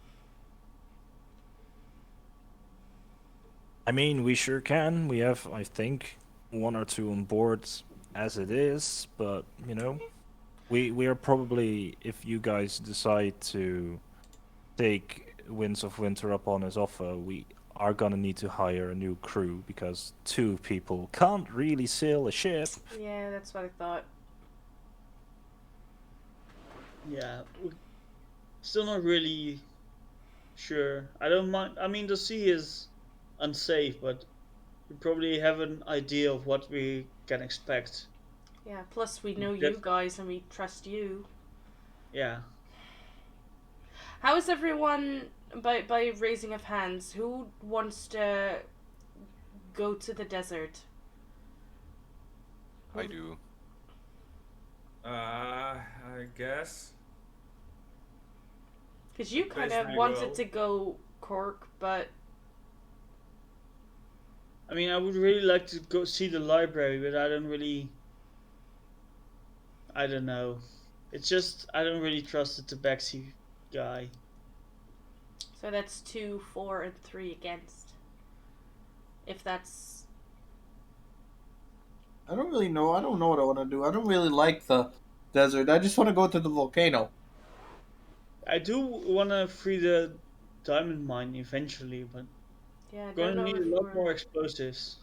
I mean, we sure can. We have, I think, one or two on board as it is, but we are probably, if you guys decide to take Winds of Winter up on his offer, we are gonna need to hire a new crew because two people can't really sail a ship. Yeah, that's what I thought. Yeah. Still not really sure. I don't mind. I mean, the sea is unsafe, but we probably have an idea of what we can expect. Yeah, plus we know Yes. you guys and we trust you. Yeah. How is everyone by raising of hands? Who wants to go to the desert? I do. I guess. Because you kind Place of pretty wanted well. to go Cork, but I mean, I would really like to go see the library, but I don't really. I don't know. It's just I don't really trust the tabaxi guy. so that's 2, 4, and 3 against. If that's I don't really know. I don't know what I want to do. I don't really like the desert. I just want to go to the volcano. I do want to free the diamond mine eventually, but yeah, I gonna don't know need if a lot we're more explosives.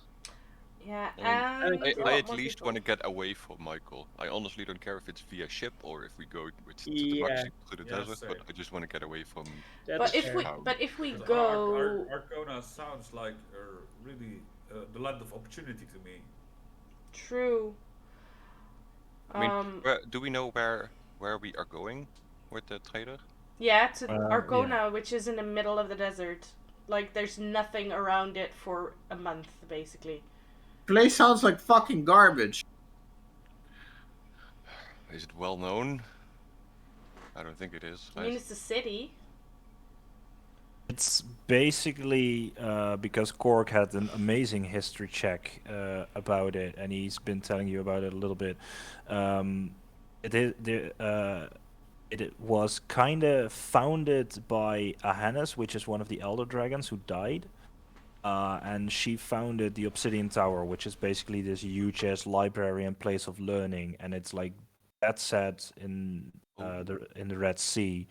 yeah, I mean, and I- a I lot at more least people. want to get away from Michael. I honestly don't care if it's via ship or if we go to the Yeah, Maxi to the Yeah, desert, but same. I just want to get away from. that's But if fair. we Town. but if we 'Cause go, Arcona sounds like really the land of opportunity to me. true. I mean, do we know where we are going with the trader? Yeah, to Yeah. Arcona, which is in the middle of the desert. Like, there's nothing around it for a month, basically. Place sounds like fucking garbage. Is it well known? I don't think it is. I mean, it's a city. It's basically because Cork had an amazing history check about it, and he's been telling you about it a little bit. It was kind of founded by Ahanas, which is one of the Elder Dragons who died. And she founded the Obsidian Tower, which is basically this huge ass library and place of learning, and it's like that set in the Red Sea,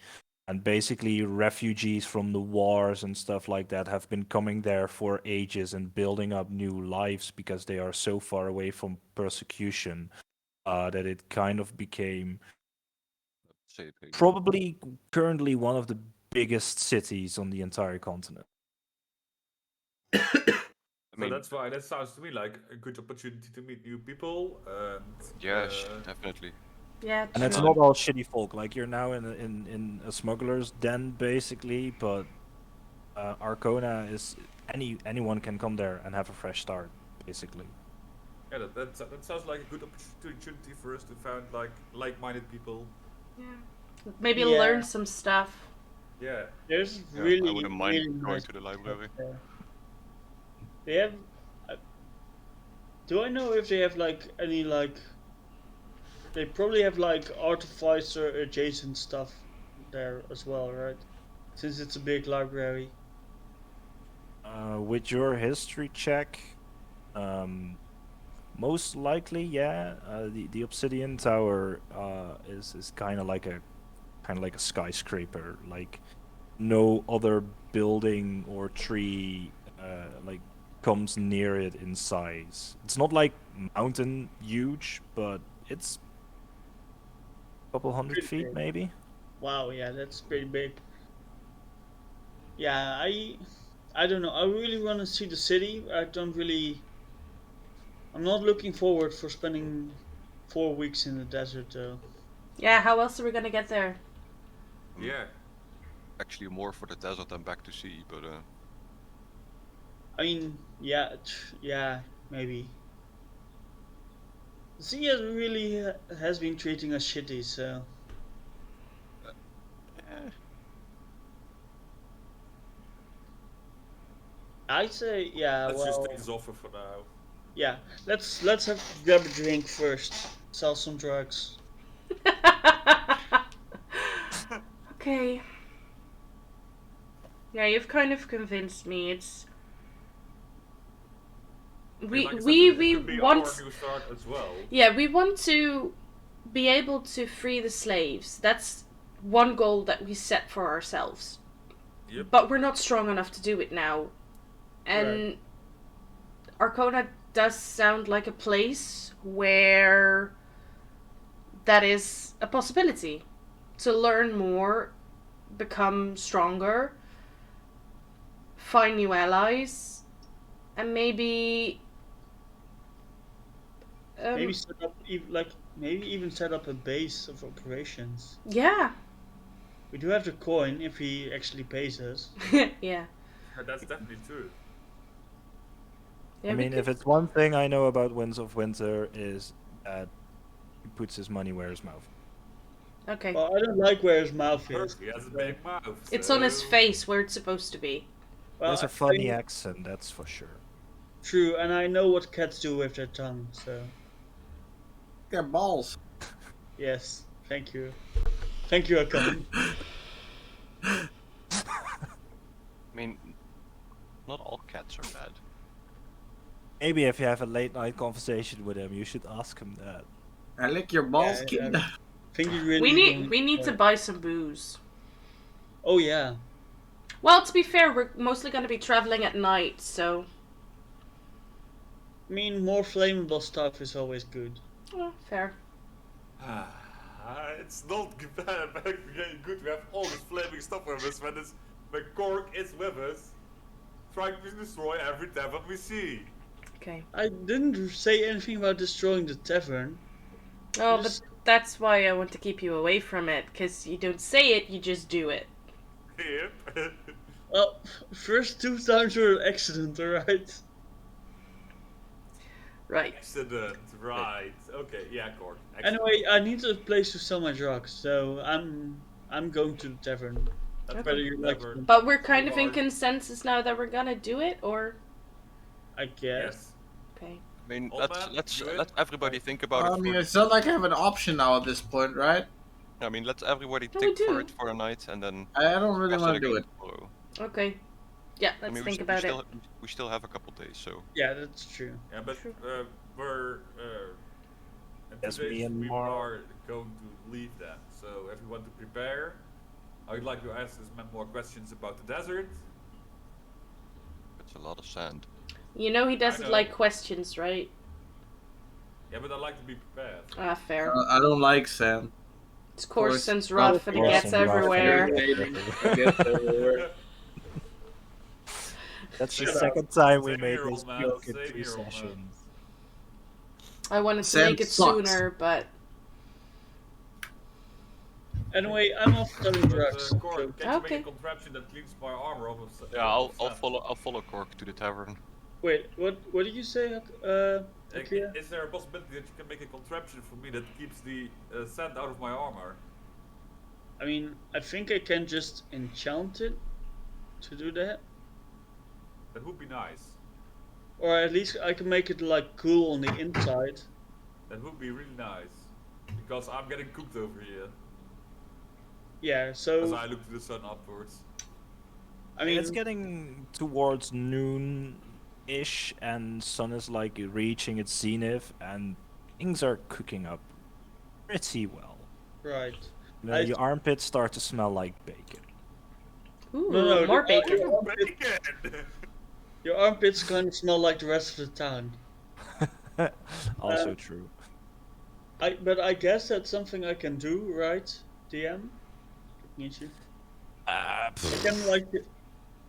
and basically refugees from the wars and stuff like that have been coming there for ages and building up new lives because they are so far away from persecution. that it kind of became Say it, Pig. probably currently one of the biggest cities on the entire continent. I So mean, that's why that sounds to me like a good opportunity to meet new people. And yes, definitely. Yeah, And it's true. not all shitty folk. Like you're now in a smuggler's den basically, but Arcona is anyone can come there and have a fresh start basically. yeah, that sounds like a good opportunity for us to find like-minded people. Yeah. Maybe Yeah. learn some stuff. Yeah. There's Yeah, really, I wouldn't mind really going nice to the stuff library. there. They have. Do I know if they have like any like? They probably have like artificer adjacent stuff there as well, right? Since it's a big library. With your history check, most likely, yeah. The Obsidian Tower is kind of like a skyscraper. Like no other building or tree like comes near it in size. It's not like mountain huge, but it's a couple hundred Pretty feet big. maybe. Wow, yeah, that's pretty big. Yeah, I don't know. I really want to see the city. I'm not looking forward for spending 4 weeks in the desert though. Yeah, how else are we gonna get there? Yeah. Actually, more for the desert than back to sea, but I mean, yeah, yeah, maybe. The sea has been treating us shitty, so eh, I'd say yeah. Let's just take Well, this offer for now. yeah. Let's have grab a drink first. Sell some drugs. Okay. Yeah, you've kind of convinced me. It's we Like I said, we it we could be want our new start as well. yeah, we want to be able to free the slaves. That's one goal that we set for ourselves. Yep. But we're not strong enough to do it now. And Arcona does sound like a place where that is a possibility. To learn more, become stronger, find new allies, and maybe Maybe set up maybe even set up a base of operations. yeah. We do have the coin if he actually pays us. Yeah. That's definitely true. Yeah, I we mean, could- if it's one thing I know about Winds of Winter is that he puts his money where his mouth. Okay. Well, I don't like where his mouth is. He has a big mouth. It's on his so- face where it's supposed to be. He Well, has a funny accent, that's for sure. True, and I know what cats do with their tongue, so Their balls. yes. Thank you. Thank you, Akon. I mean, not all cats are bad. Maybe if you have a late night conversation with him, you should ask him that. I lick your balls, Yeah, kid. think you really We need to buy some booze. Oh yeah. Well, to be fair, we're mostly going to be traveling at night, so I mean, more flammable stuff is always good. fair. It's not good to have all this flaming stuff with us when Cork is with us, trying to destroy every tavern we see. Okay. I didn't say anything about destroying the tavern. Oh, but Just- that's why I want to keep you away from it, because you don't say it, you just do it. Yep. Well, first 2 times were an accident, alright? Right. Accident, right. Okay, yeah, Cork. Excellent. Anyway, I need a place to sell my drugs, so I'm going to the tavern. That's Whether you like clever. them, But we're kind of in Or- consensus now that we're gonna do it, or I guess. Yes. okay. I mean, Old man, let's you in? let everybody think about I it. mean, For, it's not like I have an option now at this point, right? I mean, let's everybody No, we think for do. it for a night and then I don't really discuss want to do again it. tomorrow. Okay. Yeah, I let's mean, think we about it. still, we still have a couple days, so Yeah, that's true. Yeah, but True. we're Yes, me today and we Mar- are going to leave that. So if you want to prepare, I would like to ask this man more questions about the desert. it's a lot of sand. You know he doesn't know. like questions, right? Yeah, but I like to be prepared. Ah, fair. I don't like sand. It's coarse course. and rough and it Coarse gets and rough. everywhere. Irritating. It gets everywhere. That's the Shut up. second time we Same made here, this old man. joke in Same 2 here, old man. sessions. I wanted to Sand make it sucks. sooner, but Anyway, I'm off selling But drugs. Cork, can you make Okay. a contraption that cleans my armor off of Yeah, of I'll sand? follow Cork to the tavern. Wait, what did you say, Akira? Is there a possibility that you can make a contraption for me that keeps the sand out of my armor? I mean, I think I can just enchant it to do that. That would be nice. Or at least I can make it like cool on the inside. That would be really nice. Because I'm getting cooked over here. Yeah, As so I look to the sun upwards. I mean, It's getting towards noon-ish, and sun is like reaching its zenith, and things are cooking up pretty well. right. Your armpits start to smell like bacon. ooh, No, more the- bacon. Bacon! Your armpits kind of smell like the rest of the town. Also true. But I guess that's something I can do, right? DM? Need you? I can like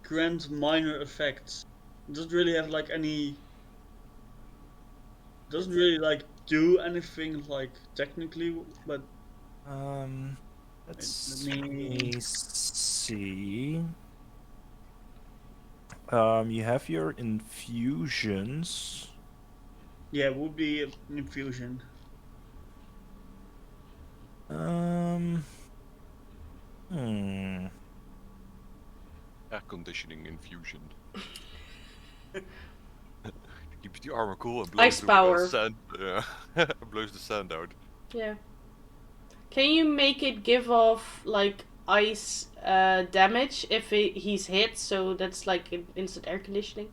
grant minor effects. It doesn't really have like any. Doesn't really like do anything like technically, but Let's Let me- see. You have your infusions. yeah, it would be an infusion. Hmm. Air conditioning infusion. Keeps the armor cool and blows Ice the power. sand. Blows the sand out. Yeah. Can you make it give off like ice damage if he's hit? So that's like instant air conditioning.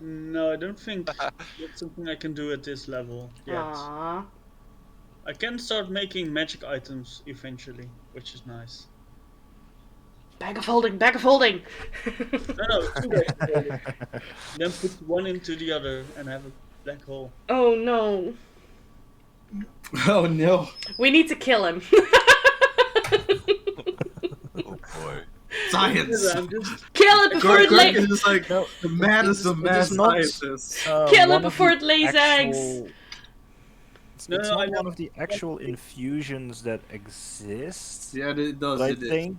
No, I don't think that's something I can do at this level yet. Aww. I can start making magic items eventually, which is nice. Bag of holding. Bag of holding. No, two bags of holding. Then put one into the other and have a black hole. Oh no. Oh no. We need to kill him. Oh boy. Science. I'm just Kill it before it Cork lays. is just like the maddest of It mad is not- scientists. Kill it one of before the it lays eggs. It's, No, it's no, not I know. one of the actual infusions that exists. Yeah, it does. But I It is. think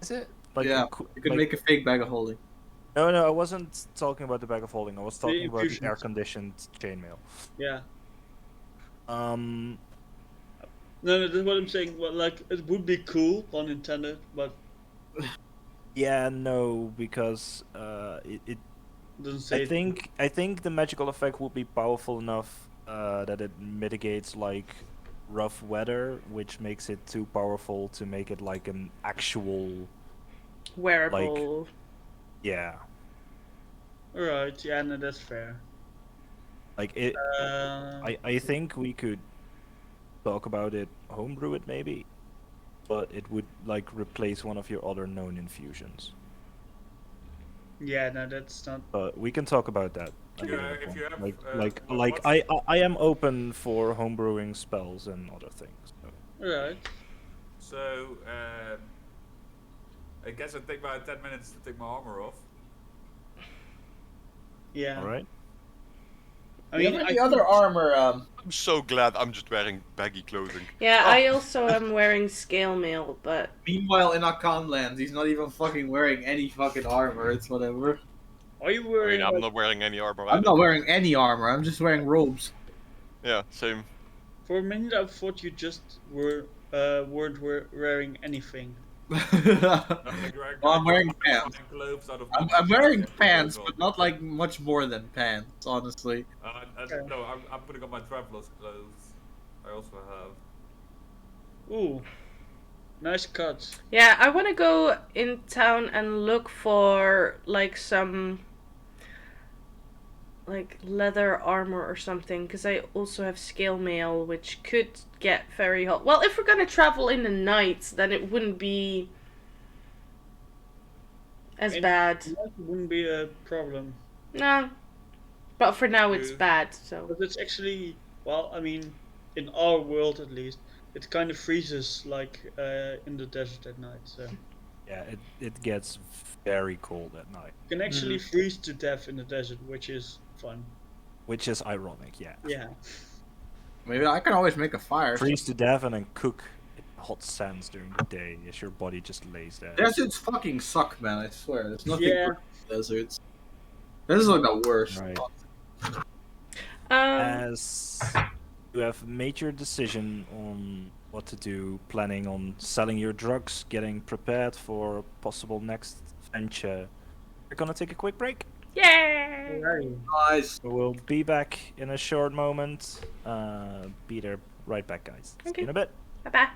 is it like Yeah, a co- You can like- make a fake bag of holding. No, I wasn't talking about the bag of holding. I was talking about the infusions. air-conditioned chainmail. yeah. Um, No, that's what I'm saying. Well, like it would be cool, pun intended, but yeah, no, because it it doesn't say. I think the magical effect would be powerful enough that it mitigates like rough weather, which makes it too powerful to make it like an actual Wearable. yeah. Alright, yeah, no, that's fair. Like it, Uh, I think we could talk about it, homebrew it maybe, but it would like replace one of your other known infusions. yeah, no, that's not. But we can talk about that. at a Yeah, later if point. you have, like I am open for homebrewing spells and other things. So. Alright. So, I guess it'd take about 10 minutes to take my armor off. Yeah. All right. I mean, the other armor. I'm so glad I'm just wearing baggy clothing. Yeah, Oh. I also am wearing scale mail, but Meanwhile, in Akan lands, he's not even fucking wearing any fucking armor. It's whatever. Are you I wearing? mean, I'm like- not wearing any armor. I'm either. not wearing any armor. I'm just wearing robes. Yeah, same. For a minute, I thought you just weren't wearing anything. Well, I'm wearing pants. Clothes out of I'm wearing pants, but not like much more than pants, honestly. No, I'm putting on my traveler's clothes. I also have. Ooh, nice cut. yeah, I want to go in town and look for like some like leather armor or something, because I also have scale mail, which could get very hot. Well, if we're gonna travel in the night, then it wouldn't be as And- bad. That wouldn't be a problem. No, but for now it's Yeah. bad. So But it's actually Well, I mean, in our world at least, it kind of freezes like in the desert at night. So Yeah, it gets very cold at night, you can actually freeze to death in the desert, which is fun. which is ironic. Yeah, Yeah. Maybe I can always make a fire. freeze to death and then cook in hot sands during the day as your body just lays there. Deserts fucking suck, man. I swear. There's nothing Yeah. good about deserts. This is like the worst. Right. Um, As you have made your decision on what to do, planning on selling your drugs, getting prepared for a possible next venture, we're gonna take a quick break. yay! Alrighty. Nice. We'll be back in a short moment. Be there right back, guys. See you in a bit. Bye bye.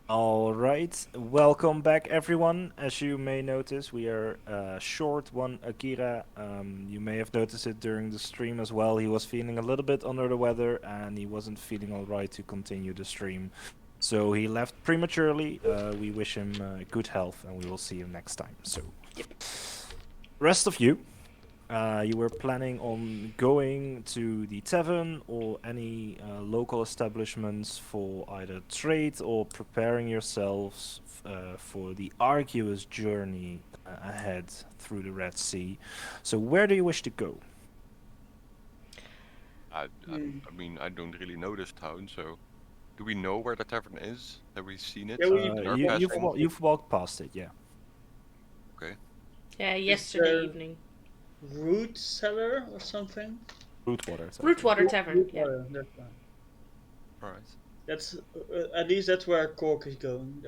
All right, welcome back, everyone. As you may notice, we are short one Akira. You may have noticed it during the stream as well. He was feeling a little bit under the weather, and he wasn't feeling all right to continue the stream. So he left prematurely. We wish him good health, and we will see him next time. So, rest of you, you were planning on going to the tavern or any local establishments for either trade or preparing yourselves for the arduous journey ahead through the Red Sea. So, where do you wish to go? I mean, I don't really know this town, so do we know where the tavern is? Have we seen it? Yeah, we- in our You've walked past it, yeah. Okay. Yeah, yesterday there- evening. Root cellar or something. Rootwater. Rootwater Tavern. Yeah. Rootwater, that's right. All right. That's at least that's where Cork is going.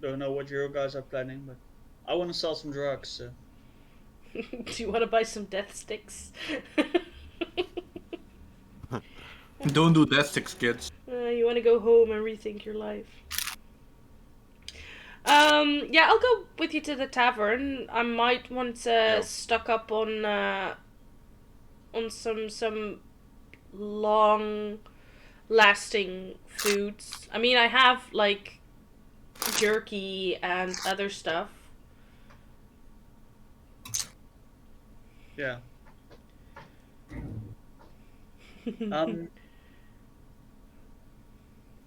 Don't know what your guys are planning, but I want to sell some drugs. So. Do you want to buy some death sticks? Don't do that, 6 kids. You want to go home and rethink your life. Yeah, I'll go with you to the tavern. I might want to stock up on some long-lasting foods. I mean, I have like jerky and other stuff. Yeah.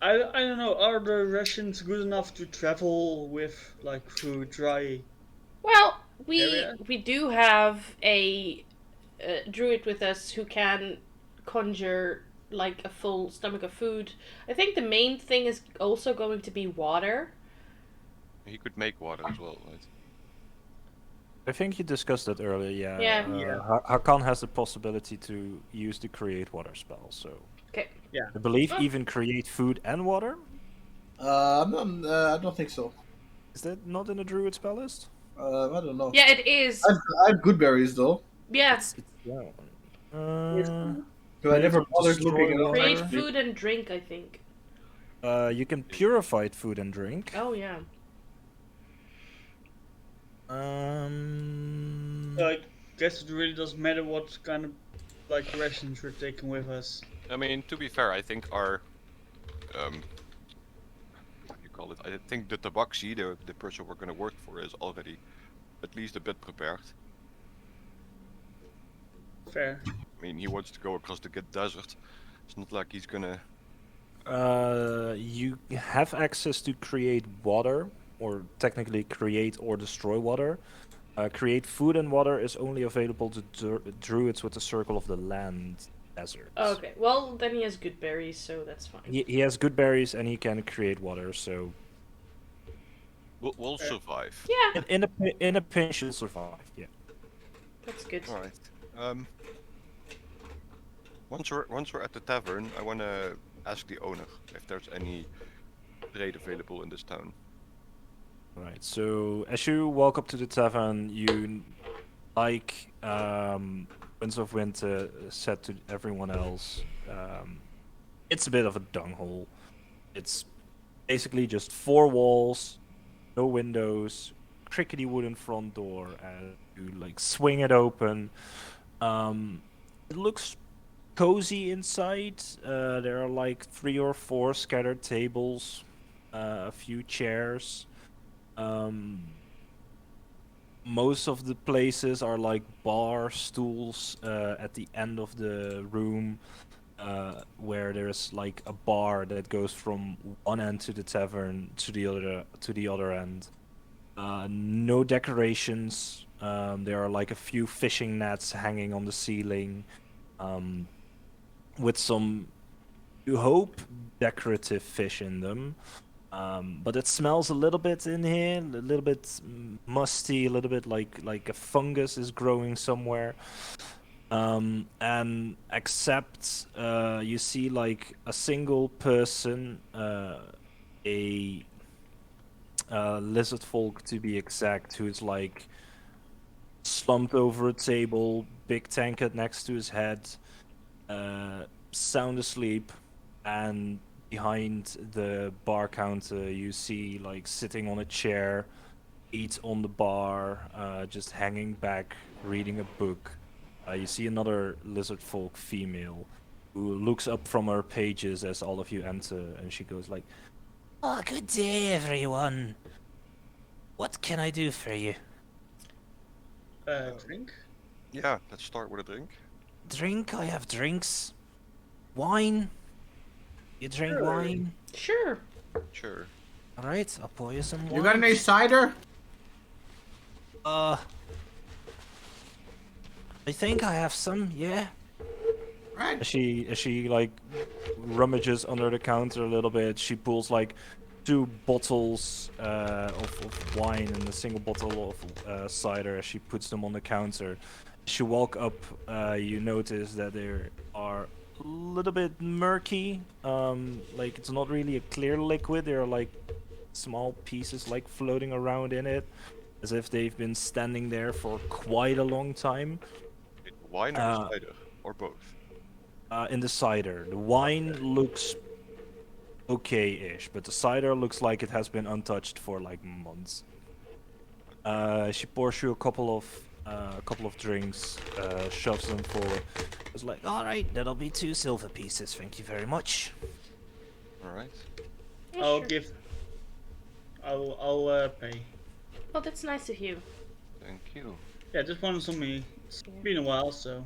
I don't know. Are the rations good enough to travel with, like through dry? Well, we Area? we do have a druid with us who can conjure like a full stomach of food. I think the main thing is also going to be water. He could make water as well, right? I think you discussed that earlier, yeah. Yeah. Yeah. Hakan has the possibility to use the create water spell, so... Okay. Yeah. I believe Oh. even create food and water? I don't think so. Is that not in the druid spell list? I don't know. Yeah, it is. I have good berries though. Yeah. It's that one. So I never bothered Destroy looking it up. water. Create actually. food and drink, I think. You can purify food and drink. Oh yeah. I guess it really doesn't matter what kind of like rations we're taking with us. I mean, to be fair, I think our what do you call it? I think the tabaxi, the person we're gonna work for, is already at least a bit prepared. Fair. I mean, he wants to go across the desert. It's not like he's gonna. You have access to create water, or technically create or destroy water. Create food and water is only available to druids with the Circle of the Land deserts. Okay. Well, then he has good berries, so that's fine. He has good berries and he can create water, so We'll survive. Yeah, in a pinch you'll survive. Yeah. that's good. All right. Once we're at the tavern, I wanna ask the owner if there's any trade available in this town. Right. So as you walk up to the tavern, you, like Winds of Winter said to everyone else, it's a bit of a dunghole. It's basically just four walls, no windows, crickety wooden front door, and you like swing it open. It looks cozy inside. There are like 3 or 4 scattered tables, a few chairs. Most of the places are like bar stools at the end of the room, where there's like a bar that goes from one end to the tavern to the other end. No decorations. There are like a few fishing nets hanging on the ceiling, with some, you hope, decorative fish in them. But it smells a little bit in here, a little bit musty, a little bit like a fungus is growing somewhere. And except you see like a single person, a lizard folk to be exact, who's like slumped over a table, big tankard next to his head, sound asleep, and behind the bar counter, you see like sitting on a chair, feet on the bar, just hanging back, reading a book. You see another lizard folk female who looks up from her pages as all of you enter, and she goes like, "Oh, good day, everyone. What can I do for you? Drink? Yeah, let's start with a drink. Drink? I have drinks. Wine? You drink Sure. wine? Sure. Sure. All right, I'll pour you some wine. You got any cider? I think I have some. Yeah. Right. As she like rummages under the counter a little bit, she pulls like 2 bottles of wine and a single bottle of cider. As she puts them on the counter, as you walk up, you notice that they are a little bit murky. Like it's not really a clear liquid. There are like small pieces like floating around in it, as if they've been standing there for quite a long time. Wine or cider? Or both? In the cider, the wine looks okay-ish, but the cider looks like it has been untouched for like months. She pours you a couple of drinks, shoves them forward. It's like, all right, that'll be 2 silver pieces. Thank you very much. Alright. Yeah, I'll sure. give. I'll pay. Well, that's nice of you. Thank you. Yeah, this one's on me. It's been a while, so.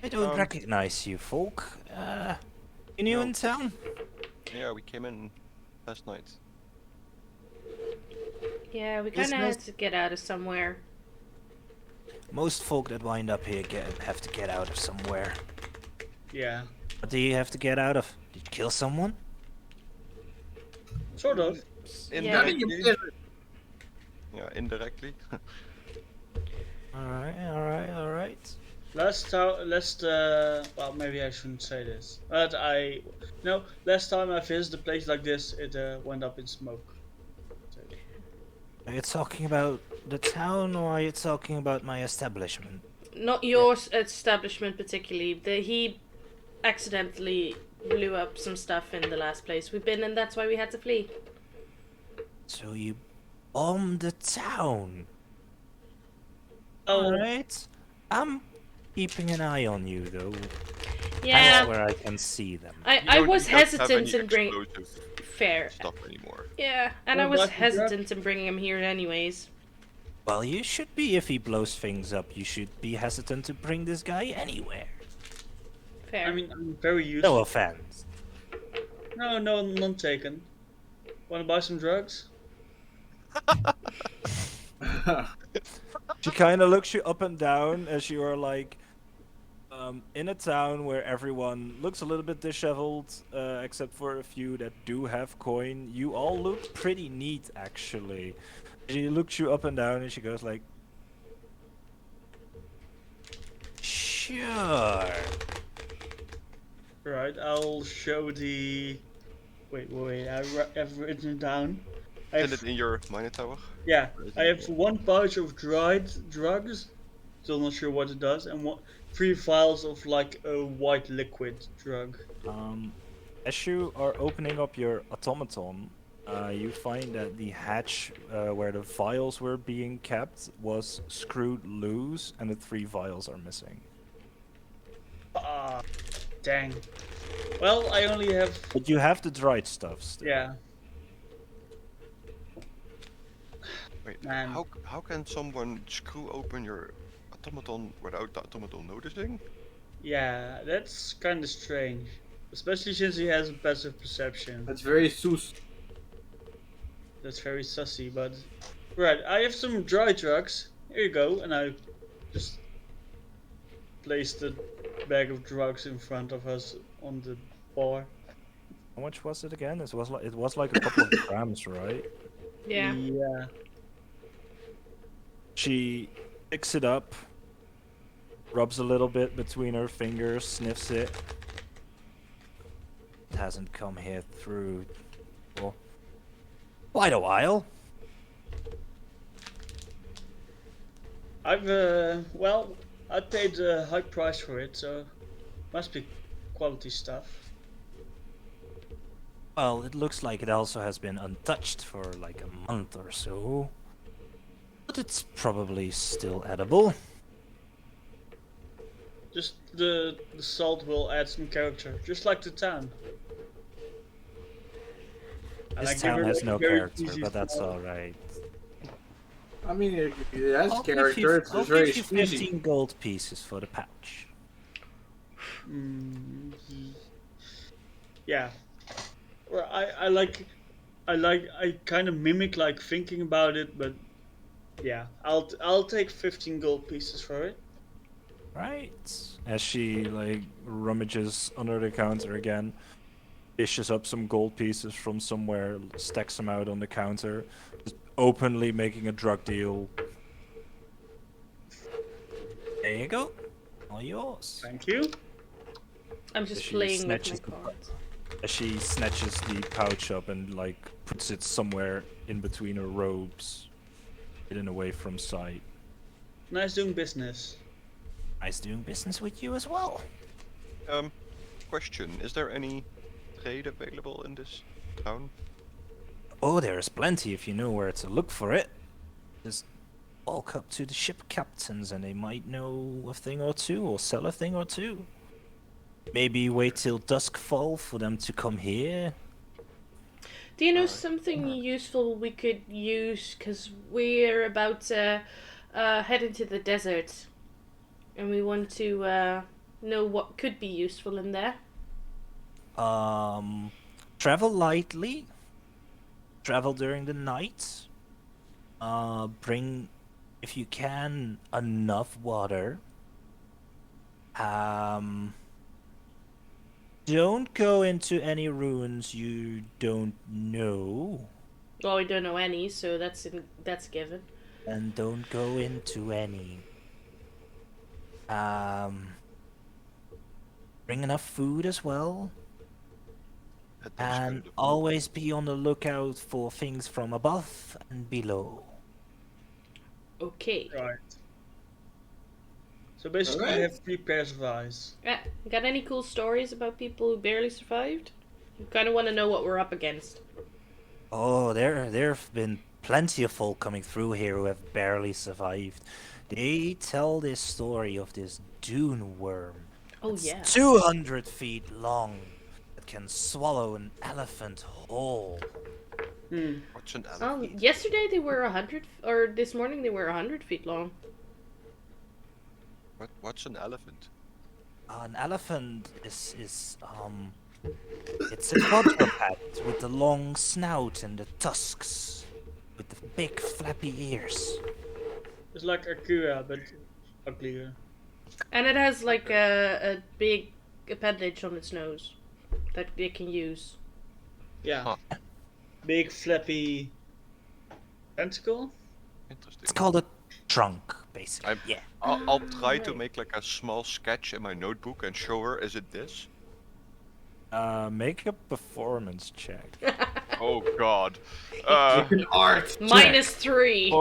I don't recognize you, folk. You new No. in town? Yeah, we came in last night. Yeah, we It's kind of nice- had to get out of somewhere. Most folk that wind up here have to get out of somewhere. Yeah. What do you have to get out of? Did you kill someone? Sort of. Yeah. None of your business. Yeah, indirectly. All right. Well, maybe I shouldn't say this. But last time I visited a place like this, it went up in smoke. So, Are you talking about the town, or are you talking about my establishment? Not your establishment particularly. He accidentally blew up some stuff in the last place we've been, and that's why we had to flee. So you bombed the town. Oh, Alright. I'm keeping an eye on you, though. Yeah, That's where I can see them. I was You don't have hesitant any in bringing. explosive Fair. stuff anymore. Yeah, and What I was about the drug? hesitant in bringing him here anyways. Well, you should be if he blows things up. You should be hesitant to bring this guy anywhere. Fair. I mean, I'm very No useful. offense. No, none taken. Wanna buy some drugs? She kind of looks you up and down as you are like in a town where everyone looks a little bit disheveled, except for a few that do have coin. You all look pretty neat, actually. She looks you up and down and she goes like, "Sure." Right, I'll show the. Wait, I've written it down. I Send have, it in your miner tower. yeah, Or is I it- have 1 pouch of dried drugs. Still not sure what it does, and 3 vials of like a white liquid drug. As you are opening up your automaton, you find that the hatch where the vials were being kept was screwed loose, and the 3 vials are missing. Ah, dang. Well, I only have. But you have the dried stuff still. Yeah. Wait, Man. how can someone screw open your automaton without the automaton noticing? Yeah, that's kind of strange. Especially since he has a passive perception. That's very sus. That's very sussy, but... Right, I have some dry drugs. Here you go, and I just placed the bag of drugs in front of us on the bar. How much was it again? It was like a couple of grams, right? Yeah. Yeah. She picks it up, rubs a little bit between her fingers, sniffs it. It hasn't come here through for quite a while. Well, I paid a high price for it, so must be quality stuff. Well, it looks like it also has been untouched for like a month or so. But it's probably still edible. Just the salt will add some character, just like the town. And I This give town her, has like, no a very character, cheesy but that's smile. alright. I mean, it has character. It's I'll very give you squeezy. 15 gold pieces for the pouch. Mm, yeah. Well, I kind of mimic like thinking about it, but yeah, I'll take 15 gold pieces for it. Right. As she like rummages under the counter again, dishes up some gold pieces from somewhere, stacks them out on the counter, just openly making a drug deal. There you go. All yours. Thank you. I'm just She playing with my snatches the cards. As she snatches the pouch up and like puts it somewhere in between her robes, hidden away from sight. Nice doing business. Nice doing business with you as well. Question: is there any trade available in this town? Oh, there's plenty if you know where to look for it. Just walk up to the ship captains and they might know a thing or two or sell a thing or two. Maybe wait till dusk fall for them to come here. Do you know something useful we could use? Because we're about to head into the desert. And we want to know what could be useful in there. Travel lightly. Travel during the night. Bring, if you can, enough water. Don't go into any ruins you don't know. Well, we don't know any, so that's given. And don't go into any. Bring enough food as well. That is And kind of- always be on the lookout for things from above and below. Okay. Right. So basically, I Alright. have 3 pairs of eyes. Got any cool stories about people who barely survived? You kind of want to know what we're up against. Oh, there've been plenty of folk coming through here who have barely survived. They tell this story of this dune worm. Oh, It's yeah. 200 feet long. That can swallow an elephant whole. What's an elephant? Yesterday they were 100, or this morning they were 100 feet long. What's an elephant? An elephant is it's a quadruped with the long snout and the tusks, with the big flappy ears. It's like Akira, but uglier. And it has like a big appendage on its nose that it can use. Yeah. Huh. Big flappy tentacle. Interesting. It's called a trunk, basically. I'm- Yeah. I'll try to right. make like a small sketch in my notebook and show her. Is it this? Make a performance check. Oh God. Make an art. check. -3.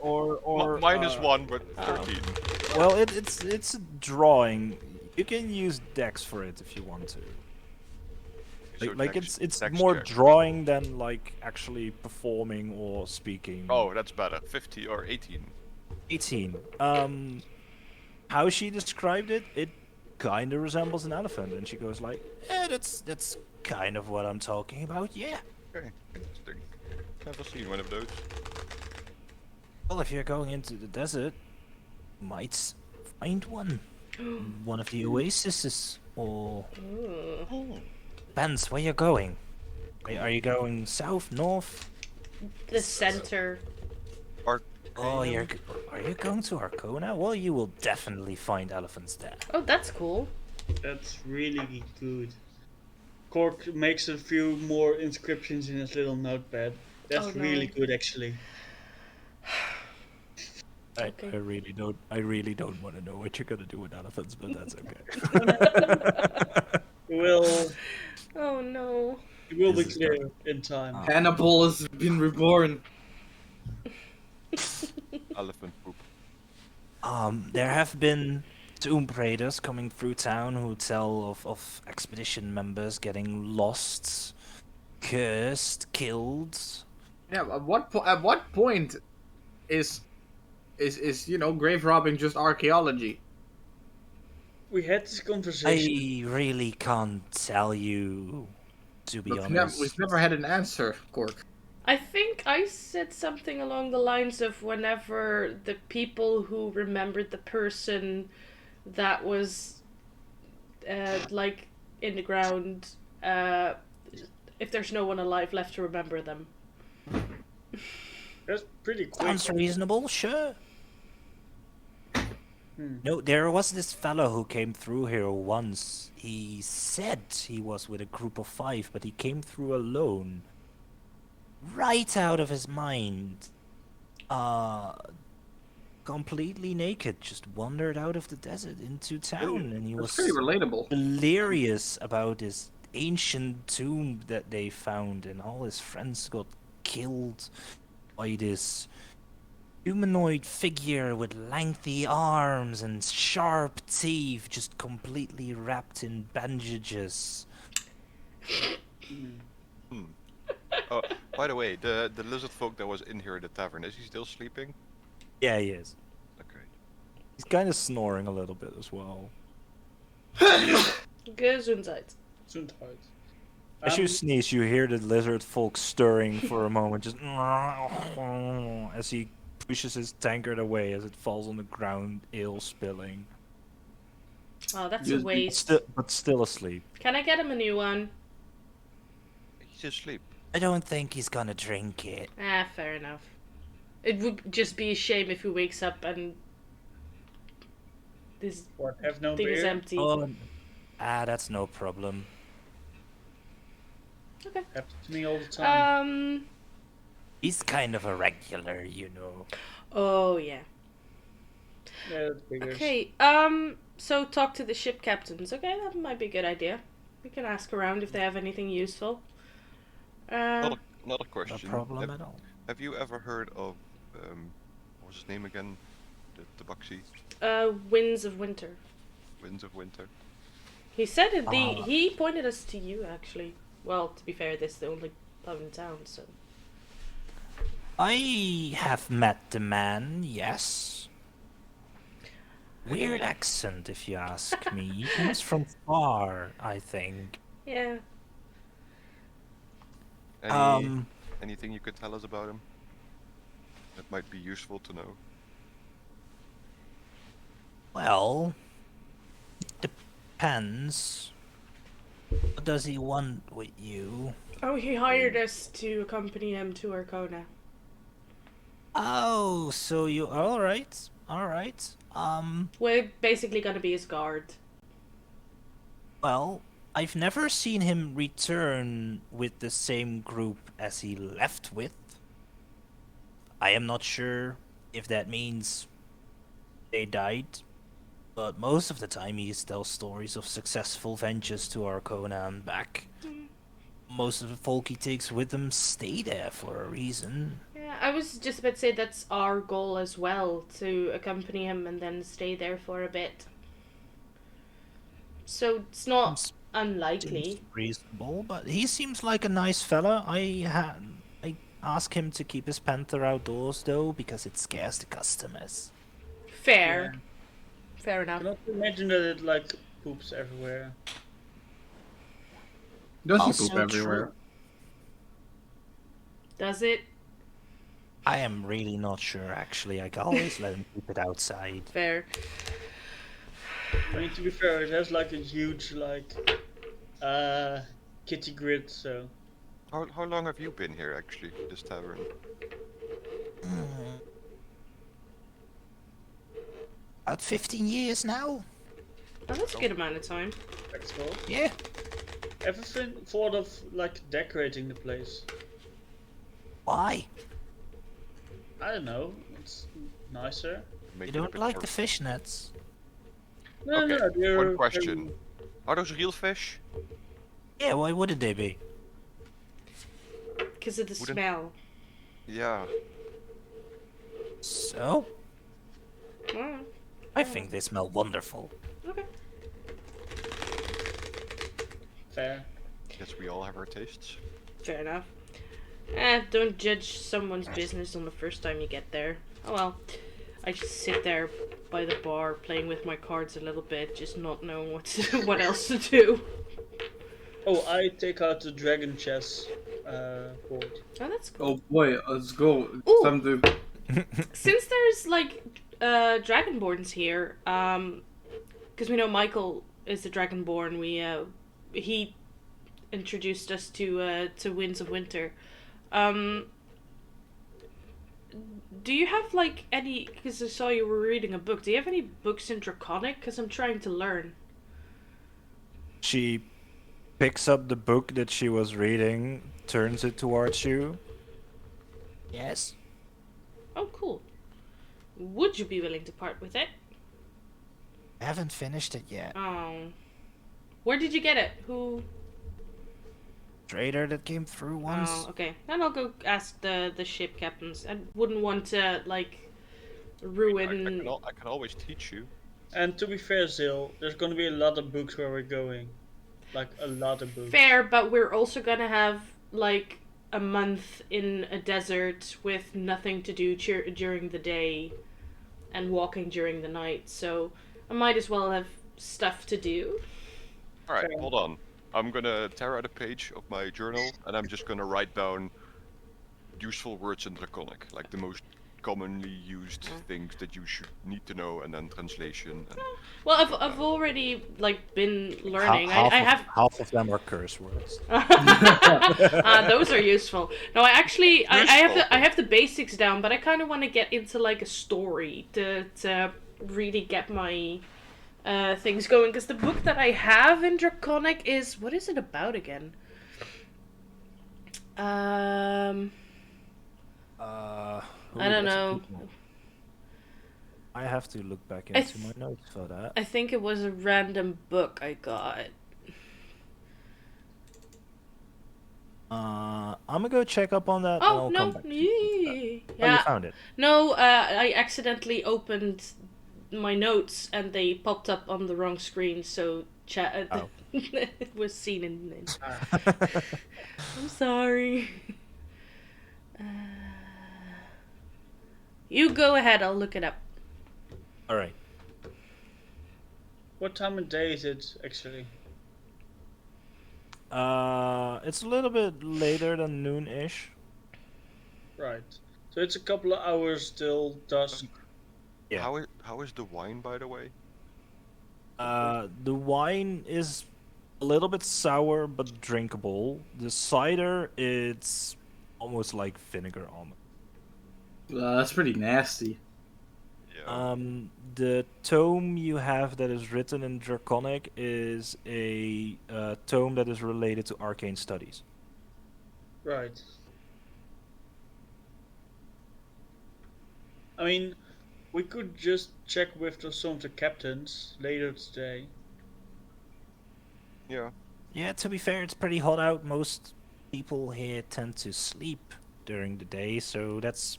or -1, but 13. Well, it's a drawing. You can use Dex for it if you want to. So Like Dex- it's Dex more check. drawing than like actually performing or speaking. Oh, that's better. 50 or 18. 18. How she described it, it kind of resembles an elephant, and she goes like, "Yeah, that's kind of what I'm talking about. Yeah. Okay, interesting. Never seen one of those. Well, if you're going into the desert, you might find one. One of the oases, or depends where you're going. Are you going south, north? The center. Oh, are you going to Arcona? Well, you will definitely find elephants there. Oh, that's cool. That's really good. Cork makes a few more inscriptions in his little notepad. That's Oh, no. really good, actually. Okay. I really don't want to know what you're gonna do with elephants, but that's okay. It will, Oh no. it will be This is clear in time. Hannibal has been reborn. Elephant poop. There have been tomb raiders coming through town who tell of expedition members getting lost, cursed, killed. Yeah. At what point is grave robbing just archaeology? We had this conversation. I really can't tell you, to be But honest. we've never had an answer, Cork. I think I said something along the lines of whenever the people who remembered the person that was like in the ground, if there's no one alive left to remember them. That's pretty quick. Sounds reasonable, sure. No, there was this fellow who came through here once. He said he was with a group of 5, but he came through alone. Right out of his mind. Completely naked, just wandered out of the desert into town, and he was That's pretty relatable. delirious about this ancient tomb that they found, and all his friends got killed by this humanoid figure with lengthy arms and sharp teeth, just completely wrapped in bandages. Oh, by the way, the lizard folk that was in here at the tavern, is he still sleeping? Yeah, he is. Okay. He's kind of snoring a little bit as well. Gesundheit. Gesundheit. As you sneeze, you hear the lizard folk stirring for a moment, just as he pushes his tankard away as it falls on the ground, ale spilling. Oh, that's Just- a waste. But still asleep. Can I get him a new one? He's asleep. I don't think he's gonna drink it. Ah, fair enough. It would just be a shame if he wakes up and this What, have no thing is beer? empty. That's no problem. Okay. Happens to me all the time. He's kind of a regular, you know. Oh yeah. Yeah, that figures. Okay. So talk to the ship captains. Okay, that might be a good idea. We can ask around if they have anything useful. Another No question. problem at all. Have you ever heard of what was his name again? The Buxy Winds of Winter. Winds of Winter. He said it. Ah. He pointed us to you actually. Well, to be fair, this is the only pub in town, so. I have met the man, yes. Weird accent, if you ask me. He comes from far, I think. Yeah. Anything you could tell us about him? That might be useful to know. Well, depends. What does he want with you? Oh, he hired us to accompany him to Arcona. Oh, so you alright. We're basically gonna be his guard. Well, I've never seen him return with the same group as he left with. I am not sure if that means they died, but most of the time he tells stories of successful ventures to Arcona and back. Most of the folk he takes with him stay there for a reason. Yeah, I was just about to say that's our goal as well, to accompany him and then stay there for a bit. So it's not Seems unlikely. reasonable, but he seems like a nice fella. I ask him to keep his panther outdoors though, because it scares the customers. Fair. Yeah. Fair I enough. cannot imagine that it like poops everywhere. Doesn't Also poop everywhere. true. Does it? I am really not sure actually. I can always let him keep it outside. Fair. I mean, to be fair, it has like a huge like kitty grid, so How long have you been here actually, this tavern? About 15 years now? Oh, that's a good amount of time. that's cool. Yeah. Ever thought of like decorating the place? Why? I don't know. It's nicer. Make You it a don't bit like more- the fishnets? No, Okay, no, they're one question. Are those real fish? Yeah, why wouldn't they be? Because of the Wouldn't- smell. Yeah. So? Well, I think they smell wonderful. Okay. Fair. Guess we all have our tastes. Fair enough. Don't judge someone's business on the first time you get there. Oh well. I just sit there by the bar playing with my cards a little bit, just not knowing what else to do. Oh, I take out the dragon chess board. Oh, that's cool. Oh boy, let's go. Ooh. Time to. Since there's like dragonborns here, because we know Michael is the dragonborn, he introduced us to Winds of Winter. Do you have like any? Because I saw you were reading a book. Do you have any books in Draconic? Because I'm trying to learn. She picks up the book that she was reading, turns it towards you. Yes. Oh, cool. Would you be willing to part with it? I haven't finished it yet. Oh. Where did you get it? Who? Trader that came through once. Oh, okay. Then I'll go ask the ship captains. I wouldn't want to like ruin. I can always teach you. And to be fair, Zil, there's gonna be a lot of books where we're going. Like, a lot of books. Fair, but we're also gonna have like a month in a desert with nothing to do during the day and walking during the night, so I might as well have stuff to do. Alright, hold on. I'm gonna tear out a page of my journal and I'm just gonna write down useful words in Draconic, like the most commonly used things that you should need to know, and then translation. And... Well, I've already like been learning. Half of them are curse words. Those are useful. No, I have the basics down, but I kind of want to get into like a story to really get my things going. Because the book that I have in Draconic is, what is it about again? I don't know. I have to look back into my notes for that. I think it was a random book I got. I'm gonna go check up on that. Oh, and I'll no. come back to you. Yeah. Oh, you found it. No, I accidentally opened my notes and they popped up on the wrong screen, so it was seen in. I'm sorry. You go ahead, I'll look it up. Alright. What time of day is it, actually? It's a little bit later than noon-ish. Right. So it's a couple of hours till dusk. Yeah. How is the wine, by the way? The wine is a little bit sour but drinkable. The cider, it's almost like vinegar almost. That's pretty nasty. Yeah. The tome you have that is written in Draconic is a tome that is related to arcane studies. Right. I mean, we could just check with some of the captains later today. Yeah. Yeah, to be fair, it's pretty hot out. Most people here tend to sleep during the day, so that's,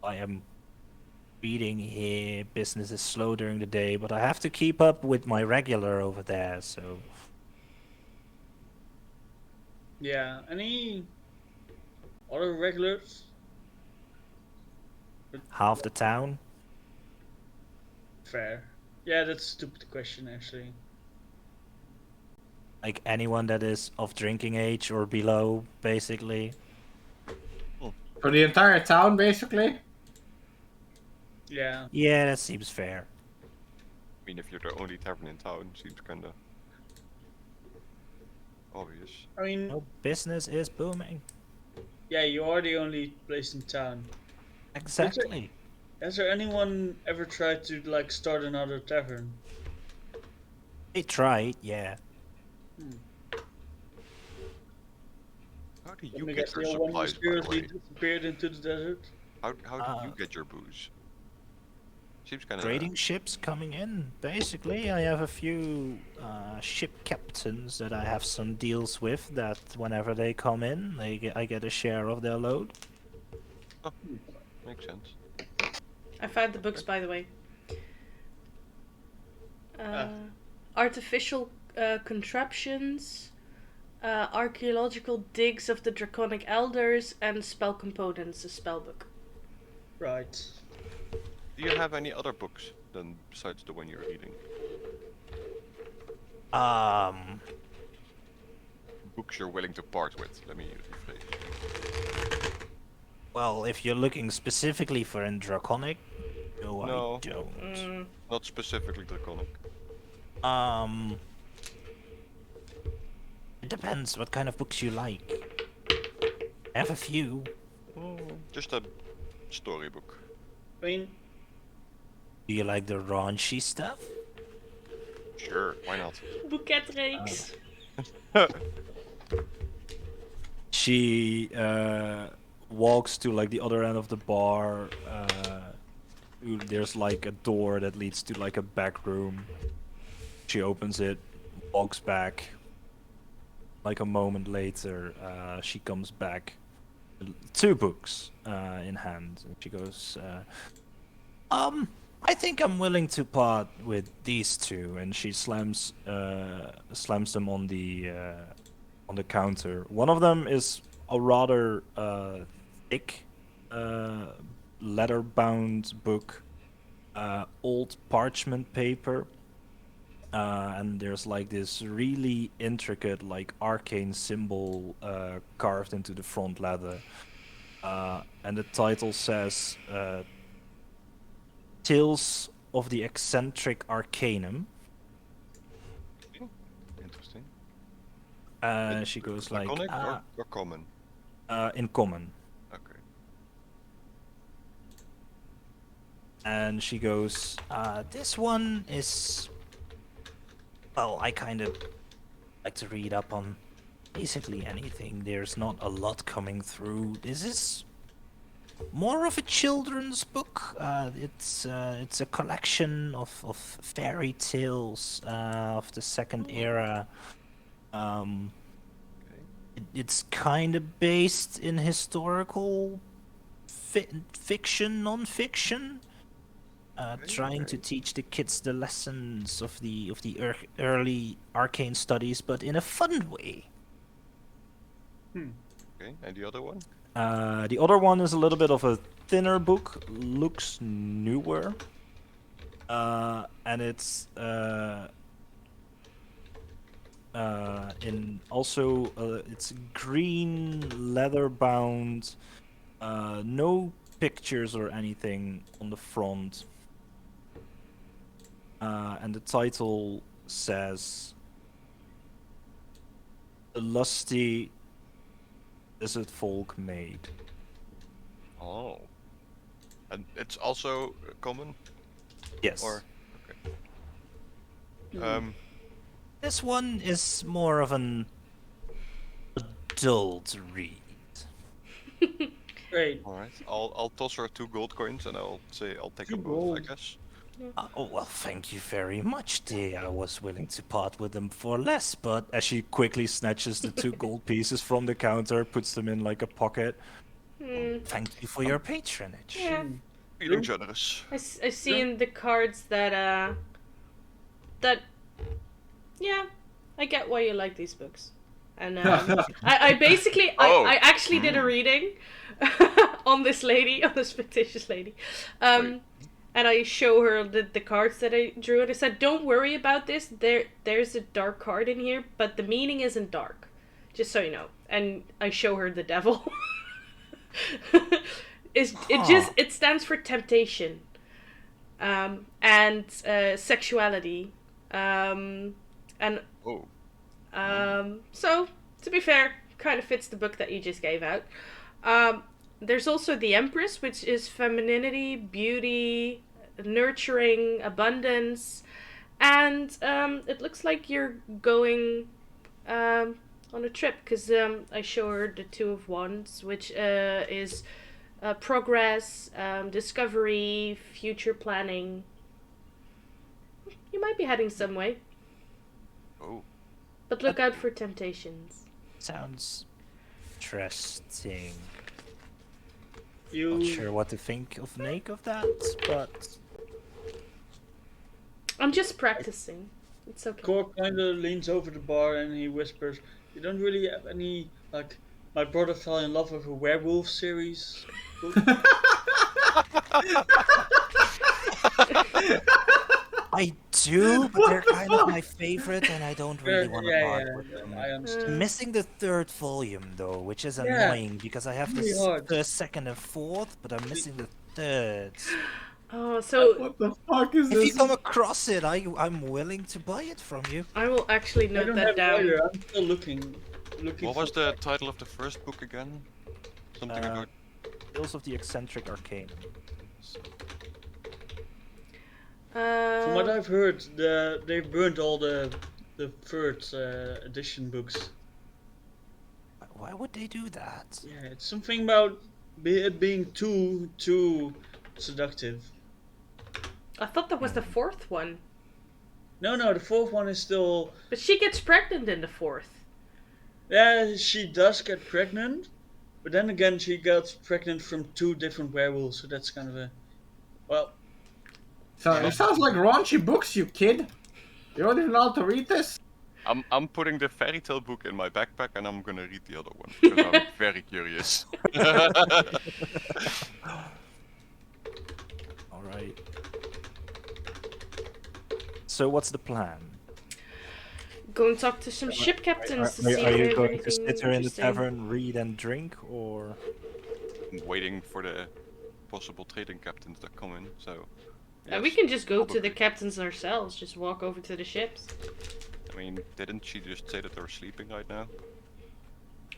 I am reading here. Business is slow during the day, but I have to keep up with my regular over there, so... Yeah, any other regulars? Half the town? Fair. Yeah, that's a stupid question, actually. Like anyone that is of drinking age or below, basically. For the entire town, basically? Yeah. Yeah, that seems fair. I mean, if you're the only tavern in town, seems kinda obvious. I mean, No, business is booming. yeah, you are the only place in town. Exactly. Has there anyone ever tried to, like, start another tavern? They tried, yeah. How do Let you me get guess, your the one supplies, by the mysteriously way? disappeared into the desert? How do you get your booze? Seems kinda... Trading ships coming in, basically. I have a few ship captains that I have some deals with that whenever they come in, I get a share of their load. Oh, makes sense. I found the books, by the way. Artificial contraptions, archaeological digs of the draconic elders, and spell components, a spell book. Right. Do you have any other books than besides the one you're reading? Books you're willing to part with. Let me rephrase. Well, if you're looking specifically for in Draconic, no, No. I don't. Not specifically draconic. It depends what kind of books you like. I have a few. Just a storybook. I mean, Do you like the raunchy stuff? Sure, why not? Boeketreeks. She walks to like the other end of the bar. There's like a door that leads to like a back room. She opens it, walks back. Like a moment later, she comes back, 2 books in hand, and she goes, I think I'm willing to part with these 2, and she slams them on the counter. One of them is a rather thick leather-bound book, old parchment paper. And there's like this really intricate, like arcane symbol carved into the front leather. And the title says Tales of the Eccentric Arcanum. Interesting. She goes like, Draconic or common? in common. Okay. And she goes, this one is... Well, I kind of like to read up on basically anything. There's not a lot coming through. This is more of a children's book. It's a collection of fairy tales of the Second Era. It's kind of based in historical fiction, non-fiction. Trying to teach the kids the lessons of the early arcane studies, but in a fun way. Okay, and the other one? The other one is a little bit of a thinner book, looks newer, and it's it's green leather bound, no pictures or anything on the front. And the title says The Lusty Desert Folk Maid. Oh. And it's also common? Yes. Or okay. This one is more of an adult read. great. Alright. I'll toss her 2 gold coins and I'll say I'll take 2 them both, I gold. guess. Oh, well, thank you very much, dear. I was willing to part with them for less, but as she quickly snatches the 2 gold pieces from the counter, puts them in like a pocket. Thank you for your patronage. Yeah. Feeling generous. I see in the cards that yeah, I get why you like these books. And I basically I actually did a reading on this lady, on this fictitious lady. And I show her the cards that I drew, and I said, "Don't worry about this. There's a dark card in here, but the meaning isn't dark, just so you know." And I show her the devil. It stands for temptation, and sexuality, and so to be fair, kind of fits the book that you just gave out. There's also the Empress, which is femininity, beauty, nurturing, abundance, and it looks like you're going on a trip, because I show her the 2 of Wands, which is progress, discovery, future planning. You might be heading some way. Oh. But look out for temptations. Sounds interesting. You Not sure what to think of that, but I'm just practicing. It's okay. Cork kind of leans over the bar and he whispers, "You don't really have any like My Brother Fell in Love with a Werewolf series book?" I do, but they're kind of my favorite, and I don't really want to part with them. I I'm understand. missing the third volume though, which is Yeah, annoying because I have really the hard. first, second, and fourth, but I'm missing the third. Oh, so What the fuck is If you this? come across it, I'm willing to buy it from you. I will actually I note don't that have it down. either. I'm still looking. What was for the title of the first book again? Something about. Tales of the Eccentric Arcane. From what I've heard, they burned all the third edition books. Why would they do that? Yeah, it's something about it being too seductive. I thought that was the fourth one. No, the fourth one is still. But she gets pregnant in the fourth. Yeah, she does get pregnant, but then again, she got pregnant from 2 different werewolves, so that's kind of a. Well, So it sounds like raunchy books, you kid. You don't even know how to read this? I'm putting the fairy tale book in my backpack and I'm gonna read the other one because I'm very curious. All right. So what's the plan? Go and talk to some ship captains to see if Are they you have going to anything sit here in the interesting. tavern, read and drink, or? I'm waiting for the possible trading captains that come in. So. We yes, can just go to probably. the captains ourselves. Just walk over to the ships. I mean, didn't she just say that they're sleeping right now?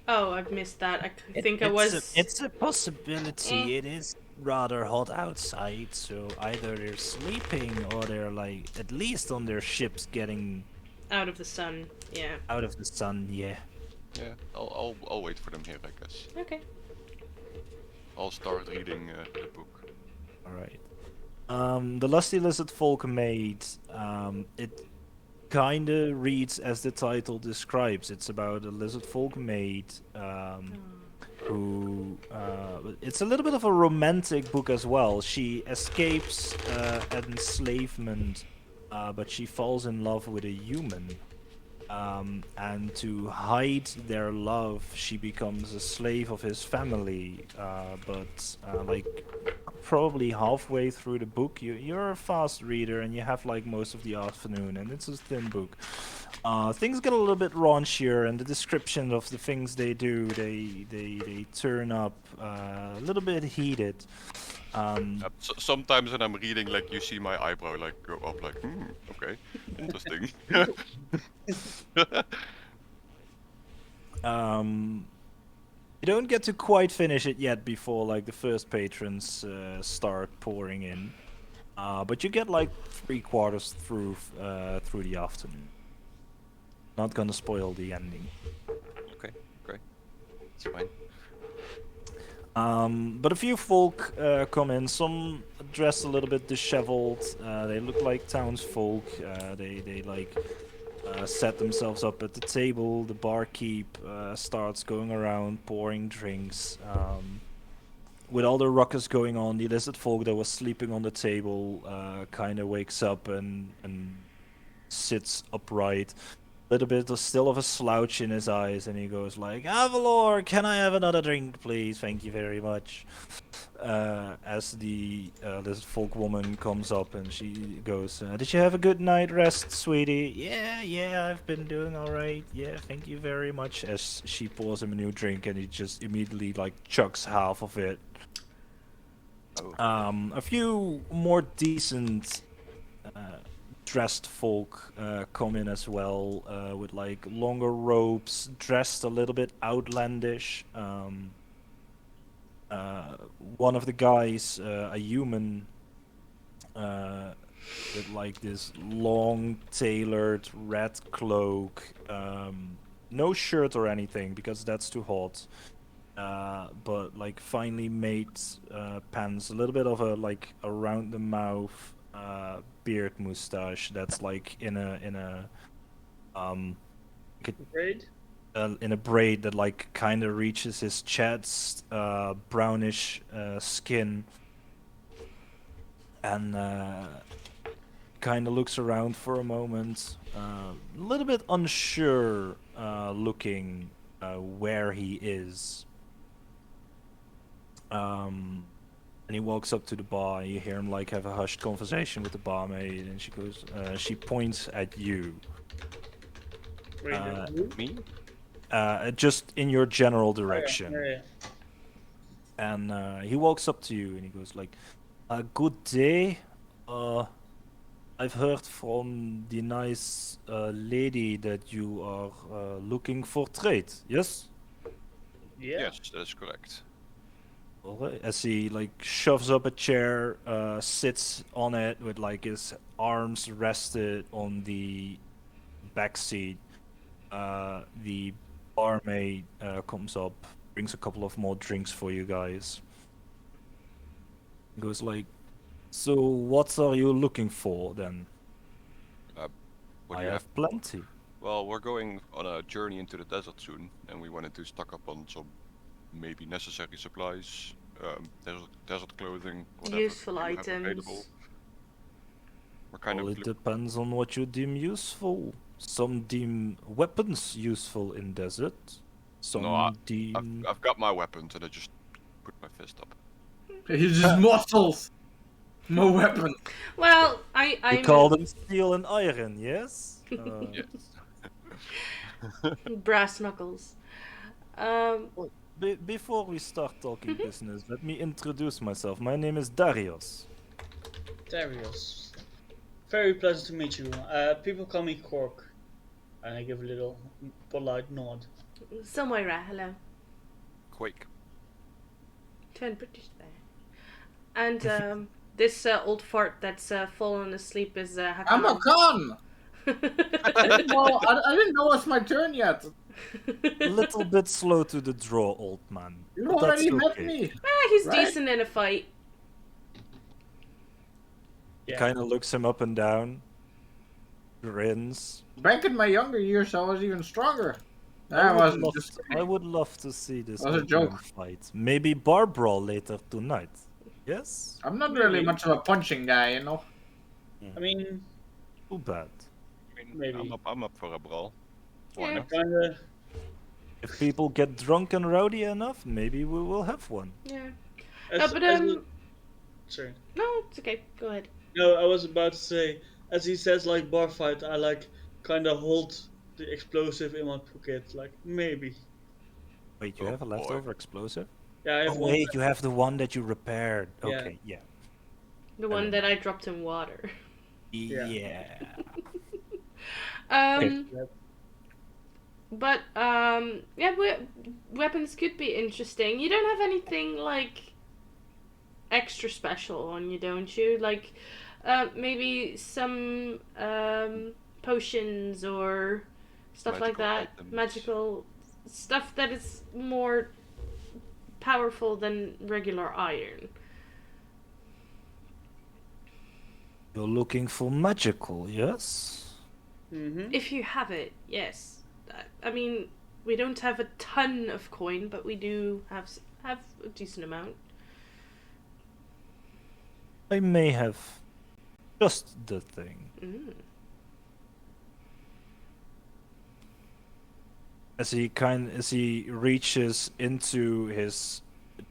Oh, I've missed that. I think I was. It's a possibility. Eh. It is rather hot outside, so either they're sleeping or they're like at least on their ships getting Out of the sun. Yeah. out of the sun. Yeah. Yeah, I'll wait for them here, I guess. Okay. I'll start reading the book. All right. The Lusty Lizard Folk Maid. It kind of reads as the title describes. It's about a lizard folk maid who. It's a little bit of a romantic book as well. She escapes enslavement, but she falls in love with a human. And to hide their love, she becomes a slave of his family. But like probably halfway through the book, you're a fast reader and you have like most of the afternoon, and it's a thin book. Things get a little bit raunchier, and the description of the things they do, they turn up a little bit heated. Sometimes when I'm reading, like you see my eyebrow like go up, like okay, interesting. You don't get to quite finish it yet before like the first patrons start pouring in, but you get like 3/4 through the afternoon. Not gonna spoil the ending. Okay, great, it's fine. But a few folk come in. Some dressed a little bit disheveled. They look like townsfolk. They like set themselves up at the table. The barkeep starts going around pouring drinks. With all the ruckus going on, the lizard folk that was sleeping on the table kind of wakes up and sits upright. A little bit still of a slouch in his eyes, and he goes like, "Avalor, can I have another drink, please? Thank you very much." As the lizard folk woman comes up and she goes, "Did you have a good night rest, sweetie?" Yeah, I've been doing all right. Yeah, thank you very much. As she pours him a new drink, and he just immediately like chucks half of it. A few more decent dressed folk come in as well, with like longer robes, dressed a little bit outlandish. One of the guys, a human, with like this long tailored red cloak, no shirt or anything because that's too hot. But like finely made pants, a little bit of a like around the mouth beard mustache that's like in a Braid? in a braid that like kind of reaches his chest, brownish skin, and kind of looks around for a moment, a little bit unsure, looking where he is. And he walks up to the bar. You hear him like have a hushed conversation with the barmaid, and she points at you. Wait, who? Me? Just in your general Oh, yeah, direction. yeah. And he walks up to you and he goes like, "Good day. I've heard from the nice lady that you are looking for trade. Yes." Yeah. Yes, that is correct. Alright. As he like shoves up a chair, sits on it with like his arms rested on the back seat. The barmaid comes up, brings a couple of more drinks for you guys. Goes like, "So what are you looking for then?" What I do you have? have plenty. Well, we're going on a journey into the desert soon, and we wanted to stock up on some maybe necessary supplies, desert clothing, whatever Useful you have items. available. We're kind Well, of it depends on what you deem useful. Some deem weapons useful in desert. Some No, deem. I've got my weapons, and I just put my fist up. He's just muscles. No weapon. Well, You I'm call them steel and iron, yes? Yes. brass knuckles. Before we start talking business, let me introduce myself. My name is Darius. Darius. Very pleasant to meet you. People call me Cork. And I give a little polite nod. So Moira, hello. Quake. Turn British there. And this old fart that's fallen asleep is Hakan. I'm a con. I didn't know it's my turn yet. A little bit slow to the draw, old man. You but that's already met okay. me. He's Right. decent in a fight. Yeah. Kind of looks him up and down, grins. Back in my younger years, I was even stronger. I I would love to see this That was a old man joke. fight. Maybe bar brawl later tonight. Yes? I'm not really Maybe. much of a punching guy, you know. I mean, Too bad. I mean, Maybe. I'm up for a brawl. Why Yeah. not? kinda. If people get drunk and rowdy enough, maybe we will have one. Yeah. As, But as a- sorry. no, it's okay. Go ahead. No, I was about to say, as he says, like bar fight, I like kind of hold the explosive in my pocket, like maybe. Wait, you Oh, have a boy. leftover explosive? Yeah, I have Oh one. wait, you have the one that you repaired. Yeah. Okay, yeah. The one that I dropped in water. Yeah. Um, but yeah, weapons could be interesting. You don't have anything like extra special on you, don't you? Like maybe some potions or stuff like Magical that. items. Magical stuff that is more powerful than regular iron. You're looking for magical, yes? Mm-hmm. If you have it, yes. I mean, we don't have a ton of coin, but we do have a decent amount. I may have just the thing. Mm. As he reaches into his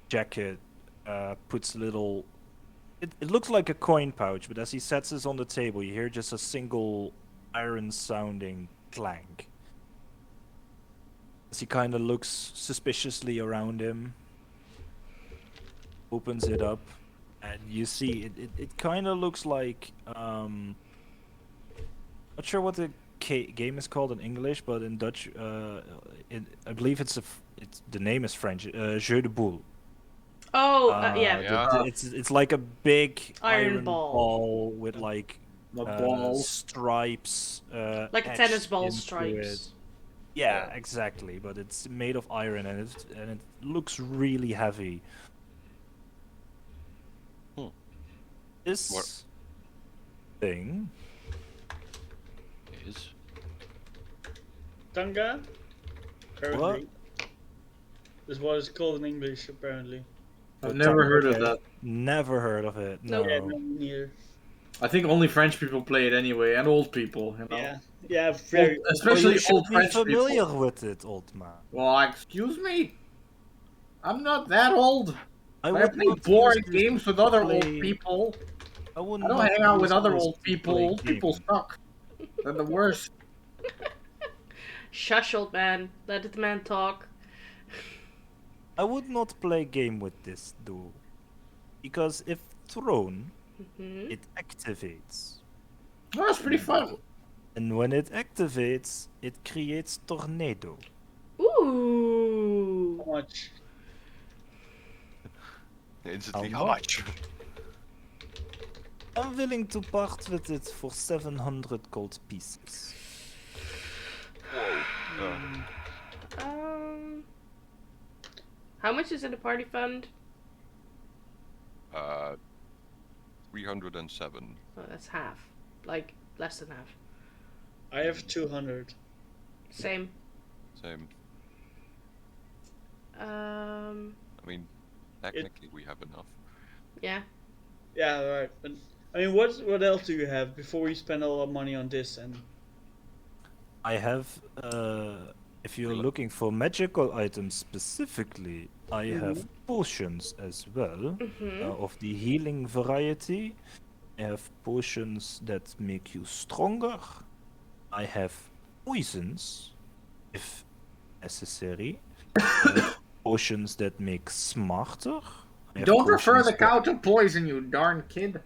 jacket, puts little. It looks like a coin pouch, but as he sets this on the table, you hear just a single iron-sounding clank. As he kind of looks suspiciously around him, opens it up, and you see it kind of looks like not sure what the game is called in English, but in Dutch, I believe it's the name is French. Jeu de boule. Oh, yeah. Yeah. It's like a big Iron ball. with like Balls. stripes. Like a tennis etched ball into stripes. it. Yeah, exactly. But it's made of iron and it looks really heavy. Hmm. This What? thing. Is Tanga? Apparently. Is what it's called in English, apparently. I've never heard of Okay. that. Never heard of it. No. Nope. Yeah, no, neither. I think only French people play it anyway, and old people. You know? Yeah, yeah, very. Especially you should old be French familiar people. with it, old man. Well, excuse me. I'm not that old. I I would play not use boring this games with to other old play. people. I would I don't not hang out with use other this old to people. play Old people gaming. suck. They're the worst. Shush, old man. Let the man talk. I would not play game with this though, because if thrown, Hmm? it activates, Oh, that's pretty fun. and when it activates, it creates tornado. Ooh. How much? Instantly, How how much? I'm willing to part with it for 700 gold pieces. How much is in the party fund? 307. Oh, that's half. Like, less than half. I have 200. Same. Same. I mean, technically we have enough. Yeah. Yeah, right. But I mean, what else do you have before we spend all our money on this? And I have, if you're looking for magical items specifically, I have potions as well, of the healing variety. I have potions that make you stronger. I have poisons, if necessary. I have potions that make smarter. I have Don't refer potions the that- cow to poison, you darn kid.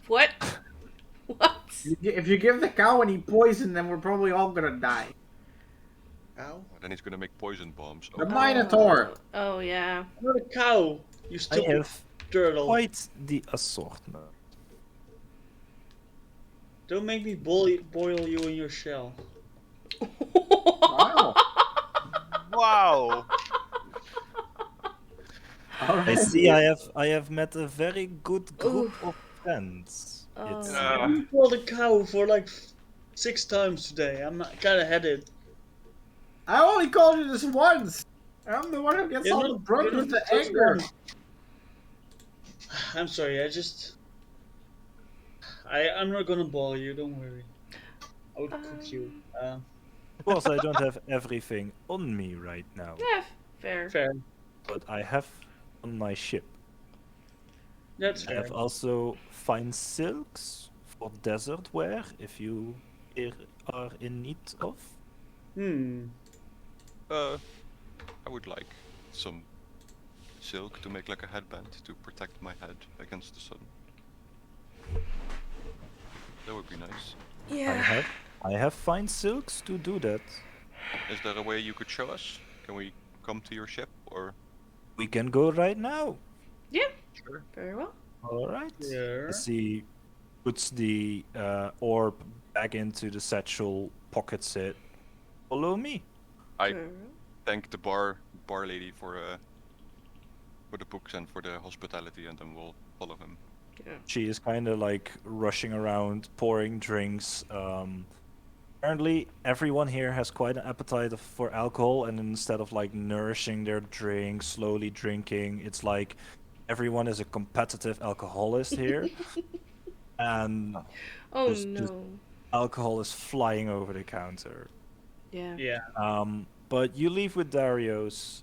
What? What? If you give the cow any poison, then we're probably all gonna die. cow? Then he's gonna make poison bombs. The Oh, Minotaur. Oh, yeah. I'm not a cow. You I stupid have turtle. quite the assortment. Don't make me boil you in your shell. Wow. wow! I see. I have met a very good group of friends. It's You called a cow for like 6 times today. I'm kind of headed. I only called you this once. I'm the one who gets You're all not- drunk you're with not the first anger. one. I'm sorry. I'm not gonna boil you. Don't worry. I would cook you. of course I don't have everything on me right now, Yeah, fair. Fair. but I have on my ship. That's I fair. have also fine silks for desert wear if you are in need of. I would like some silk to make like a headband to protect my head against the sun. That would be nice. Yeah. I have fine silks to do that. Is there a way you could show us? Can we come to your ship or? We can go right now. Yeah. Sure. Very well. All right. Sure. As he puts the orb back into the satchel, pockets it. Follow me. I Very well. thank the bar lady for the books and for the hospitality, and then we'll follow him. Yeah. She is kind of like rushing around, pouring drinks. Apparently, everyone here has quite an appetite for alcohol, and instead of like nourishing their drink, slowly drinking, it's like everyone is a competitive alcoholist here, and Oh Just- no. alcohol is flying over the counter. Yeah. Yeah. But you leave with Darius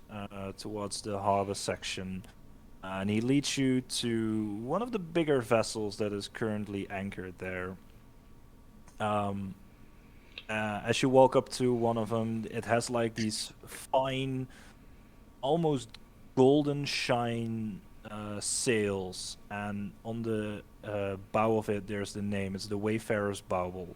towards the harbor section, and he leads you to one of the bigger vessels that is currently anchored there. As you walk up to one of them, it has like these fine, almost golden shine sails, and on the bow of it, there's the name. It's the Wayfarer's Bauble.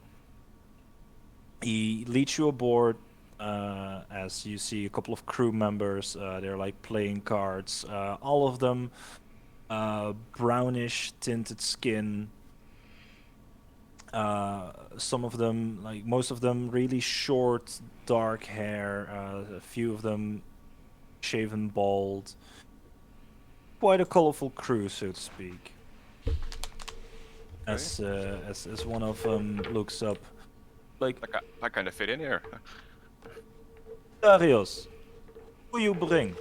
He leads you aboard. As you see a couple of crew members, they're like playing cards. All of them brownish tinted skin. Some of them, like most of them, really short, dark hair. A few of them shaven bald. Quite a colorful crew, so to speak. As one of them looks up, like, I kind of fit in here. Darius, who you bring?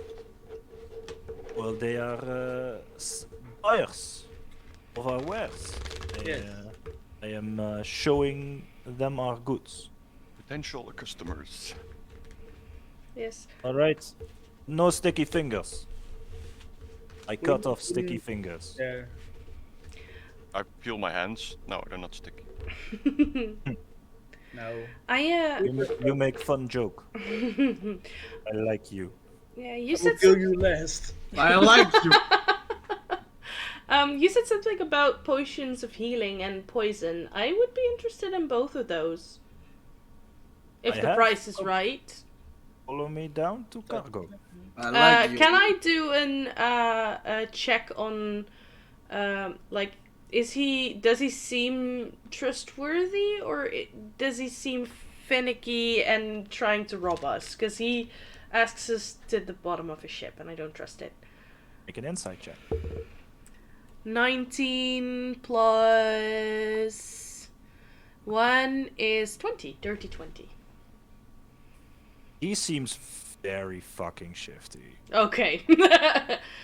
Well, they are buyers. of our wares. Yes. I am showing them our goods. Potential customers. Yes. All right. No sticky fingers. I cut off sticky Mm, fingers. There. I peel my hands. No, they're not sticky. No. You make fun joke. I like you. Yeah, I you will said kill some... you last. I like you. You said something about potions of healing and poison. I would be interested in both of those. If I the have. price is right. Follow me down to cargo. I like you. Can I do a check on, like, does he seem trustworthy, or does he seem finicky and trying to rob us? Because he asks us to the bottom of his ship, and I don't trust it. Make an insight check. 19 plus 1 is 20. Dirty 20. He seems very fucking shifty. Okay.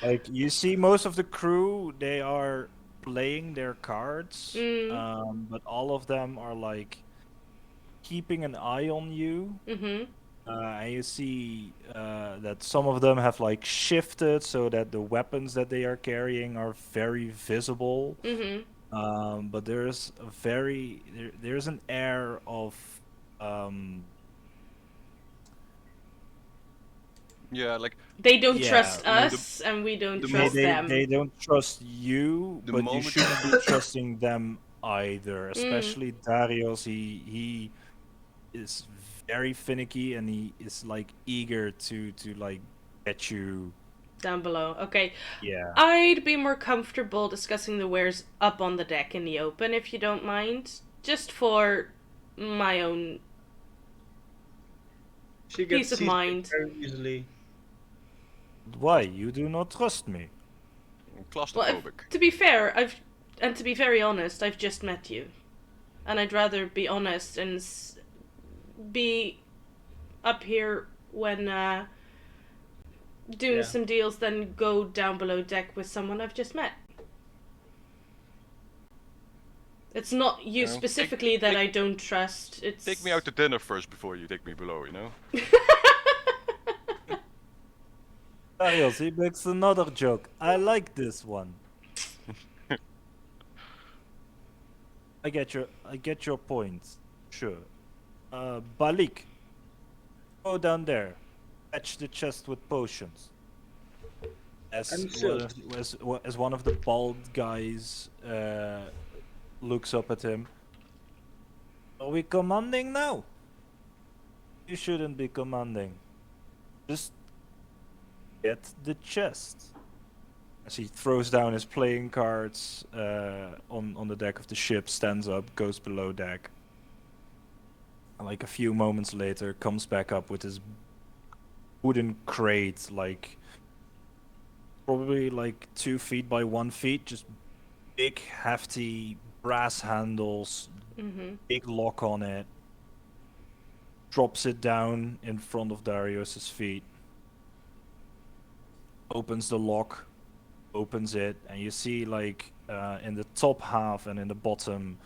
Like, you see most of the crew, they are playing their cards, but all of them are like keeping an eye on you. Mm-hmm. And you see that some of them have like shifted so that the weapons that they are carrying are very visible. Mm-hmm. But there's there's an air of Yeah, like They don't Yeah, trust I mean, us, and we don't the trust them. they don't trust you, The but you moment- shouldn't be trusting them either. Especially Darius, he is very finicky and he is like eager to like get you. Down below. Okay. Yeah. I'd be more comfortable discussing the wares up on the deck in the open, if you don't mind. Just for my own She peace gets of seasick mind. very easily. Why? You do not trust me. Well, claustrophobic. to be fair, to be very honest, I've just met you. And I'd rather be honest and be up here when doing some deals than go down below deck with someone I've just met. It's not you No, specifically that I don't trust. It's Take me out to dinner first before you take me below, you know? Darius, he makes another joke. I like this one. I get your point. Sure. Balik. Go down there. Fetch the chest with potions. As one of the bald guys looks up at him. Are we commanding now? You shouldn't be commanding. Just get the chest. As he throws down his playing cards on the deck of the ship, stands up, goes below deck. And like a few moments later, comes back up with his wooden crate, like probably like 2 feet by 1 feet, just big, hefty brass handles, big lock on it. Drops it down in front of Darius's feet. Opens the lock, opens it, and you see like in the top half and in the bottom,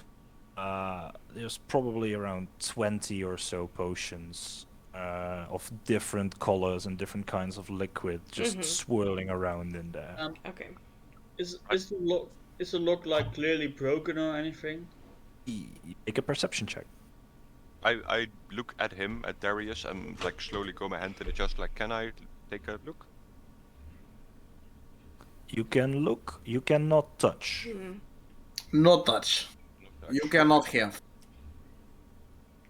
there's probably around 20 or so potions of different colors and different kinds of liquid just swirling around in there. Okay. Is the lock like clearly broken or anything? Make a perception check. I look at him, at Darius, and like slowly go my hand to the chest, like, can I take a look? You can look, you cannot touch. No touch. You cannot have.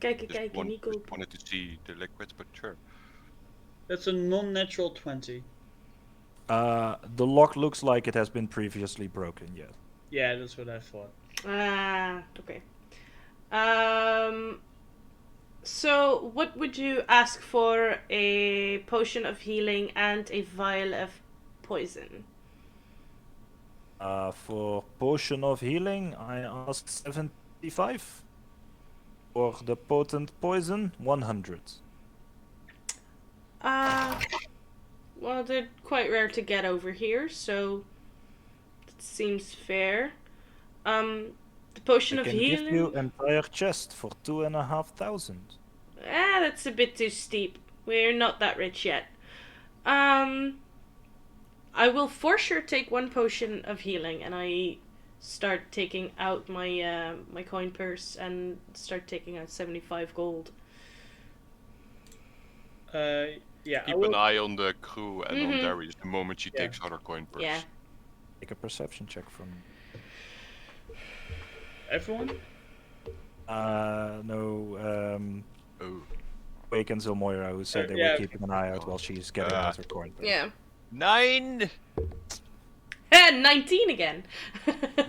Kijken, kijken, niet Just kopen. wanted to see the liquids, but sure. That's a non-natural 20. The lock looks like it has been previously broken, yes. Yeah, that's what I thought. Okay. So what would you ask for a potion of healing and a vial of poison? For potion of healing, I ask 75. For the potent poison, 100. Well, they're quite rare to get over here, so it seems fair. The potion I of can healing. give you entire chest for 2,500. That's a bit too steep. We're not that rich yet. I will for sure take one potion of healing, and I start taking out my my coin purse and start taking out 75 gold. Yeah, I Keep will. an eye on the crew and on Mhm. Darius the moment she Yeah. takes out her coin purse. Yeah. Make a perception check from me. Everyone? No, Oh. Wake and Zilmoira, who said they yeah, were okay. keeping an eye out while she's getting out her coin purse. Yeah. 9! 19 again.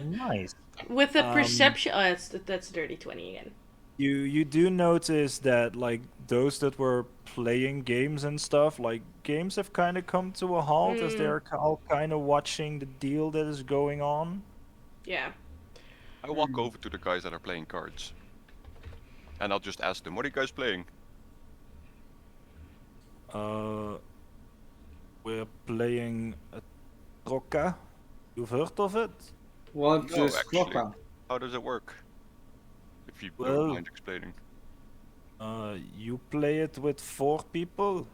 Nice. With a perception. Oh, that's dirty 20 again. You do notice that like those that were playing games and stuff, like games have kind of come to a halt as they're all kind of watching the deal that is going on. Yeah. I walk over to the guys that are playing cards. And I'll just ask them, what are you guys playing? We're playing a Troca. You've heard of it? What No, is actually. Krokka? How does it work? If you Well- don't mind explaining. You play it with 4 people.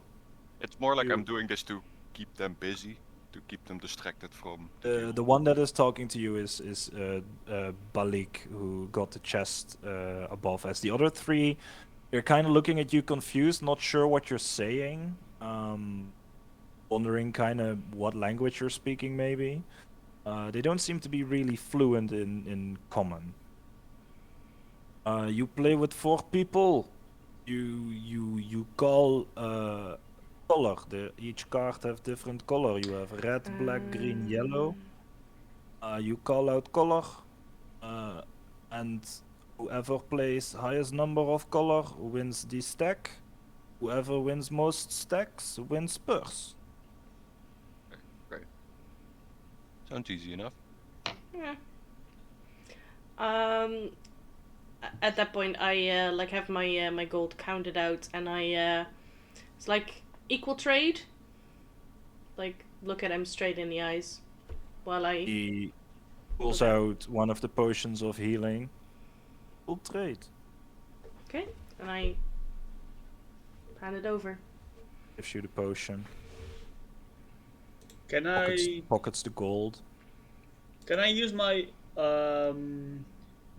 It's more like I'm You- doing this to keep them busy, to keep them distracted from the deal. The one that is talking to you is Balik, who got the chest above. As the other 3, they're kind of looking at you confused, not sure what you're saying, wondering kind of what language you're speaking. Maybe they don't seem to be really fluent in common. You play with 4 people. You call color. Each card have different color. You have red, black, green, yellow. You call out color, and whoever plays highest number of color wins the stack. Whoever wins most stacks wins purse. Sounds easy enough. Yeah. At that point, I like have my my gold counted out, and I it's like equal trade. Like look at him straight in the eyes, while I. He pulls out one of the potions of healing. Full trade. Okay, and I hand it over. Gives you the potion. Can Pockets the gold. Can I use my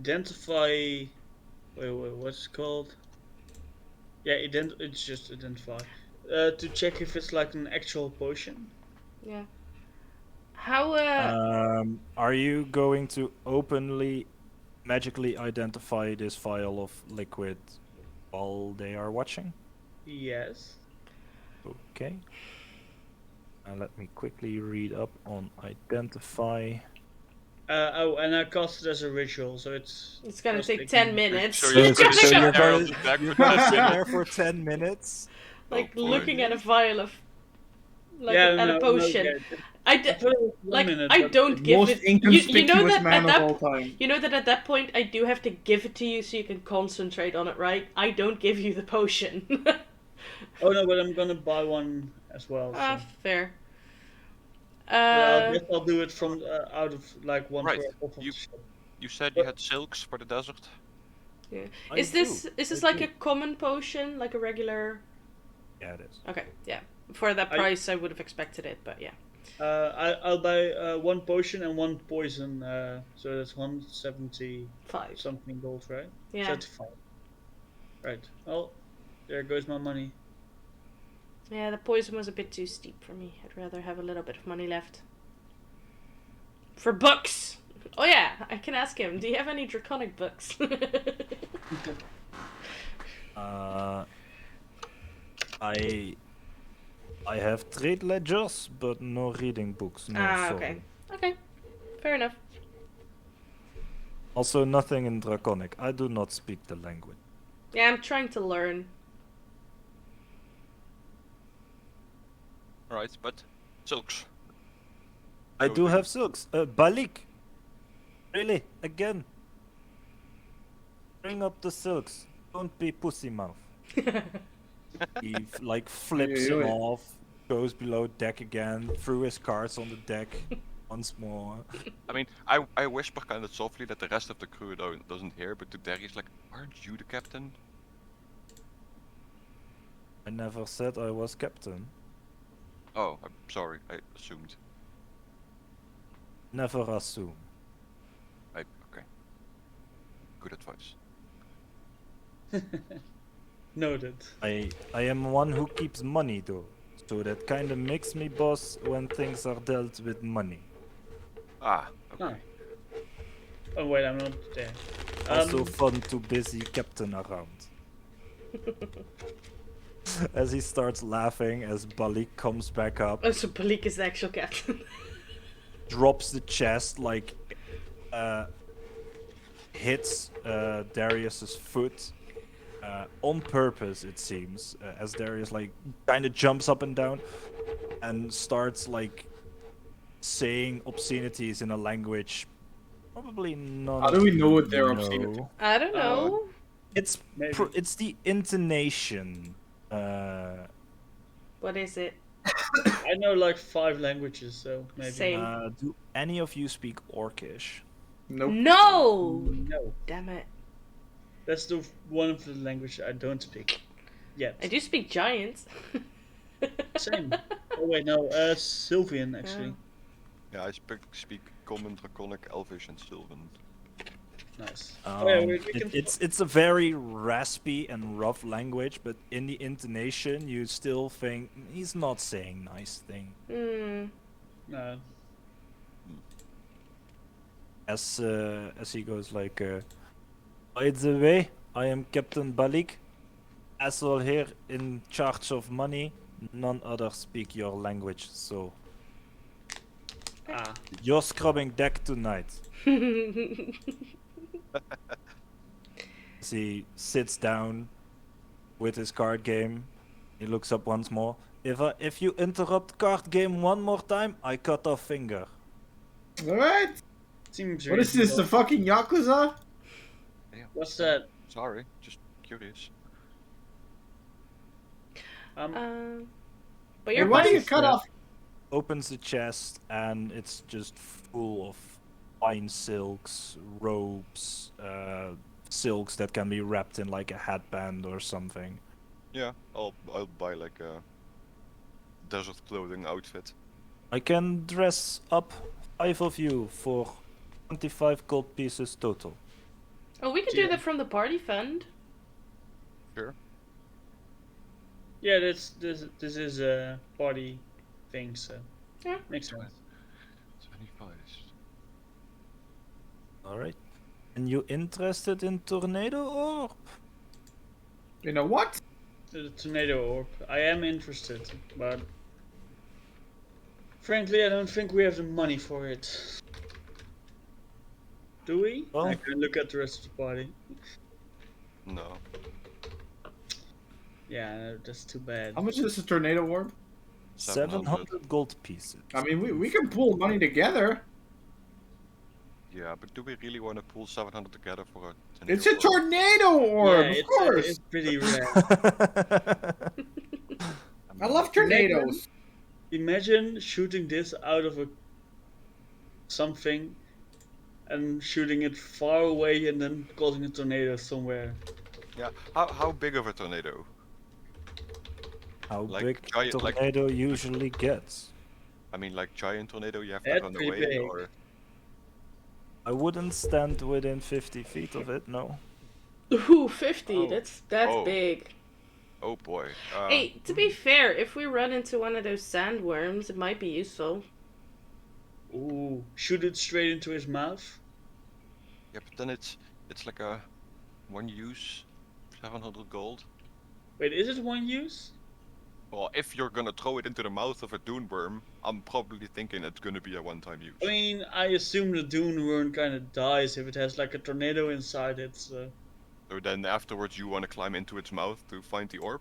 identify? Wait, what's it called? Yeah, it's just identify. To check if it's like an actual potion. Yeah. How Are you going to openly, magically identify this vial of liquid while they are watching? Yes. Okay. Let me quickly read up on identify. Oh, and I cast it as a ritual, so it's gonna just take taking- 10 minutes. So you're So gonna sit you're there gonna- on the back You're for gonna 10 sit minutes? there for 10 minutes. Like Oh, boy. looking at a vial of like Yeah, at no, a potion. yeah. I I d- thought it was 1 like minute, I but- don't give Most it. You know inconspicuous that man at of that all time. you know that at that point I do have to give it to you so you can concentrate on it, right? I don't give you the potion. Oh no, but I'm gonna buy one as well. Ah, So. fair. But I guess I'll do it from out of like one Right, off of you- the shop. You said you had silks for the desert? yeah. I Is this do, like do. a common potion, like a regular? Yeah, it is. Okay, yeah. For that I- price, I would have expected it, but yeah. I'll buy one potion and one poison. So that's 170 5. something gold, right? Yeah. 75. Right. Well, there goes my money. Yeah, the poison was a bit too steep for me. I'd rather have a little bit of money left. For books! Oh yeah, I can ask him. Do you have any draconic books? I have trade ledgers, but no reading books. No, sorry. okay. Okay. Fair enough. Also, nothing in Draconic. I do not speak the language. Yeah, I'm trying to learn. Alright, but silks. I So do we- have silks. Balik. Really? Again? Bring up the silks. Don't be pussy mouth. He like flips Yeah, him yeah. off, goes below deck again, threw his cards on the deck, once more. I mean, I whisper kind of softly that the rest of the crew doesn't hear, but to Darius like, aren't you the captain? I never said I was captain. Oh, I'm sorry, I assumed. Never assume. Okay. Good advice. Noted. I am one who keeps money though, so that kind of makes me boss when things are dealt with money. Ah, okay. Oh wait, I'm not there. Also fun to busy captain around. As he starts laughing, as Balik comes back up, Oh, so Palik is the actual captain. drops the chest, like hits Darius's foot on purpose, it seems, as Darius like kind of jumps up and down and starts like saying obscenities in a language probably none How do of we you know what they're know. obscene? I don't know. It's Maybe. it's the intonation. What is it? I know like 5 languages, so maybe. Same. Do any of you speak Orcish? Nope. No! No, Damn it. that's the one of the languages I don't speak yet. I do speak giant. Same. Oh wait, no, Sylvian actually. Yeah, I speak Common, Draconic, Elvish, and Sylvan. Nice. Oh, yeah, we can. It's a very raspy and rough language, but in the intonation, you still think he's not saying nice thing. No. As he goes like, by the way, I am Captain Balik, asshole here in charge of money. None others speak your language, so Ah. you're scrubbing deck tonight. As he sits down with his card game, he looks up once more. If you interrupt card game one more time, I cut off finger. Alright. Seems What is this, the reasonable. fucking Yakuza? Yeah. What's that? Sorry, just curious. But Hey, your why do you buddies. cut off? Opens the chest and it's just full of fine silks, robes, silks that can be wrapped in like a headband or something. Yeah, I'll buy like a desert clothing outfit. I can dress up 5 of you for 25 gold pieces total. Oh, we can do that from the party fund. Sure. Yeah, this is a party thing, so Yeah. makes sense. 25. Alright. And you interested in Tornado Orb? You know what? The tornado orb. I am interested, but frankly, I don't think we have the money for it. Do we? Well- I can look at the rest of the party. No. Yeah, that's too bad. How much is a tornado orb? 700 gold pieces. I mean, we can pool money together. Yeah, but do we really want to pull 700 together for a? It's a tornado orb, Yeah, of course. it's pretty rare. I love tornadoes. Imagine shooting this out of a something and shooting it far away and then causing a tornado somewhere. Yeah. How big of a tornado? How Like big giant- like- tornado usually gets? I mean, like giant tornado, you have to That's run pretty away, big. or I wouldn't stand within 50 feet of it, no. Ooh, 50. Oh. That's Oh. big. oh boy. Hey, to be fair, if we run into one of those sandworms, it might be useful. Ooh, shoot it straight into his mouth. Yeah, but then it's like a one use 700 gold. Wait, is it one use? Well, if you're gonna throw it into the mouth of a dune worm, I'm probably thinking it's gonna be a one-time use. I mean, I assume the dune worm kind of dies if it has like a tornado inside it. So. So then afterwards you want to climb into its mouth to find the orb?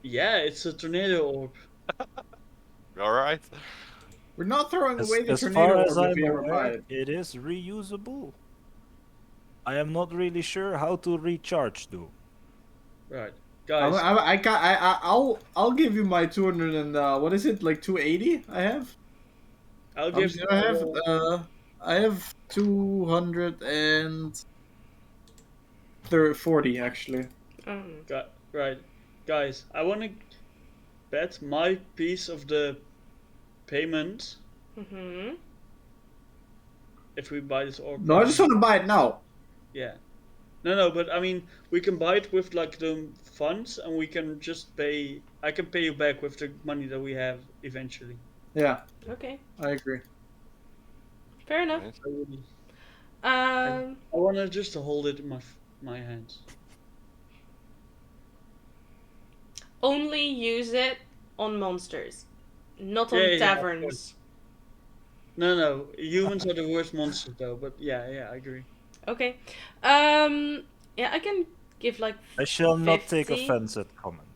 Yeah, it's a tornado orb. Alright. We're not throwing As, away the as tornado far orb as if I'm we ever buy aware, it. it is reusable. I am not really sure how to recharge though. Right, guys. I'll give you my 200 and what is it, like 280 I have? I'll give. I have 240 actually. Right, guys. I want to bet my piece of the payment Mm-hmm. if we buy this orb. No, I just want to buy it now. Yeah. No, but I mean, we can buy it with like the funds, and we can just pay. I can pay you back with the money that we have eventually. Yeah, Okay. I agree. Fair enough. Nice. Um. I want to just hold it in my hands. Only use it on monsters, not on Yeah, of taverns. course. No, humans are the worst monsters though. But yeah, I agree. Okay. Yeah, I can give like. I shall not 50. take offense at comment.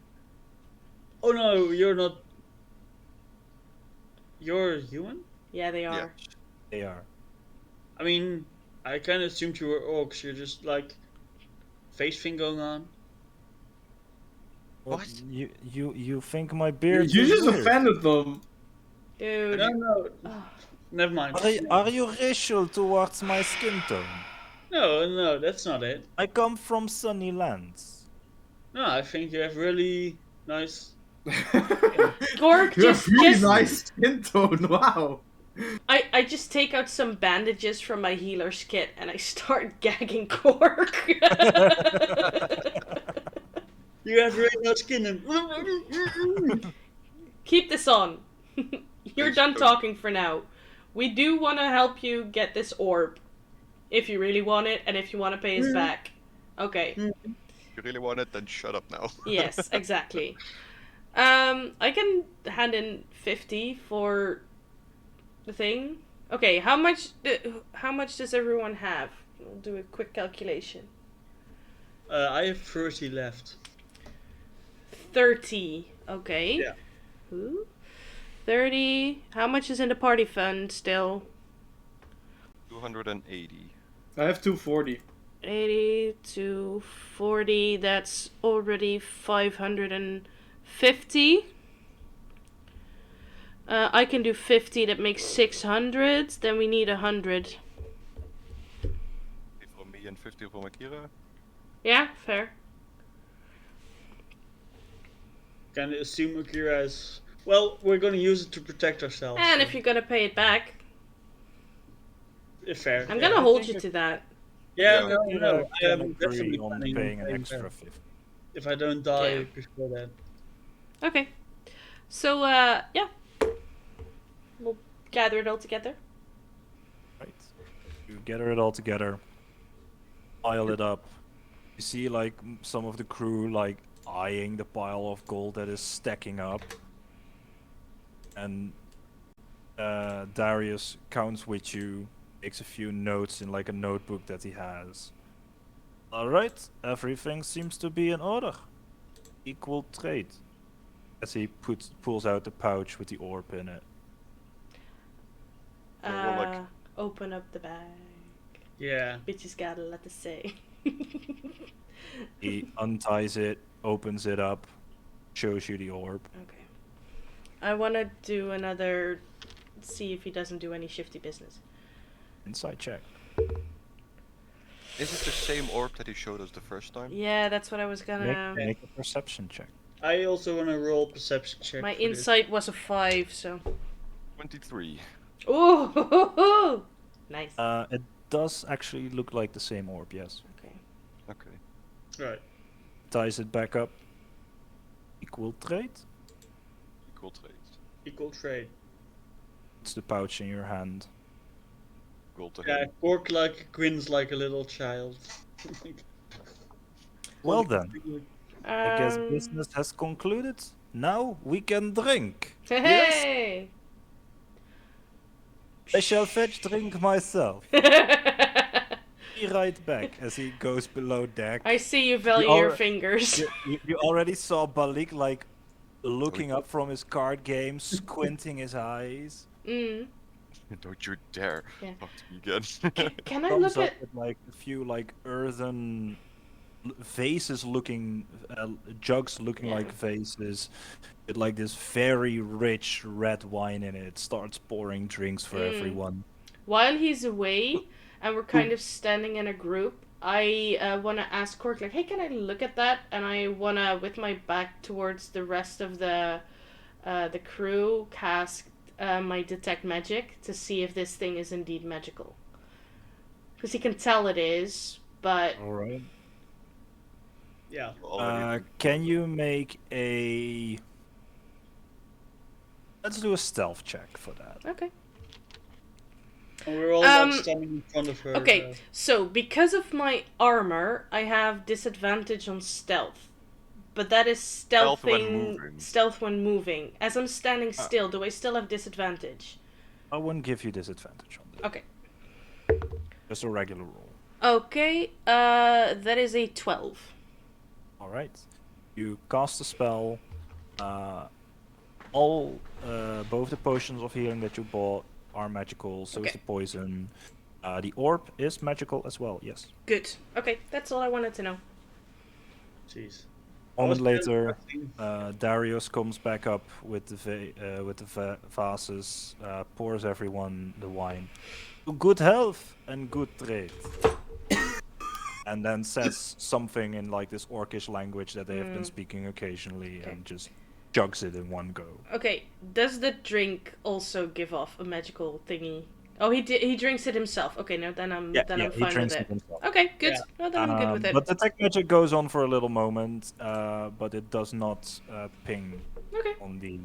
Oh no, you're not. You're a human? Yeah, they are. They are. I mean, I kind of assumed you were orcs. You're just like face thing going on. What? You think my beard You is just weird? offended them. Dude. No, Oh. never mind. Are you racial towards my skin tone? No, that's not it. I come from sunny lands. No, I think you have really nice. Gork, You have just- really just- nice skin tone. Wow. I just take out some bandages from my healer's kit and I start gagging Gork. You have really nice skin. And... Keep this on. You're Thanks, done Gork. talking for now. We do want to help you get this orb. If you really want it and if you want to pay us back. Okay. If you really want it, then shut up now. Yes, exactly. I can hand in 50 for the thing. Okay, how much does everyone have? We'll do a quick calculation. I have 30 left. 30. Okay. Yeah. Ooh. 30. How much is in the party fund still? 280. I have 240. 80 to 40. That's already 550. I can do 50. That makes 600. Then we need 100. 50 from me and 50 from Akira. Yeah, fair. Can I assume Akira is. Well, we're gonna use it to protect ourselves. And so- if you're gonna pay it back, Fair. I'm yeah. gonna hold you to that. Yeah, Yeah. no. I am agree definitely on planning paying an paying extra back 50. if I don't die Yeah. before that. Okay. So, yeah. We'll gather it all together. Right. You gather it all together, pile it up. You see, like, some of the crew, like, eyeing the pile of gold that is stacking up. And Darius counts with you, makes a few notes in, like, a notebook that he has. Alright, everything seems to be in order. Equal trade. As he pulls out the pouch with the orb in it. Yeah, well, like- Open up the bag. Yeah. Bitches got a lot to say. He unties it, opens it up, shows you the orb. Okay. I want to do another. See if he doesn't do any shifty business. Inside check. Is it the same orb that he showed us the first time? Yeah, that's what I was gonna. Make a perception check. I also want to roll perception check. My for this. insight was a 5, so. 23. Ooh, nice. It does actually look like the same orb, yes. Okay. Okay. Right. Ties it back up. Equal trade. Equal trade. Equal trade. It's the pouch in your hand. Gold to Yeah, him. Cork like grins like a little child. Well then, I guess Um, business has concluded. Now we can drink. Hey! I shall fetch drink myself. Be right back as he goes below deck. I see you value You your are- fingers. You already saw Balik like looking up from his card game, squinting his eyes. Mm. Don't you dare Yeah. talk to me again. Can I Comes look up at? with like a few like earthen vases looking, jugs looking like vases, with like this very rich red wine in it. Starts pouring drinks for everyone. While he's away and we're kind of standing in a group, I want to ask Cork, like, hey, can I look at that? And I want to, with my back towards the rest of the crew, cast my detect magic to see if this thing is indeed magical. Because he can tell it is, but All right. Yeah. Can you make a? Let's do a stealth check for that. okay. And we're all like standing in front of her. Okay, so because of my armor, I have disadvantage on stealth. But that is Stealth when stealthing. moving. Stealth when moving. As I'm standing still, do I still have disadvantage? I wouldn't give you disadvantage on that. Okay. Just a regular roll. Okay, that is a 12. All right. You cast a spell. All both the potions of healing that you bought are magical. So is the poison. The orb is magical as well. Yes. Good. Okay, that's all I wanted to know. Jeez. A moment I was later, expecting- Darius comes back up with the vases, pours everyone the wine. Good health and good trade. And then says something in like this orcish language that they have been speaking occasionally, and just chugs it in one go. Okay, does the drink also give off a magical thingy? Oh, he drinks it himself. Okay, no, then I'm he fine drinks with it it. himself. Okay, good. Yeah. No, then I'm good with it. But the tech magic goes on for a little moment, but it does not ping Okay, on the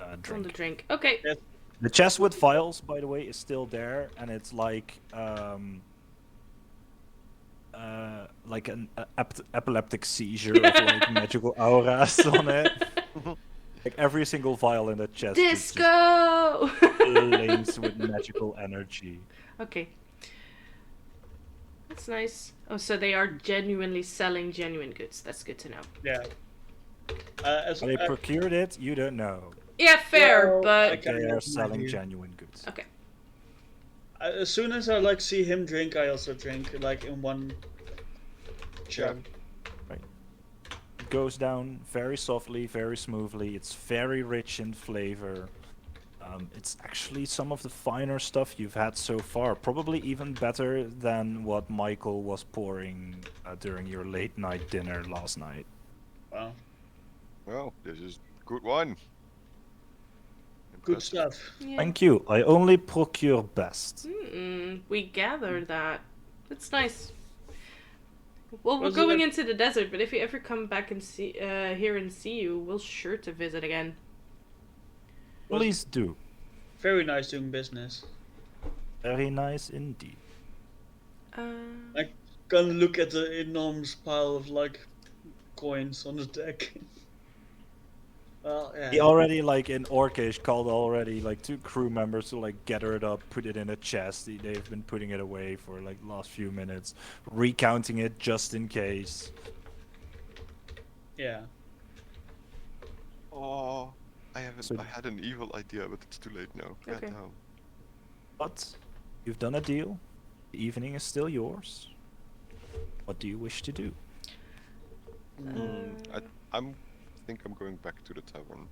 on drink. the drink. Okay. Yes. The chest with vials, by the way, is still there, and it's like an epileptic seizure of like magical auras on it. Like every single vial in the chest is just Disco! laced with magical energy. Okay. That's nice. Oh, so they are genuinely selling genuine goods. That's good to know. Yeah. How they procured it, you don't know. Yeah, fair, Well, I but... can- They are have an selling idea. genuine goods. Okay. As soon as I like see him drink, I also drink like in one chug. It goes down very softly, very smoothly. It's very rich in flavor. It's actually some of the finer stuff you've had so far. Probably even better than what Michael was pouring during your late night dinner last night. Wow. Well, this is good wine. Good Impressive. stuff. Yeah. Thank you. I only procure best. We gathered that. That's nice. Well, we're Was going it- into the desert, but if you ever come back and see here and see you, we'll sure to visit again. Please do. Very nice doing business. Very nice indeed. I can look at the enormous pile of like coins on the deck. Well, yeah. He already, like, in Orcish, called already, like, 2 crew members to, like, gather it up, put it in a chest. They've been putting it away for, like, last few minutes. Recounting it just in case. Yeah. Oh, I haven't. So- I had an evil idea, but it's too late now. Okay. Goddamn. But you've done a deal. The evening is still yours. What do you wish to do? I think I'm going back to the tavern.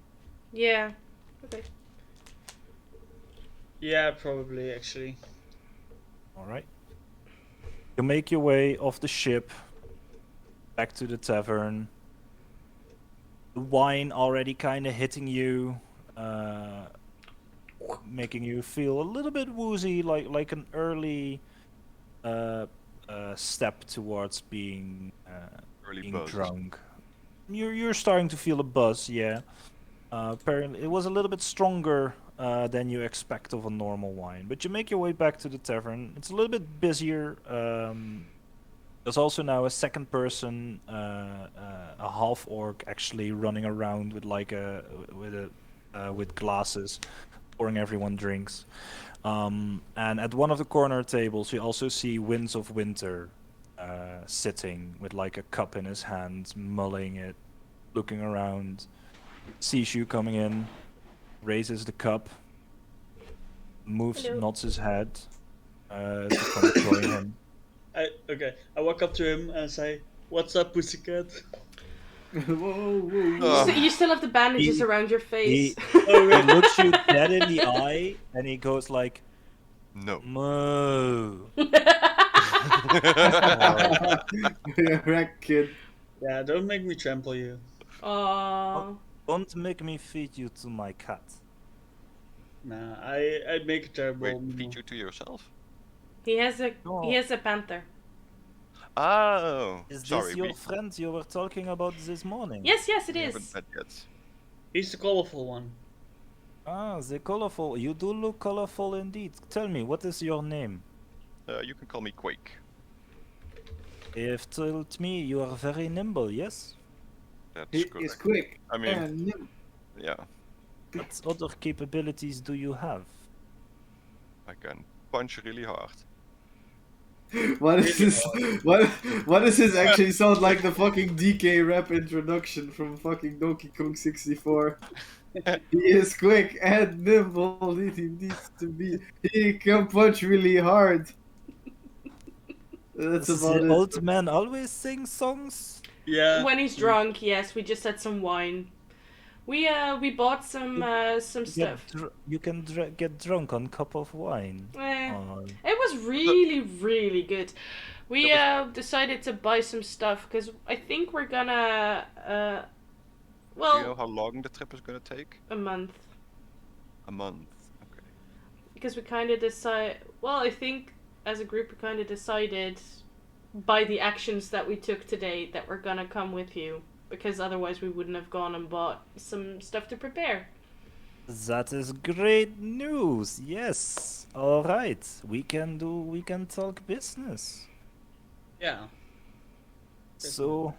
Yeah. Okay. Yeah, probably actually. Alright. You make your way off the ship, back to the tavern. The wine already kind of hitting you, making you feel a little bit woozy, like an early step towards being Early being buzz. drunk. You're starting to feel a buzz, yeah. Apparently, it was a little bit stronger than you expect of a normal wine. But you make your way back to the tavern. It's a little bit busier. There's also now a second person, a half orc, actually running around with like with glasses, pouring everyone drinks. And at one of the corner tables, you also see Winds of Winter sitting with like a cup in his hand, mulling it, looking around. Sees you coming in, raises the cup, moves, Hello. nods his head to come join him. I walk up to him and say, What's up, pussycat? Whoa, whoa, You, whoa. you still have the bandages He- around your face. Oh, He really? looks you dead in the eye and he goes like, No. "Moo." You're wrecked, kid. Yeah, don't make me trample you. Aww. Don't make me feed you to my cat. Nah, I'd make a terrible. Wait, feed you to yourself? He has a No. panther. Oh, Is sorry. this your friend you were talking about this morning? Yes, it we haven't is. met yet. He's the colorful one. Ah, the colorful. You do look colorful indeed. Tell me, what is your name? You can call me Quake. They have told me you are very nimble, yes? That's He correct. is quick. I mean, and nimble. yeah, What other capabilities do you have? I can punch really hard. What is this? What does this actually sound like? The fucking DK rap introduction from fucking Donkey Kong 64. He is quick and nimble. He needs to be. He can punch really hard. That's Does about the it. old man always sing songs? Yeah. When he's drunk, yes, we just had some wine. We bought some stuff. You can get drunk on a cup of wine. Oh, It was really good. We decided to buy some stuff because I think we're gonna Do you know how long the trip is gonna take? a month. A month. Okay. Because we kind of decide. Well, I think as a group we kind of decided by the actions that we took today that we're gonna come with you because otherwise we wouldn't have gone and bought some stuff to prepare. that is great news. Yes. All right. We can talk business. Yeah. So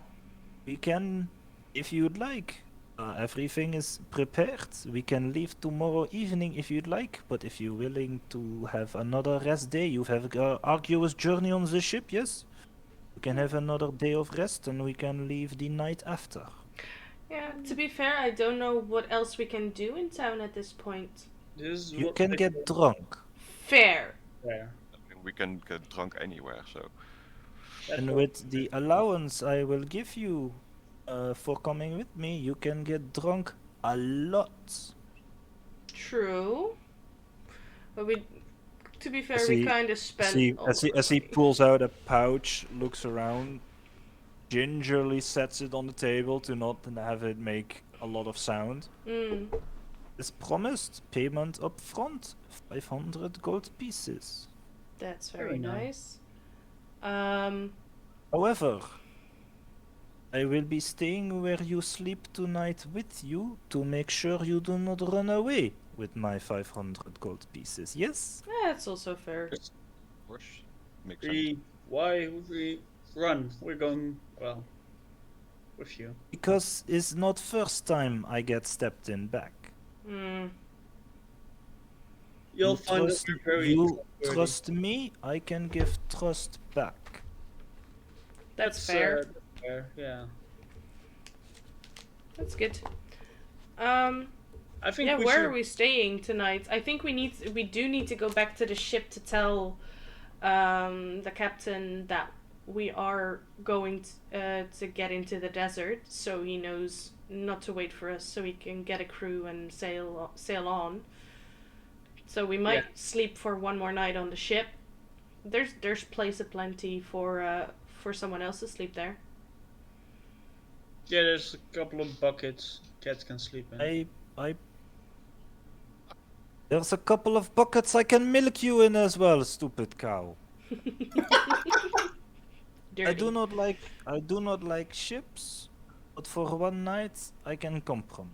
we can, if you'd like. Everything is prepared. We can leave tomorrow evening if you'd like, but if you're willing to have another rest day, you have an arduous journey on the ship, yes? You can have another day of rest and we can leave the night after. Yeah. To be fair, I don't know what else we can do in town at this point. This is You what can they get drunk. Fair. there. I mean, we can get drunk anywhere, so. And with the allowance I will give you for coming with me, you can get drunk a lot. True. But to be fair, As we he- kind of spent. all As he our money. pulls out a pouch, looks around, gingerly sets it on the table to not have it make a lot of sound. Mm. As promised, payment up front, 500 gold pieces. That's Very very nice. nice. However, I will be staying where you sleep tonight with you to make sure you do not run away with my 500 gold pieces, yes? That's also fair. Of course. Makes sense. Why would we run? We're going, well, with you. Because it's not first time I get stepped in back. Mm. You'll You find trust, that we're very you trustworthy. trust me, I can give trust back. That's fair. That's fair, yeah. That's good. I think Yeah, we where should... are we staying tonight? I think we do need to go back to the ship to tell the captain that we are going to get into the desert, so he knows not to wait for us, so he can get a crew and sail on. So we might sleep for one more night on the ship. There's place aplenty for someone else to sleep there. Yeah, there's a couple of buckets cats can sleep in. There's a couple of buckets I can milk you in as well, stupid cow. Dirty. I do not like ships, but for one night I can compromise.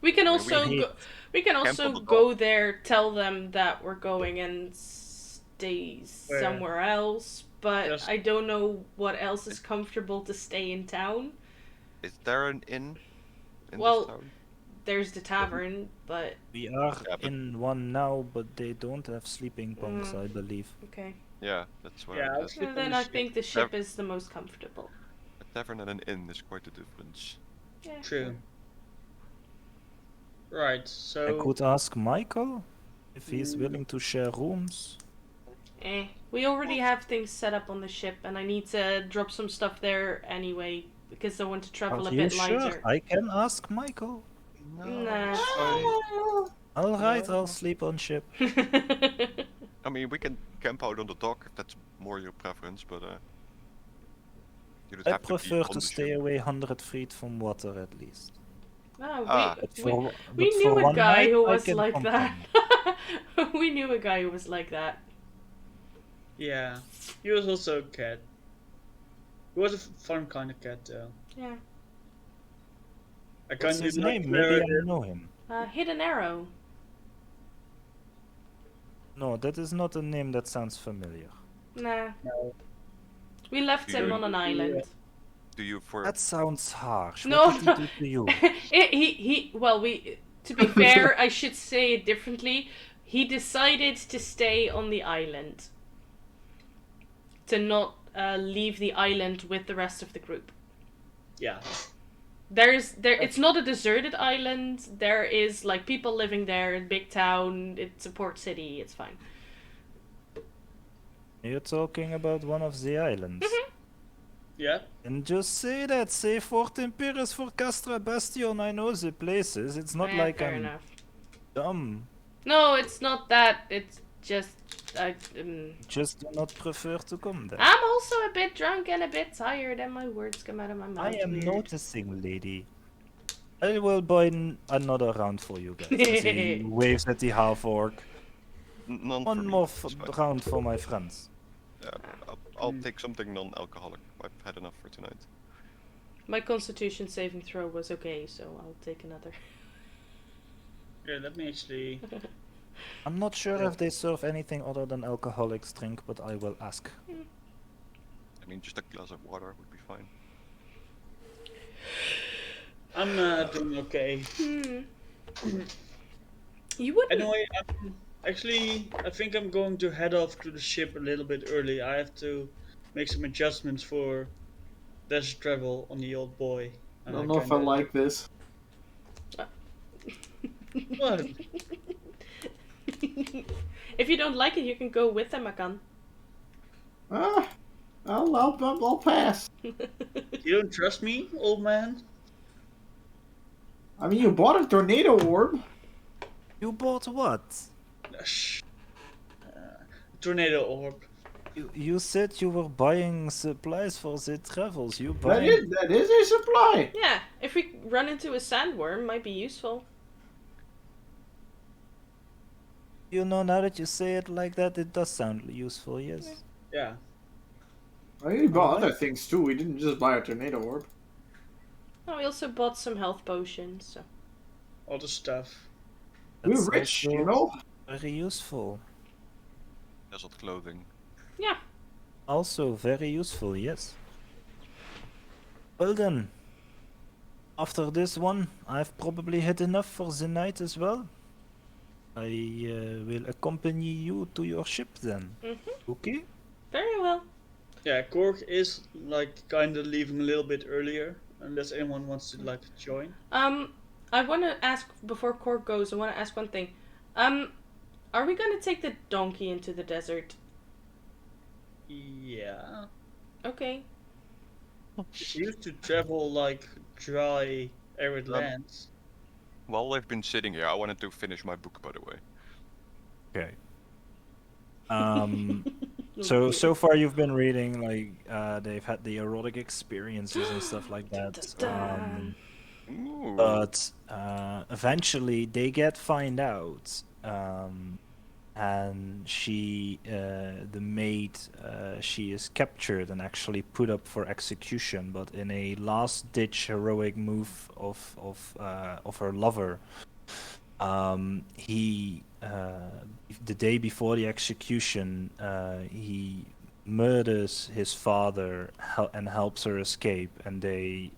We can Well, also we go. We can camp also on the go there, tell them that we're going and stay Where? somewhere else. But Just- I don't know what else is comfortable to stay in town. Is there an inn in Well- this town? There's the tavern, but We are Yeah, but- in one now, but they don't have sleeping bunks, I believe. okay. Yeah, that's what Yeah, I I'll said. sleep And on then the I ship. think the ship is the most comfortable. A tavern and an inn is quite a difference. Yeah. True. Right, I so... could ask Michael if he's willing to share rooms. We already have things set up on the ship, and I need to drop some stuff there anyway because I want to travel Are a you bit sure? lighter. I can ask Michael. Nah, it's it's fine. Alright, No. I'll sleep on ship. fine. I mean, we can camp out on the dock if that's more your preference, but you don't I have to be prefer on to the stay ship. away 100 feet from water at least. Oh, Ah, But we for, we but knew for a one guy night, who I was can like that. comprehend. We knew a guy who was like that. Yeah, he was also a cat. He was a fun kind of cat, though. Yeah. I What's can't his do like name? Maybe I Meredith. know him. Hidden Arrow. No, that is not a name that sounds familiar. Nah. No. We left Do him you- on an island. do you for That sounds harsh. No, What did no. he do to you? Well, to be fair, I should say it differently. He decided to stay on the island. To not leave the island with the rest of the group. Yeah. It's not a deserted island. There is like people living there, big town, it's a port city, it's fine. You're talking about one of the islands. Yeah. And just say that. Say Fort Imperus for Castra Bastion. I know the places. It's not like Fair I'm enough. dumb. No, it's not that. It's just Just do not prefer to come there. I'm also a bit drunk and a bit tired, and my words come out of my mouth. I am weird. noticing, lady. I will buy another round for you guys. As he waves at the half orc. none One for me? more It's fine. round for my friends. Yeah, I'll take something non-alcoholic. I've had enough for tonight. My constitution saving throw was okay, so I'll take another. Yeah, let me actually. I'm not sure if they serve anything other than alcoholics drink, but I will ask. I mean, just a glass of water would be fine. I'm doing okay. You wouldn't. Anyway, I think I'm going to head off to the ship a little bit early. I have to make some adjustments for desert travel on the old boy. I don't know if I like this. What? If you don't like it, you can go with them, Akan. I'll pass. You don't trust me, old man? I mean, you bought a tornado orb. You bought what? Shh. Tornado orb. You said you were buying supplies for the travels. You buy. That is a supply. Yeah, if we run into a sandworm, might be useful. You know, now that you say it like that, it does sound useful. Yes. Yeah. I mean, we bought Alright. other things too. We didn't just buy a tornado orb. Oh, we also bought some health potions. So. All the stuff. We're That's rich, also you know. very useful. Desert clothing. Yeah. Also very useful. Yes. Well then. After this one, I've probably had enough for the night as well. I will accompany you to your ship then. Okay? Very well. Yeah, Cork is like kind of leaving a little bit earlier, unless anyone wants to like join. I want to ask before Cork goes. I want to ask one thing. Are we gonna take the donkey into the desert? Yeah. Okay. It's used to travel like dry, arid lands. While I've been sitting here, I wanted to finish my book, by the way. Okay. So far you've been reading like they've had the erotic experiences and stuff like that. Ooh. But eventually they find out, and she, the maid, she is captured and actually put up for execution. But in a last-ditch heroic move of her lover, he the day before the execution, he murders his father and helps her escape, and they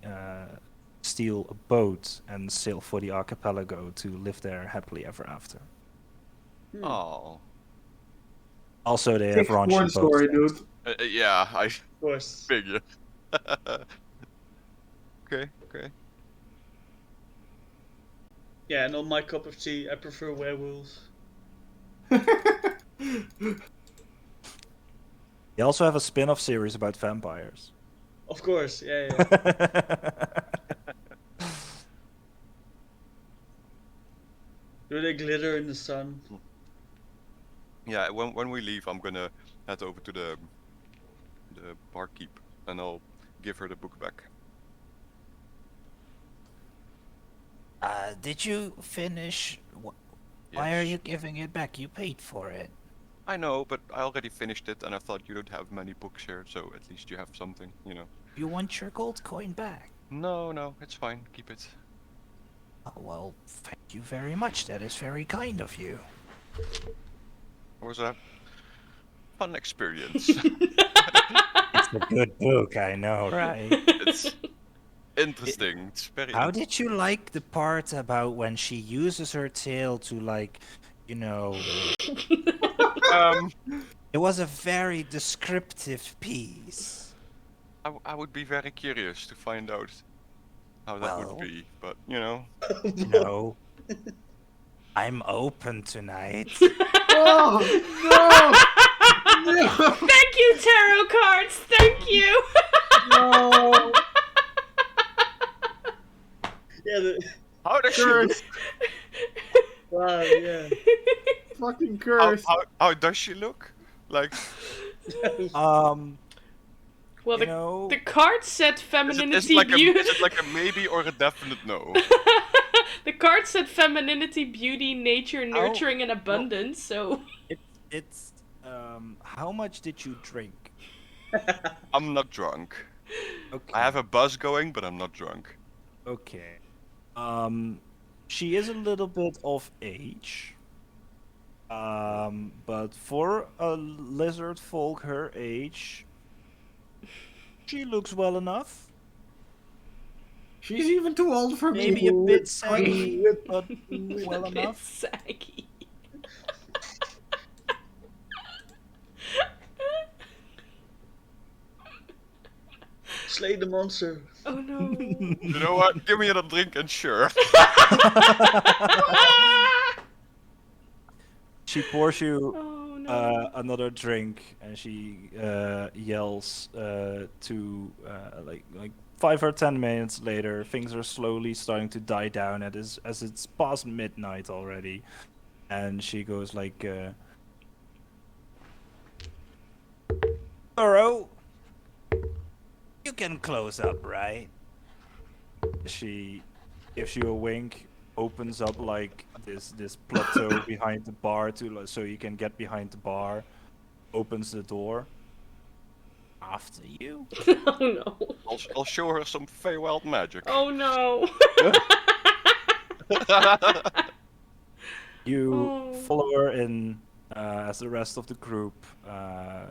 steal a boat and sail for the archipelago to live there happily ever after. Oh. Also, they have Thick raunchy word boat story, sex. dude. Yeah, I Of course. figure. Okay. Yeah, not my cup of tea. I prefer werewolves. They also have a spin-off series about vampires. Of course, yeah. Do they glitter in the sun? Yeah, when we leave, I'm gonna head over to the barkeep and I'll give her the book back. Did you finish? Why are Yes. you giving it back? You paid for it. I know, but I already finished it, and I thought you don't have many books here, so at least you have something, you know. You want your gold coin back? No, it's fine. Keep it. Oh, well, thank you very much. That is very kind of you. It was a fun experience. It's a good book, I know, right? It's interesting. It's very. How did you like the part about when she uses her tail to, like, you know... It was a very descriptive piece. I would be very curious to find out how that Well- would be, but you know. You know, I'm open tonight. Oh no! No! Thank you, tarot cards. Thank you. No! Yeah, How does she Curse! wow, yeah. Fucking look? curse! How does she look? Like, Um, Well, you know... the card said is femininity it beauty. like a maybe or a definite no? The card said femininity, beauty, nature, nurturing, and abundance. So It's, how much did you drink? I'm not drunk. Okay. I have a buzz going, but I'm not drunk. Okay. She is a little bit of age. But for a lizard folk her age, she looks well enough. She's even too old for me. Maybe a bit saggy, but well a bit enough. saggy. Slay the monster. Oh no. You know what? Give me a drink and sure. She pours you Oh no. another drink, and she yells to like 5 or 10 minutes later. Things are slowly starting to die down as it's past midnight already, and she goes like, "Burrow, you can close up, right?" She gives you a wink, opens up like this plateau behind the bar so you can get behind the bar, opens the door. After you. Oh no. I'll show her some Feywild magic. Oh no. You Oh. follow her in as the rest of the group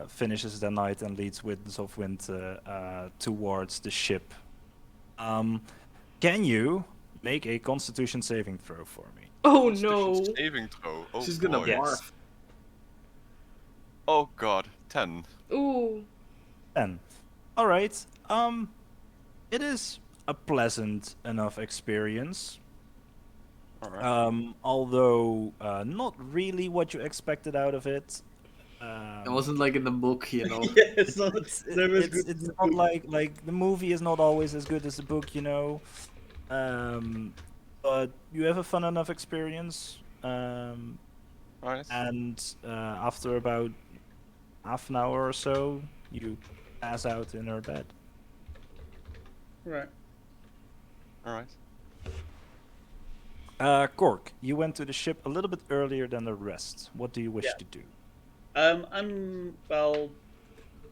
finishes the night and leads Winds of Winter towards the ship. Can you make a Constitution saving throw for me? Oh Constitution no. saving throw. Oh She's gonna boy. Yes. barf. Oh god. 10. Ooh. 10. All right. It is a pleasant enough experience. Alright. Although not really what you expected out of it. It wasn't like in the book, you know. Yeah, it's not. It's never as good as it's the not book. like the movie is not always as good as the book, you know. But you have a fun enough experience. Alright. And after about half an hour or so, you pass out in her bed. Right. Alright. Cork, you went to the ship a little bit earlier than the rest. What do you wish Yeah. to do? Well,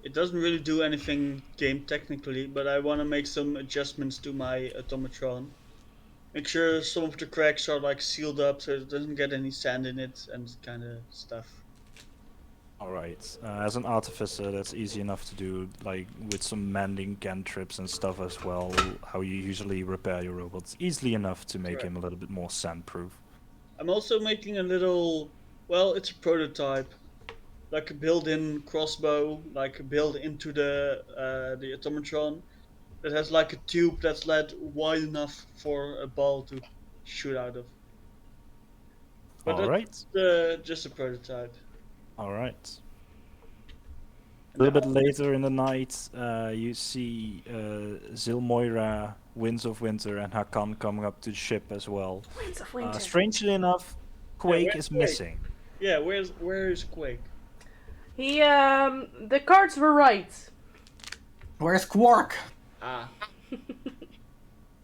it doesn't really do anything game technically, but I want to make some adjustments to my automatron. Make sure some of the cracks are like sealed up so it doesn't get any sand in it and kind of stuff. All right. As an artificer, that's easy enough to do, like with some mending cantrips and stuff as well. How you usually repair your robots, easily enough to make him a little bit more sandproof. I'm also making a little, well, it's a prototype, like a built-in crossbow, like built into the automatron, that has like a tube that's led wide enough for a ball to shoot out of. But All right. that's just a prototype. All right. A little bit later in the night, you see Zilmoira, Winds of Winter, and Hakan coming up to the ship as well. Winds of Winter. Strangely enough, Quake is missing. Yeah, where is Quake? He the cards were right. Where's Quark? Ah.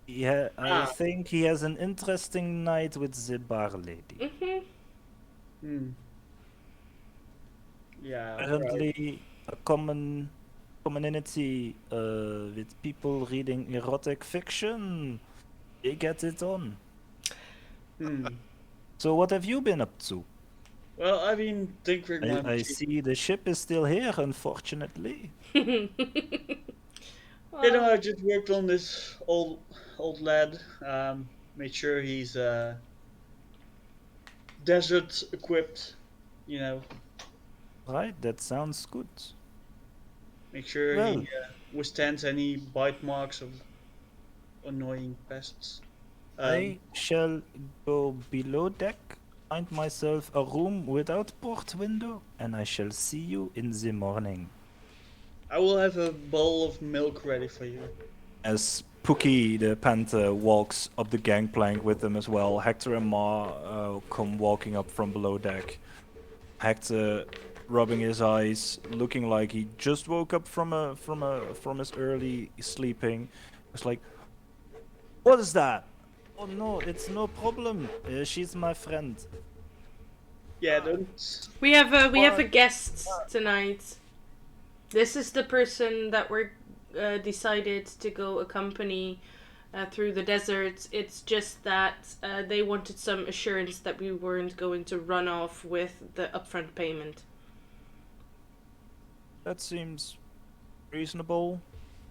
Yeah, I think he has an interesting night with the bar lady. Hmm. Yeah. Apparently, a commonality with people reading erotic fiction. They get it on. So what have you been up to? Well, I've been tinkering my I machine. see the ship is still here, unfortunately. You know, I just worked on this old lad. Made sure he's desert equipped. You know, Right, that sounds good. make sure Well. he withstands any bite marks of annoying pests. I shall go below deck, find myself a room without port window, and I shall see you in the morning. I will have a bowl of milk ready for you. As Pookie the panther walks up the gangplank with them as well, Hector and Ma come walking up from below deck. Hector rubbing his eyes, looking like he just woke up from his early sleeping. It's like, what is that? Oh no, it's no problem. She's my friend. Yeah, don't. We have a guest tonight. This is the person that we're decided to go accompany through the desert. It's just that they wanted some assurance that we weren't going to run off with the upfront payment. That seems reasonable.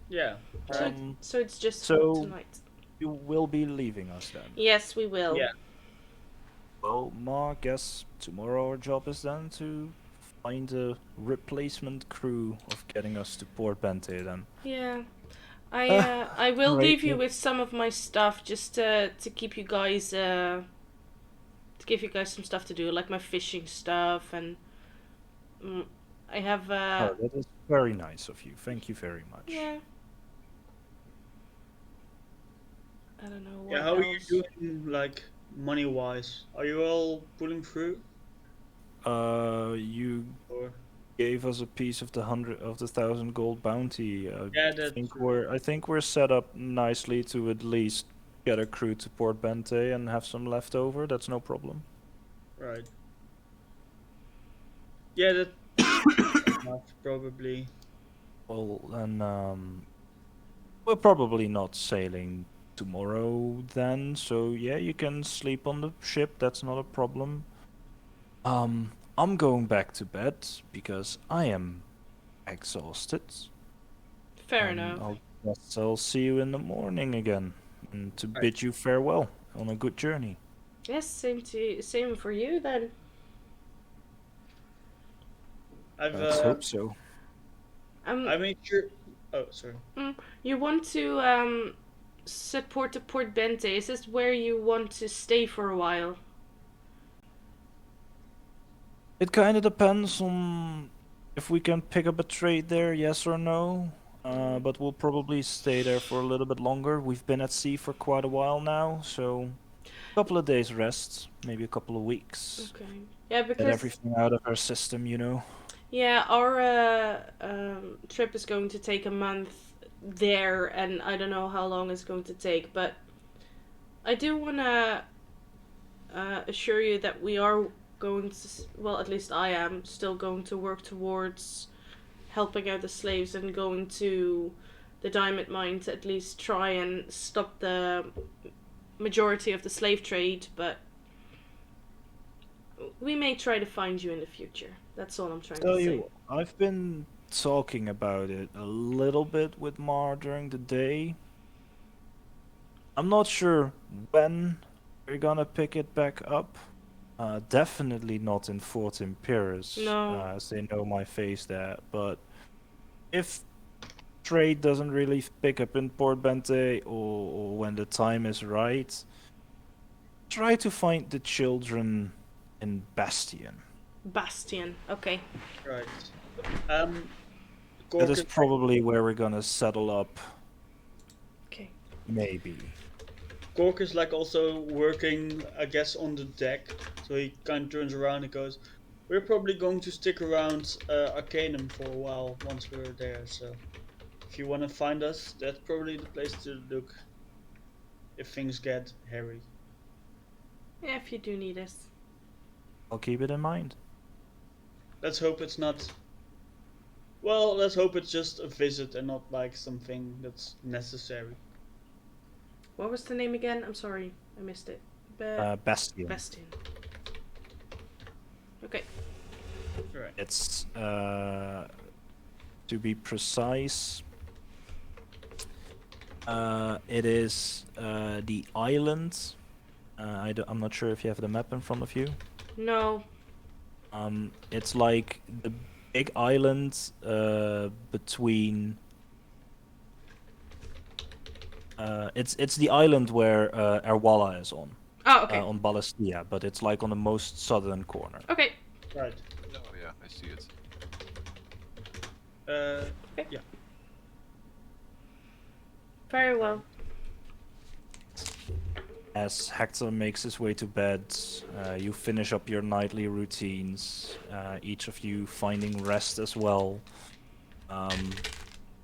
Yeah. So it's just so- for tonight. You will be leaving us then. Yes, we will. Yeah. Well, Ma, guess tomorrow our job is then to find a replacement crew of getting us to Port Bente then. Yeah. I will Right, leave you yeah. with some of my stuff just to keep you guys to give you guys some stuff to do, like my fishing stuff, and I have Oh, that is very nice of you. Thank you very much. yeah. I don't know what Yeah, how are you else. doing, like, money-wise? Are you all pulling through? You Or gave us a piece of the 1,000 gold bounty. Yeah, that's I think we're set up nicely to at least get a crew to Port Bente and have some left over. That's no problem. right. Yeah, that enough, probably. Well, then we're probably not sailing tomorrow then. So yeah, you can sleep on the ship. That's not a problem. I'm going back to bed because I am exhausted. Fair And enough. I'll see you in the morning again, and to bid you farewell on a good journey. Yes, same for you then. Let's hope so. I made sure. Oh, sorry. You want to support to Port Bente? Is this where you want to stay for a while? It kind of depends on if we can pick up a trade there, yes or no. But we'll probably stay there for a little bit longer. We've been at sea for quite a while now, so a couple of days rest, maybe a couple of weeks. Okay. Yeah, Get because everything out of our system, you know. yeah, our trip is going to take a month there, and I don't know how long it's going to take, but I do want to assure you that we are going to, well, at least I am, still going to work towards helping out the slaves and going to the diamond mine to at least try and stop the majority of the slave trade, but we may try to find you in the future. That's all I'm trying to say. I've been talking about it a little bit with Mar during the day. I'm not sure when we're gonna pick it back up. Definitely not in Fort Imperius, No. as they know my face there. But if trade doesn't really pick up in Port Bente, or when the time is right, try to find the children in Bastion. Bastion. Okay. Right. That is probably where we're gonna settle up. Okay. Maybe. Cork is like also working, I guess, on the deck. So he kind of turns around and goes, "We're probably going to stick around Arcanum for a while once we're there. So if you want to find us, that's probably the place to look. If things get hairy." Yeah, if you do need us. I'll keep it in mind. Let's hope it's not. Well, let's hope it's just a visit and not like something that's necessary. What was the name again? I'm sorry, I missed it. Bastion. Bastion. Okay. Right. It's to be precise. It is the island. I'm not sure if you have the map in front of you. No. It's like the big island between. It's the island where Erwalla is on. Oh, okay. On Balestia, but it's like on the most southern corner. Okay. Right. Oh yeah, I see it. Yeah. Very well. As Hector makes his way to bed, you finish up your nightly routines, each of you finding rest as well.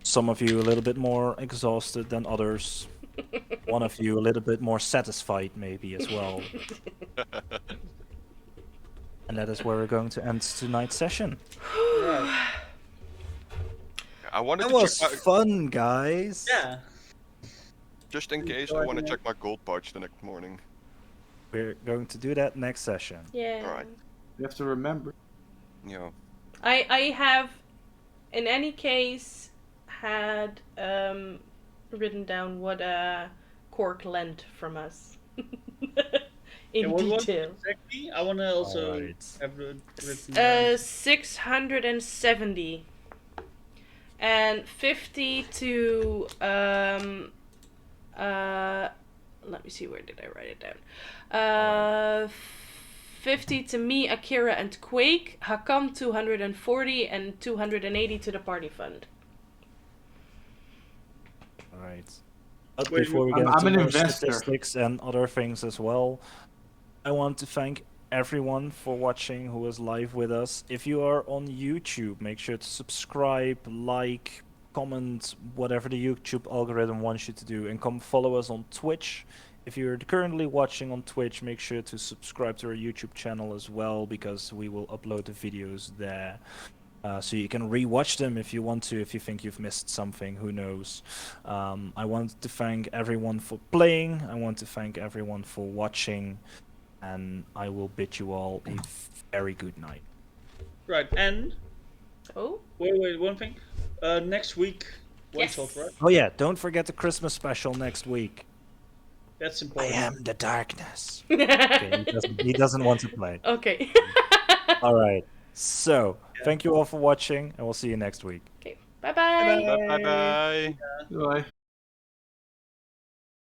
Some of you a little bit more exhausted than others. One of you a little bit more satisfied maybe as well. And that is where we're going to end tonight's session. Right. I wanted That to was check my, fun, guys. Yeah. just in case I want to check my gold pouch the next morning. We're going to do that next session. Yeah. Alright. You have to remember. Yeah. I have, in any case, had written down what Cork lent from us in And what was it detail. exactly? I want to also Alright. have it written down. 670 and 50 to let me see, where did I write it down? 50 to me, Akira, and Quake. Hakam 240 and 280 to the party fund. Alright. But Wait, before we I'm- get I'm into an more investor. statistics and other things as well, I want to thank everyone for watching who is live with us. If you are on YouTube, make sure to subscribe, like, comment, whatever the YouTube algorithm wants you to do, and come follow us on Twitch. If you're currently watching on Twitch, make sure to subscribe to our YouTube channel as well, because we will upload the videos there. So you can re-watch them if you want to, if you think you've missed something, who knows. I want to thank everyone for playing, I want to thank everyone for watching, and I will bid you all a very good night. Right, and Oh? wait, one thing. Next week, one Yes. shot, right? Oh yeah, don't forget the Christmas special next week. That's I important. am the darkness. Okay, he doesn't want to play. Okay. Alright, so, thank you all for watching, and we'll see you next week. Okay. Bye-bye. Bye bye. Bye.